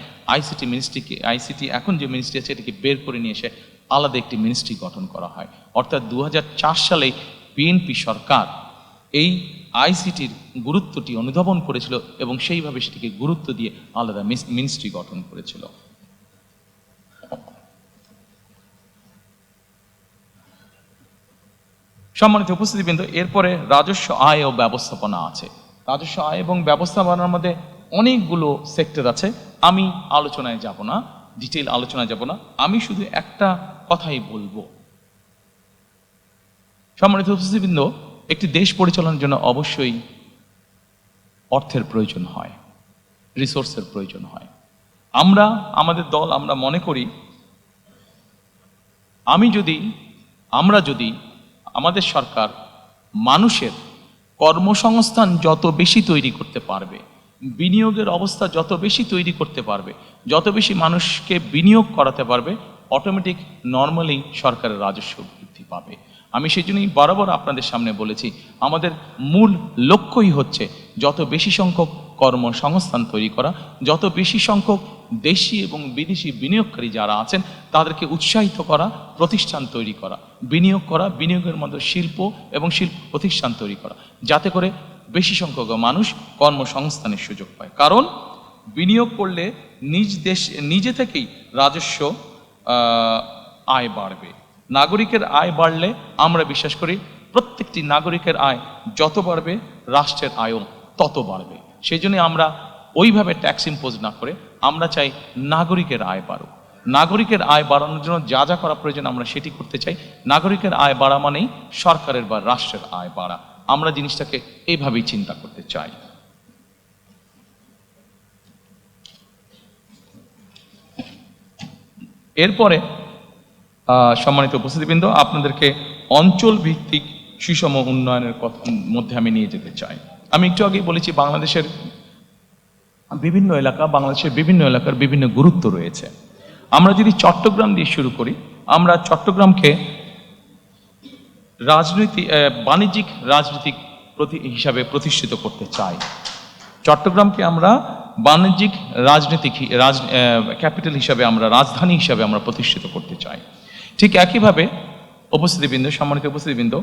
আইসিটি এখন যে মিনিস্ট্রি আছে এটাকে বের করে নিয়ে এসে আলাদা একটি মিনিস্ট্রি গঠন করা হয়। অর্থাৎ 2004 সালে বিএনপি সরকার এই আইসিটির গুরুত্বটি অনুধাবন করেছিল এবং সেইভাবে সেটিকে গুরুত্ব দিয়ে আলাদা মিনিস্ট্রি গঠন করেছিল। সম্মানিত উপস্থিতিবৃন্দ, এরপরে রাজস্ব আয় ও ব্যবস্থাপনা আছে। রাজস্ব আয় এবং ব্যবস্থাপনার মধ্যে অনেকগুলো সেক্টর আছে, আমি আলোচনায় যাব না, ডিটেইল আলোচনায় যাব না, আমি শুধু একটা কথাই বলবো। সম্মানিত উপস্থিতিবৃন্দ, একটি দেশ পরিচালনার জন্য অবশ্যই অর্থের প্রয়োজন হয়, রিসোর্সের প্রয়োজন হয়। আমাদের দল আমরা মনে করি আমরা যদি আমাদের সরকার মানুষের কর্মসংস্থান যত বেশি তৈরি করতে পারবে, বিনিয়োগের অবস্থা যত বেশি তৈরি করতে পারবে, যত বেশি মানুষকে বিনিয়োগ করাতে পারবে, অটোমেটিক নর্মালি সরকারের রাজস্ব বৃদ্ধি পাবে। আমি সেই জন্যই বরাবর আপনাদের সামনে বলেছি, আমাদের মূল লক্ষ্যই হচ্ছে যত বেশি সংখ্যক কর্মসংস্থান তৈরি করা, যত বেশি সংখ্যক দেশি এবং বিদেশি বিনিয়োগকারী যারা আছেন তাদেরকে উৎসাহিত করা, প্রতিষ্ঠান তৈরি করা, বিনিয়োগ করা, বিনিয়োগের মধ্যে শিল্প এবং শিল্প প্রতিষ্ঠান তৈরি করা, যাতে করে বেশি সংখ্যক মানুষ কর্মসংস্থানের সুযোগ পায়। কারণ বিনিয়োগ করলে নিজে থেকেই রাজস্ব আয় বাড়বে। নাগরিকের আয় বাড়লে আমরা বিশ্বাস করি প্রত্যেকটি নাগরিকের আয় যত বাড়বে রাষ্ট্রের আয়ও তত বাড়বে। সেই জন্য আমরা ওইভাবে ট্যাক্স ইম্পোজ না করে আমরা চাই নাগরিকের আয় বাড়ুক। নাগরিকের আয় বাড়ানোর জন্য যা যা করা প্রয়োজন আমরা সেটি করতে চাই। নাগরিকের আয় বাড়া মানেই সরকারের বা রাষ্ট্রের আয় বাড়া। আমরা জিনিসটাকে এইভাবেই চিন্তা করতে চাই। এরপরে সম্মানিত উপস্থিতিবৃন্দ, আপনাদেরকে অঞ্চল ভিত্তিক সুষম উন্নয়নের মধ্যে আমি নিয়ে যেতে চাই। আমি একটু আগেই বলেছি বাংলাদেশের বিভিন্ন এলাকার বিভিন্ন গুরুত্ব রয়েছে। আমরা যদি চট্টগ্রাম দিয়ে শুরু করি, আমরা চট্টগ্রামকে বাণিজ্যিক রাজনৈতিক হিসাবে প্রতিষ্ঠিত করতে চাই। চট্টগ্রামকে আমরা বাণিজ্যিক ক্যাপিটাল হিসাবে, আমরা রাজধানী হিসাবে আমরা প্রতিষ্ঠিত করতে চাই। ঠিক একইভাবে সম্মানিত উপস্থিতিবৃন্দ,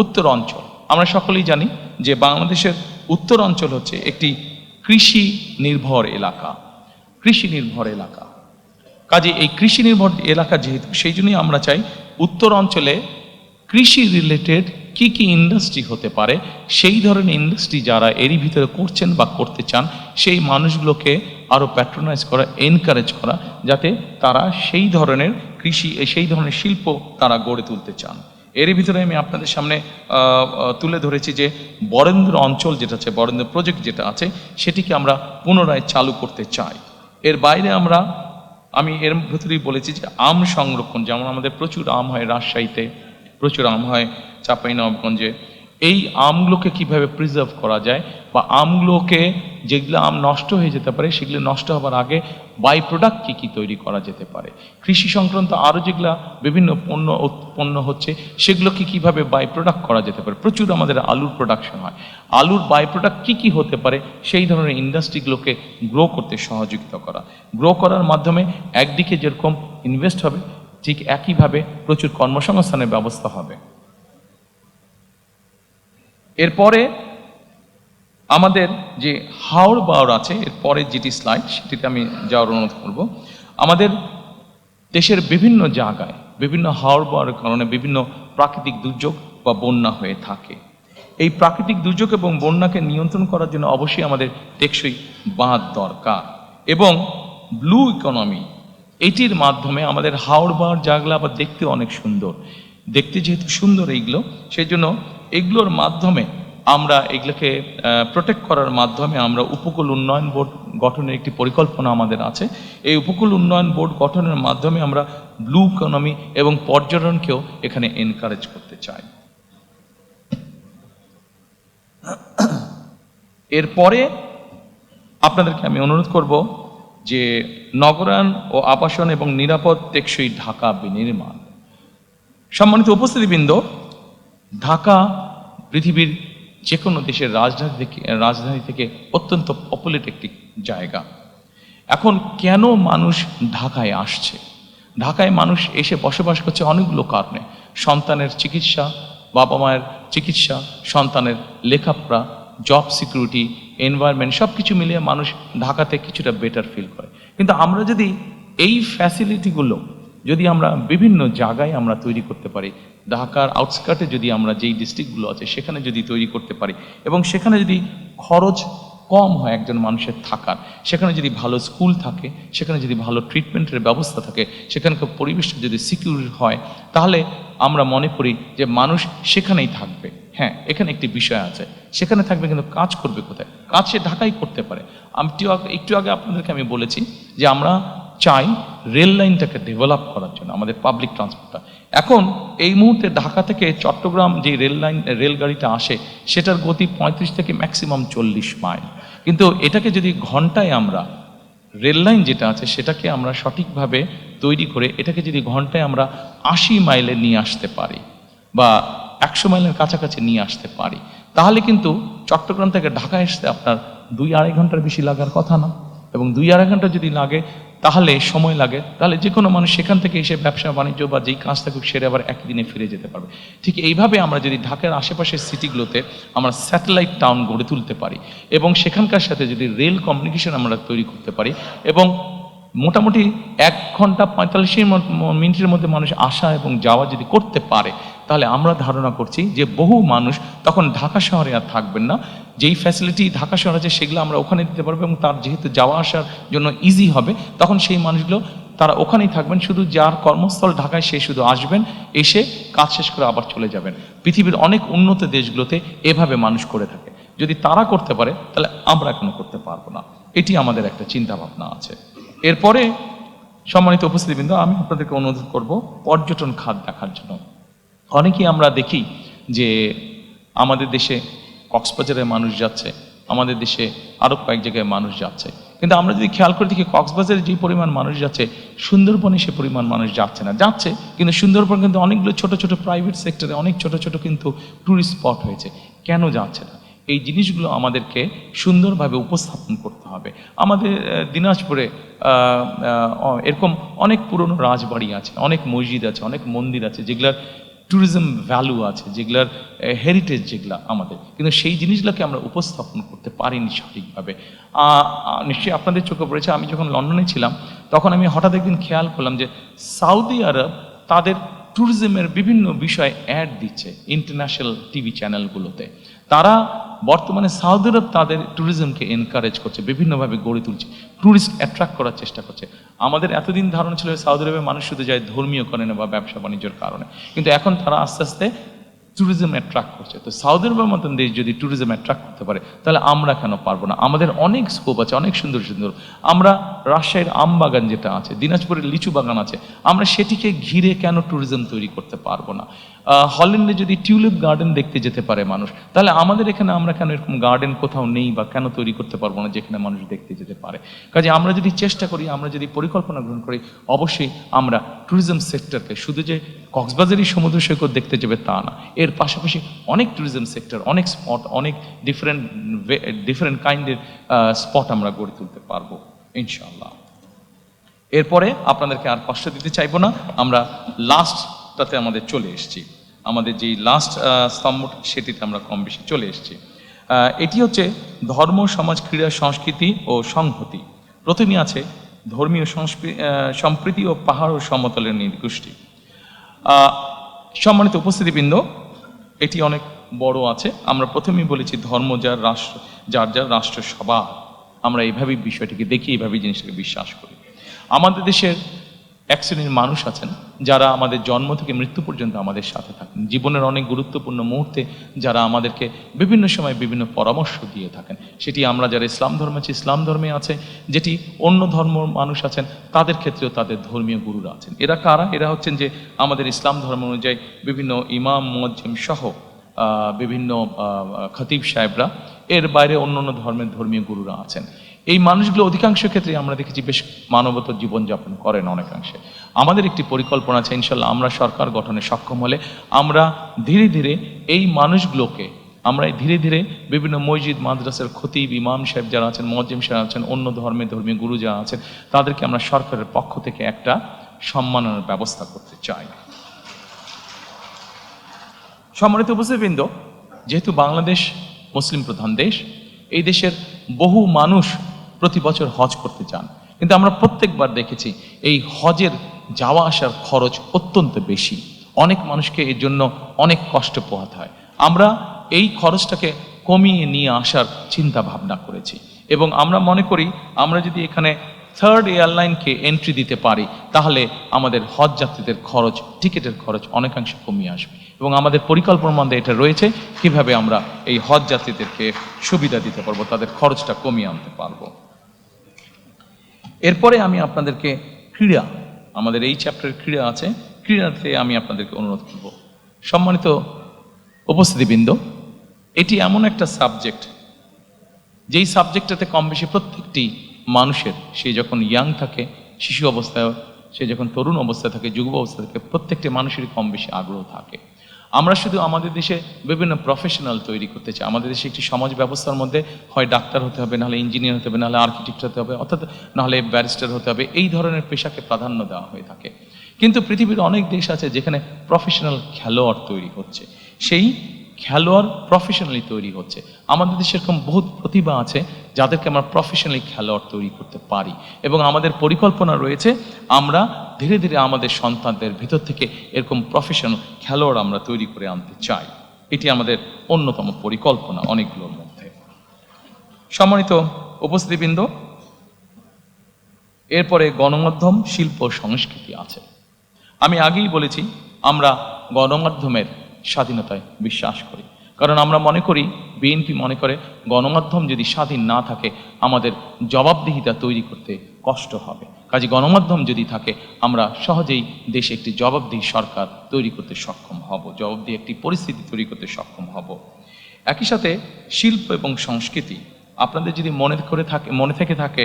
উত্তর অঞ্চল, আমরা সকলেই জানি যে বাংলাদেশের উত্তর অঞ্চল হচ্ছে একটি কৃষি নির্ভর এলাকা। কাজে এই কৃষি নির্ভর এলাকা যেহেতু, সেই জন্যই আমরা চাই উত্তর অঞ্চলে কৃষি রিলেটেড কি ইন্ডাস্ট্রি হতে পারে, সেই ধরনের ইন্ডাস্ট্রি যারা এরই ভিতরে করছেন বা করতে চান, সেই মানুষগুলোকে আরও প্যাট্রোনাইজ করা, এনকারেজ করা, যাতে তারা সেই ধরনের শিল্প তারা গড়ে তুলতে চান। এরই ভিতরে আমি আপনাদের সামনে তুলে ধরেছি যে বরেন্দ্র অঞ্চল যেটা আছে, বরেন্দ্র প্রজেক্ট যেটা আছে, সেটিকে আমরা পুনরায় চালু করতে চাই। এর বাইরে আমি এর ভেতরেই বলেছি যে আম সংরক্ষণ, যেমন আমাদের প্রচুর আম হয় রাজশাহীতে, প্রচুর আম হয় চাঁপাইনবাবগঞ্জে। এই আমগুলোকে কিভাবে প্রিজার্ভ করা যায়, বা আমগুলোকে যেগুলো আম নষ্ট হয়ে যেতে পারে সেগুলো নষ্ট হবার আগে বাই প্রোডাক্ট কী কী তৈরি করা যেতে পারে, কৃষি সংক্রান্ত আরও যেগুলো বিভিন্ন পণ্য উৎপন্ন হচ্ছে সেগুলোকে কিভাবে বাই প্রোডাক্ট করা যেতে পারে। প্রচুর আমাদের আলুর প্রোডাকশন হয়, আলুর বাই প্রোডাক্ট কী কী হতে পারে সেই ধরনের ইন্ডাস্ট্রিগুলোকে গ্রো করতে সহযোগিতা করা। গ্রো করার মাধ্যমে একদিকে যেরকম ইনভেস্ট হবে, ঠিক একইভাবে প্রচুর কর্মসংস্থানের ব্যবস্থা হবে। এরপরে আমাদের যে হাওড় বাওড় আছে, এরপরে যেটি স্লাইড সেটিতে আমি যাওয়ার অনুরোধ করব। আমাদের দেশের বিভিন্ন জায়গায় বিভিন্ন হাওড় বাওড়ের কারণে বিভিন্ন প্রাকৃতিক দুর্যোগ বা বন্যা হয়ে থাকে। এই প্রাকৃতিক দুর্যোগ এবং বন্যাকে নিয়ন্ত্রণ করার জন্য অবশ্যই আমাদের টেকসই বাঁধ দরকার, এবং ব্লু ইকোনমি এটির মাধ্যমে আমাদের হাওড় বাওড় জায়গাগুলো আবার দেখতে অনেক সুন্দর। দেখতে যেহেতু সুন্দর এইগুলো, সেই জন্য এগুলোর মাধ্যমে আমরা এগুলোকে প্রোটেক্ট করার মাধ্যমে আমরা উপকূল উন্নয়ন বোর্ড গঠনের একটি পরিকল্পনা আমাদের আছে। এই উপকূল উন্নয়ন বোর্ড গঠনের মাধ্যমে আমরা ব্লু ইকোনমি এবং পর্যটনকেও এখানে এনকারেজ করতে চাই। এরপরে আপনাদেরকে আমি অনুরোধ করব যে নগরায়ণ ও আবাসন এবং নিরাপদ টেকসই ঢাকা বিনির্মাণ। সম্মানিত উপস্থিতিবৃন্দ, ঢাকা পৃথিবীর যে কোনো দেশের রাজধানী থেকে অত্যন্ত পপুলেট একটি জায়গা। এখন কেন মানুষ ঢাকায় আসছে? ঢাকায় মানুষ এসে বসবাস করছে অনেকগুলো কারণে। সন্তানের চিকিৎসা, বাবা মায়ের চিকিৎসা, সন্তানের লেখাপড়া, জব সিকিউরিটি, এনভায়রনমেন্ট, সব কিছু মিলিয়ে মানুষ ঢাকাতে কিছুটা বেটার ফিল করে। কিন্তু আমরা যদি এই ফ্যাসিলিটিগুলো যদি আমরা বিভিন্ন জায়গায় আমরা তৈরি করতে পারি, ঢাকার আউটস্কার্টে যদি আমরা যেই ডিস্ট্রিক্টগুলো আছে সেখানে যদি তৈরি করতে পারি, এবং সেখানে যদি খরচ কম হয় একজন মানুষের থাকার, সেখানে যদি ভালো স্কুল থাকে, সেখানে যদি ভালো ট্রিটমেন্টের ব্যবস্থা থাকে, সেখানকার পরিবেশটা যদি সিকিউর হয়, তাহলে আমরা মনে করি যে মানুষ সেখানেই থাকবে। হ্যাঁ, এখানে একটি বিষয় আছে, সেখানে থাকবে কিন্তু কাজ করবে কোথায়? কাজ সে ঢাকায় করতে পারে। একটু আগে আপনাদেরকে আমি বলেছি যে আমরা চাই রেল লাইনটাকে ডেভেলপ করার জন্য আমাদের পাবলিক ট্রান্সপোর্টটা। এখন এই মুহূর্তে ঢাকা থেকে চট্টগ্রাম যে রেলগাড়িটা আসে সেটার গতি 35 থেকে ম্যাক্সিমাম 40 মাইল, কিন্তু এটাকে যদি ঘন্টায় আমরা রেল লাইন যেটা আছে সেটাকে আমরা সঠিকভাবে তৈরি করে এটাকে যদি ঘন্টায় আমরা 80 মাইলে নিয়ে আসতে পারি বা 100 মাইলের কাছাকাছি নিয়ে আসতে পারি, তাহলে কিন্তু চট্টগ্রাম থেকে ঢাকায় আসতে আপনার 2-2.5 ঘন্টার বেশি লাগার কথা না। এবং 2-2.5 ঘন্টা যদি লাগে, তাহলে সময় লাগে, তাহলে যে কোনো মানুষ সেখান থেকে এসে ব্যবসা বাণিজ্য বা যেই কাজ থাকুক সেরে আবার একদিনে ফিরে যেতে পারবে। ঠিক এইভাবে আমরা যদি ঢাকার আশেপাশের সিটিগুলোতে আমরা স্যাটেলাইট টাউন গড়ে তুলতে পারি এবং সেখানকার সাথে যদি রেল কমিউনিকেশন আমরা তৈরি করতে পারি, এবং মোটামুটি 1 ঘন্টা 45 মিনিটের মধ্যে মানুষ আসা এবং যাওয়া যদি করতে পারে, তাহলে আমরা ধারণা করছি যে বহু মানুষ তখন ঢাকা শহরে আর থাকবেন না। যেই ফ্যাসিলিটি ঢাকা শহরে আছে সেগুলো আমরা ওখানে দিতে পারবো, এবং তার যেহেতু যাওয়া আসার জন্য ইজি হবে, তখন সেই মানুষগুলো তারা ওখানেই থাকবেন। শুধু যার কর্মস্থল ঢাকায় সে শুধু আসবেন, এসে কাজ শেষ করে আবার চলে যাবেন। পৃথিবীর অনেক উন্নত দেশগুলোতে এভাবে মানুষ করে থাকে। যদি তারা করতে পারে তাহলে আমরা কেন করতে পারবো না? এটি আমাদের একটা চিন্তা ভাবনা আছে। এরপরে সম্মানিত উপস্থিতিবৃন্দ, আমি আপনাদেরকে অনুরোধ করব পর্যটন খাত দেখার জন্য। অনেকেই আমরা দেখি যে আমাদের দেশে কক্সবাজারের মানুষ যাচ্ছে, আমাদের দেশে আরও কয়েক জায়গায় মানুষ যাচ্ছে, কিন্তু আমরা যদি খেয়াল করে দেখি কক্সবাজারে যে পরিমাণ মানুষ যাচ্ছে, সুন্দরবনে সে পরিমাণ মানুষ যাচ্ছে না। যাচ্ছে, কিন্তু সুন্দরবন কিন্তু অনেকগুলো ছোট ছোট প্রাইভেট সেক্টরে অনেক ছোট ছোট কিন্তু ট্যুরিস্ট স্পট হয়েছে। কেন যাচ্ছে না? এই জিনিসগুলো আমাদেরকে সুন্দরভাবে উপস্থাপন করতে হবে। আমাদের দিনাজপুরে এরকম অনেক পুরনো রাজবাড়ি আছে, অনেক মসজিদ আছে, অনেক মন্দির আছে, যেগুলার ট্যুরিজম ভ্যালু আছে, যেগুলার হেরিটেজ যেগুলো আমাদের, কিন্তু সেই জিনিসগুলোকে আমরা উপস্থাপন করতে পারিনি সঠিকভাবে। নিশ্চয়ই আপনাদের চোখে পড়েছে, আমি যখন লন্ডনে ছিলাম তখন আমি হঠাৎ একদিন খেয়াল করলাম যে সৌদি আরব তাদের ট্যুরিজমের বিভিন্ন বিষয় অ্যাড দিচ্ছে ইন্টারন্যাশনাল টিভি চ্যানেলগুলোতে। তারা বর্তমানে সৌদি আরব তাদের ট্যুরিজমকে এনকারেজ করছে, বিভিন্নভাবে গড়ে তুলছে, ট্যুরিস্ট অ্যাট্রাক্ট করার চেষ্টা করছে। আমাদের এতদিন ধারণা ছিল সৌদি আরবে মানুষ শুধু যায় ধর্মীয় কারণে বা ব্যবসা বাণিজ্যের কারণে, কিন্তু এখন তারা আস্তে আস্তে ট্যুরিজম অ্যাট্রাক্ট করছে। তো সৌদি আরবের মতন দেশ যদি ট্যুরিজম অ্যাট্রাক্ট করতে পারে, তাহলে আমরা কেন পারবো না? আমাদের অনেক স্কোপ আছে, অনেক সুন্দর সুন্দর। আমরা রাজশাহীর আম বাগান যেটা আছে, দিনাজপুরের লিচু বাগান আছে, আমরা সেটিকে ঘিরে কেন ট্যুরিজম তৈরি করতে পারবো না? হল্যান্ডে যদি টিউলিপ গার্ডেন দেখতে যেতে পারে মানুষ, তাহলে আমাদের এখানে আমরা কেন এরকম গার্ডেন কোথাও নেই বা কেন তৈরি করতে পারবো না যেখানে মানুষ দেখতে যেতে পারে? কাজে আমরা যদি চেষ্টা করি, আমরা যদি পরিকল্পনা গ্রহণ করি, অবশ্যই আমরা ট্যুরিজম সেক্টরকে শুধু যে কক্সবাজারই সমুদ্র সৈকত দেখতে যাবে তা না, এর পাশাপাশি অনেক ট্যুরিজম সেক্টর, অনেক স্পট, অনেক ডিফারেন্ট কাইন্ডের স্পট আমরা গড়ে তুলতে পারবো ইনশাআল্লাহ। এরপরে আপনাদেরকে আর কষ্ট দিতে চাইবো না, আমরা লাস্টটাতে আমাদের চলে এসেছি। আমাদের যেই লাস্ট স্তম্ভ সেটিতে আমরা কম বেশি চলে এসেছি। এটি হচ্ছে ধর্ম, সমাজ, ক্রীড়া, সংস্কৃতি ও সংহতি। প্রথমেই আছে ধর্মীয় সম্প্রীতি ও পাহাড় ও সমতলের নৃগোষ্ঠী। সম্মানিত উপস্থিতিবৃন্দ, এটি অনেক বড় আছে। আমরা প্রথমেই বলেছি ধর্ম যার রাষ্ট্র, যার যার রাষ্ট্র সবার। আমরা এইভাবেই বিষয়টিকে দেখি, এইভাবেই জিনিসটাকে বিশ্বাস করি। আমাদের দেশের এক শ্রেণীর মানুষ আছেন যারা আমাদের জন্ম থেকে মৃত্যু পর্যন্ত আমাদের সাথে থাকেন, জীবনের অনেক গুরুত্বপূর্ণ মুহূর্তে যারা আমাদেরকে বিভিন্ন সময় বিভিন্ন পরামর্শ দিয়ে থাকেন। সেটি আমরা যারা ইসলাম ধর্মে আছি, ইসলাম ধর্মে আছে, যেটি অন্য ধর্ম মানুষ আছেন তাদের ক্ষেত্রেও তাদের ধর্মীয় গুরুরা আছেন। এরা কারা? এরা হচ্ছেন যে আমাদের ইসলাম ধর্ম অনুযায়ী বিভিন্ন ইমাম, মুয়াজ্জিম সহ বিভিন্ন খতিব সাহেবরা, এর বাইরে অন্য অন্য ধর্মের ধর্মীয় গুরুরা আছেন। এই মানুষগুলো অধিকাংশ ক্ষেত্রে আমরা দেখেছি বেশ মানবতার জীবনযাপন করেন অনেকাংশে। আমাদের একটি পরিকল্পনা আছে, ইনশাল্লাহ আমরা সরকার গঠনে সক্ষম হলে আমরা ধীরে ধীরে এই মানুষগুলোকে, আমরা ধীরে ধীরে বিভিন্ন মসজিদ, মাদ্রাসার খতিব, ইমাম সাহেব যারা আছেন, মুয়াজ্জিম সাহেব আছেন, অন্য ধর্মীয় গুরু যারা আছেন, তাদেরকে আমরা সরকারের পক্ষ থেকে একটা সম্মাননার ব্যবস্থা করতে চাই। সম্মানিত উপস্থিতিবৃন্দ, যেহেতু বাংলাদেশ মুসলিম প্রধান দেশ, এই দেশের বহু মানুষ প্রতি বছর হজ করতে চান, কিন্তু আমরা প্রত্যেকবার দেখেছি এই হজের যাওয়া আসার খরচ অত্যন্ত বেশি। অনেক মানুষকে এর জন্য অনেক কষ্ট পোহাতে হয়। আমরা এই খরচটাকে কমিয়ে নিয়ে আসার চিন্তা ভাবনা করেছি এবং আমরা মনে করি আমরা যদি এখানে থার্ড এয়ারলাইনকে এন্ট্রি দিতে পারি, তাহলে আমাদের হজ যাত্রীদের খরচ, টিকিটের খরচ অনেকাংশে কমিয়ে আসবে এবং আমাদের পরিকল্পনার মধ্যে এটা রয়েছে কিভাবে আমরা এই হজ যাত্রীদেরকে সুবিধা দিতে পারবো, তাদের খরচটা কমিয়ে আনতে পারবো। এরপরে আমি আপনাদেরকে ক্রীড়া, আমাদের এই চ্যাপ্টারের ক্রীড়া আছে, ক্রীড়াতে আমি আপনাদেরকে অনুরোধ করব। সম্মানিত উপস্থিতিবৃন্দ, এটি এমন একটা সাবজেক্ট, যেই সাবজেক্টটাতে কম বেশি প্রত্যেকটি মানুষের, সে যখন ইয়াং থাকে, শিশু অবস্থায়, সে যখন তরুণ অবস্থায় থাকে, যুব অবস্থায় থাকে, প্রত্যেকটি মানুষেরই কম বেশি আগ্রহ থাকে। আমরা শুধু আমাদের দেশে বিভিন্ন প্রফেশনাল তৈরি করতে চাই। আমাদের দেশে একটি সমাজ ব্যবস্থার মধ্যে হয় ডাক্তার হতে হবে, নাহলে ইঞ্জিনিয়ার হতে হবে, নাহলে আর্কিটেক্ট হতে হবে, অর্থাৎ নাহলে ব্যারিস্টার হতে হবে, এই ধরনের পেশাকে প্রাধান্য দেওয়া হয়ে থাকে। কিন্তু পৃথিবীর অনেক দেশ আছে যেখানে প্রফেশনাল খেলোয়াড় তৈরি হচ্ছে, সেই খেলোয়াড় প্রফেশনালি তৈরি হচ্ছে। আমাদের দেশে এরকম বহুত প্রতিভা আছে যাদেরকে আমরা প্রফেশনালি খেলোয়াড় তৈরি করতে পারি এবং আমাদের পরিকল্পনা রয়েছে আমরা ধীরে ধীরে আমাদের সন্তানদের ভিতর থেকে এরকম প্রফেশনাল খেলোয়াড় আমরা তৈরি করে আনতে চাই। এটি আমাদের অন্যতম পরিকল্পনা অনেকগুলোর মধ্যে। সম্মানিত উপস্থিতিবৃন্দ, এরপরে গণমাধ্যম, শিল্প, সংস্কৃতি আছে। আমি আগেই বলেছি আমরা গণমাধ্যমের স্বাধীনতায় বিশ্বাস করি, কারণ আমরা মনে করি, বিএনপি মনে করে, গণমাধ্যম যদি স্বাধীন না থাকে আমাদের জবাবদিহিতা তৈরি করতে কষ্ট হবে। কাজে গণমাধ্যম যদি থাকে আমরা সহজেই দেশে একটি জবাবদিহি সরকার তৈরি করতে সক্ষম হব, জবাবদিহি একটি পরিস্থিতি তৈরি করতে সক্ষম হব। একই সাথে শিল্প এবং সংস্কৃতি, আপনাদের যদি মনে থেকে থাকে,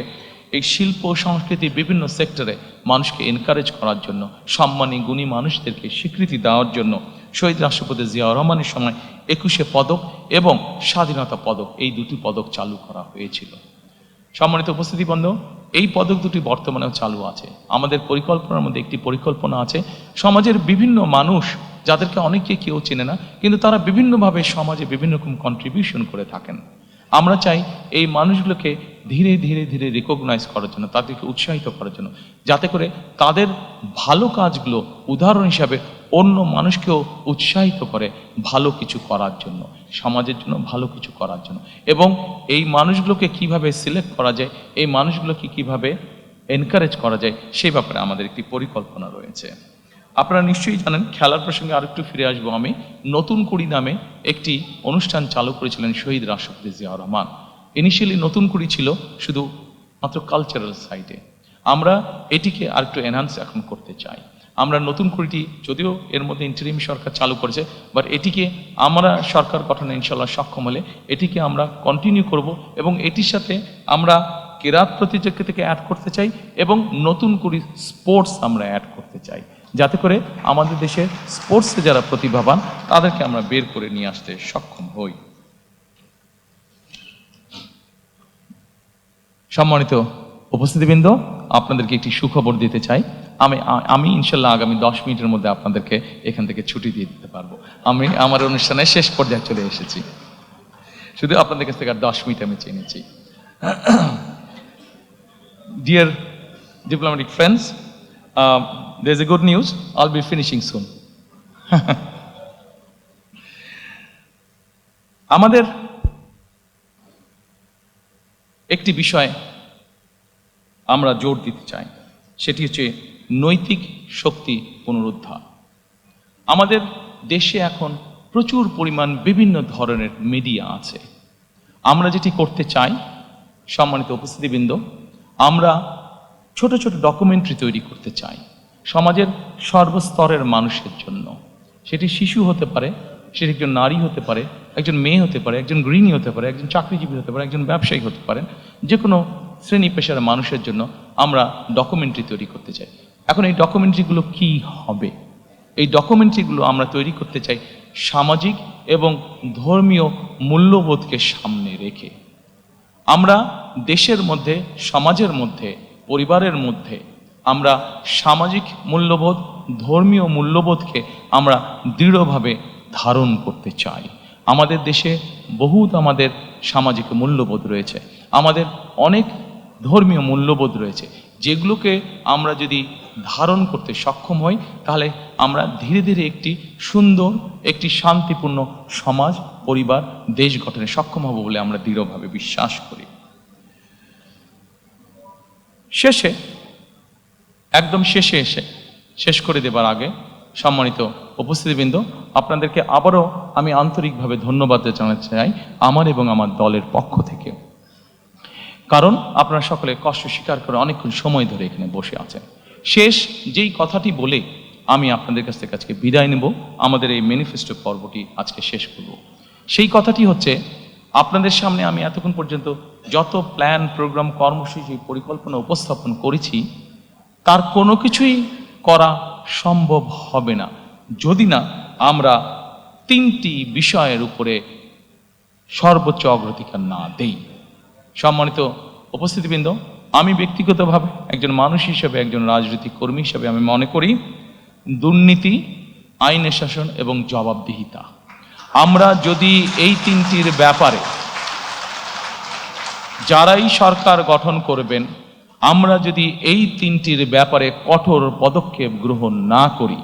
এই শিল্প সংস্কৃতি বিভিন্ন সেক্টরে মানুষকে এনকারেজ করার জন্য, সম্মানী গুণী মানুষদেরকে স্বীকৃতি দেওয়ার জন্য শহীদ রাষ্ট্রপতি জিয়াউর রহমানের সময় 21শে পদক এবং স্বাধীনতা পদক, এই দুটি পদক চালু করা হয়েছিল। সম্মানিত উপস্থিতিবৃন্দ, এই পদক দুটি বর্তমানেও চালু আছে। আমাদের পরিকল্পনার মধ্যে একটি পরিকল্পনা আছে, সমাজের বিভিন্ন মানুষ যাদেরকে অনেকে কেউ চেনে না, কিন্তু তারা বিভিন্নভাবে সমাজে বিভিন্ন রকম কন্ট্রিবিউশন করে থাকেন। আমরা চাই এই মানুষগুলোকে ধীরে ধীরে ধীরে রিকগনাইজ করার জন্য, তাদেরকে উৎসাহিত করার জন্য, যাতে করে তাদের ভালো কাজগুলো উদাহরণ হিসাবে অন্য মানুষকেও উৎসাহিত করে ভালো কিছু করার জন্য, সমাজের জন্য ভালো কিছু করার জন্য। এবং এই মানুষগুলোকে কিভাবে সিলেক্ট করা যায়, এই মানুষগুলোকে কিভাবে এনকারেজ করা যায়, সেই ব্যাপারে আমাদের একটি পরিকল্পনা রয়েছে। আপনারা নিশ্চয়ই জানেন, খেলার প্রসঙ্গে আরেকটু ফিরে আসবো আমি, নতুন কুড়ি নামে একটি অনুষ্ঠান চালু করেছিলেন শহীদ রাষ্ট্রপতি জিয়াউর রহমান। ইনিশিয়ালি নতুন কুড়ি ছিল শুধু মাত্র কালচারাল সাইডে, আমরা এটিকে আরেকটু এনহান্স এখন করতে চাই। আমরা নতুন কুড়িটি যদিও এর মধ্যে ইন্টারিম সরকার চালু করেছে, বাট এটিকে আমরা সরকার গঠনে ইনশাল্লাহ সক্ষম হলে এটিকে আমরা কন্টিনিউ করব এবং এটির সাথে আমরা কেরাত প্রতিযোগিতাকে অ্যাড করতে চাই এবং নতুন কুড়ি স্পোর্টস আমরা অ্যাড করতে চাই, যাতে করে আমাদের দেশের স্পোর্টসে যারা প্রতিভাবান তাদেরকে আমরা বের করে নিয়ে আসতে সক্ষম হই। সম্মানিত উপস্থিতিবৃন্দ, আপনাদেরকে একটি সুখবর দিতে চাই। আমি ইনশাল্লাহ আগামী 10 মিনিটের মধ্যে আপনাদেরকে এখান থেকে ছুটি দিয়ে দিতে পারবো। আমি আমার অনুষ্ঠানের শেষ পর্যায়ে চলে এসেছি, শুধু আপনাদের কাছ থেকে আর 10 মিনিট আমি চেয়ে নিচ্ছি। Dear diplomatic friends, there's a good news. I'll be finishing soon. আমাদের একটি বিষয় আমরা জোর দিতে চাই, সেটি হচ্ছে নৈতিক শক্তি পুনরুদ্ধার। আমাদের দেশে এখন প্রচুর পরিমাণ বিভিন্ন ধরনের মিডিয়া আছে। আমরা যেটি করতে চাই, সম্মানিত উপস্থিতিবৃন্দ, আমরা ছোট ছোট ডকুমেন্টারি তৈরি করতে চাই সমাজের সর্বস্তরের মানুষের জন্য। সেটি শিশু হতে পারে, সেটি একজন নারী হতে পারে, একজন মেয়ে হতে পারে, একজন গৃহিণী হতে পারে, একজন চাকরিজীবী হতে পারে, একজন ব্যবসায়ী হতে পারে, যে কোনো শ্রেণী পেশার মানুষের জন্য আমরা ডকুমেন্টারি তৈরি করতে চাই। এখন এই ডকুমেন্টারিগুলো কি হবে? এই ডকুমেন্টারিগুলো আমরা তৈরি করতে চাই সামাজিক এবং ধর্মীয় মূল্যবোধকে সামনে রেখে। আমরা দেশের মধ্যে, সমাজের মধ্যে, পরিবারের মধ্যে আমরা সামাজিক মূল্যবোধ, ধর্মীয় মূল্যবোধকে আমরা দৃঢ়ভাবে ধারণ করতে চাই। আমাদের দেশে বহুত আমাদের সামাজিক মূল্যবোধ রয়েছে, আমাদের অনেক ধর্মীয় মূল্যবোধ রয়েছে, যেগুলোকে আমরা যদি ধারণ করতে সক্ষম হই তাহলে আমরা ধীরে ধীরে একটি সুন্দর, একটি শান্তিপূর্ণ সমাজ, পরিবার, দেশ গঠনে সক্ষম হব বলে আমরা দৃঢ়ভাবে বিশ্বাস করি। শেষে, একদম শেষে এসে শেষ করে দেবার আগে, সম্মানিত উপস্থিতিবৃন্দ, আপনাদেরকে আবারও আমি আন্তরিকভাবে ধন্যবাদ জানাতে চাই আমার এবং আমার দলের পক্ষ থেকে। কারণ আপনারা সকলে কষ্ট স্বীকার করে অনেকক্ষণ সময় ধরে এখানে বসে আছেন। শেষ যেই কথাটি বলে আমি আপনাদের কাছ থেকে আজকে বিদায় নেব, আমাদের এই ম্যানিফেস্টো পর্বটি আজকে শেষ করব। সেই কথাটি হচ্ছে, আপনাদের সামনে আমি এতক্ষণ পর্যন্ত যত প্ল্যান, প্রোগ্রাম, কর্মসূচি, পরিকল্পনা উপস্থাপন করেছি, তার কোনো কিছুই করা সম্ভব হবে না যদি না আমরা 3টি বিষয়ের উপরে সর্বোচ্চ অগ্রাধিকার না দেই। সম্মানিত উপস্থিতিবৃন্দ, আমি ব্যক্তিগতভাবে একজন মানুষ হিসেবে, একজন রাজনৈতিক কর্মী হিসেবে আমি মনে করি দুর্নীতি, আইনের শাসন এবং জবাবদিহিতা, আমরা যদি এই 3টির ব্যাপারে যারাই সরকার গঠন করবেন, আমরা যদি এই 3টির ব্যাপারে কঠোর পদক্ষেপ গ্রহণ না করি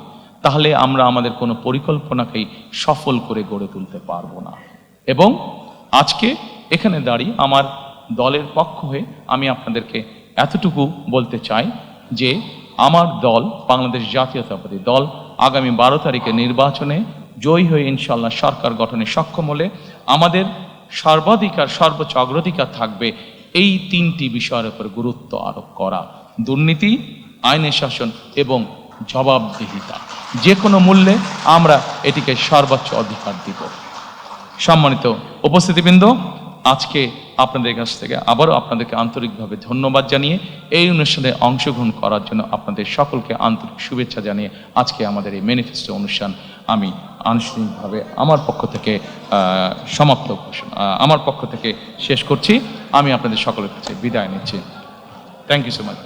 তাহলে আমরা আমাদের কোনো পরিকল্পনাকেই সফল করে গড়ে তুলতে পারবো না। এবং আজকে এখানে দাঁড়িয়ে আমার দলের পক্ষ হয়ে আমি আপনাদেরকে এতটুকু বলতে চাই যে আমার দল, বাংলাদেশ জাতীয়তাবাদী দল, আগামী 12 তারিখে নির্বাচনে জয়ী হয়ে ইনশাল্লাহ সরকার গঠনে সক্ষম হলে আমাদের সর্বাধিকার, সর্বোচ্চ অগ্রাধিকার থাকবে এই 3টি বিষয়ের উপর গুরুত্ব আরোপ করা: দুর্নীতি, আইনের শাসন এবং জবাবদিহিতা। যে কোনো মূল্যে আমরা এটিকে সর্বোচ্চ অধিকার দিব। সম্মানিত উপস্থিতিবৃন্দ, আজকে আপনাদের কাছ থেকে আবারও আপনাদেরকে আন্তরিকভাবে ধন্যবাদ জানিয়ে এই অনুষ্ঠানে অংশগ্রহণ করার জন্য আপনাদের সকলকে আন্তরিক শুভেচ্ছা জানিয়ে আজকে আমাদের এই ম্যানিফেস্টো অনুষ্ঠান আমি আনুষ্ঠানিকভাবে আমার পক্ষ থেকে আমার পক্ষ থেকে শেষ করছি। আমি আপনাদের সকলের কাছে বিদায় নিচ্ছি। Thank you so much.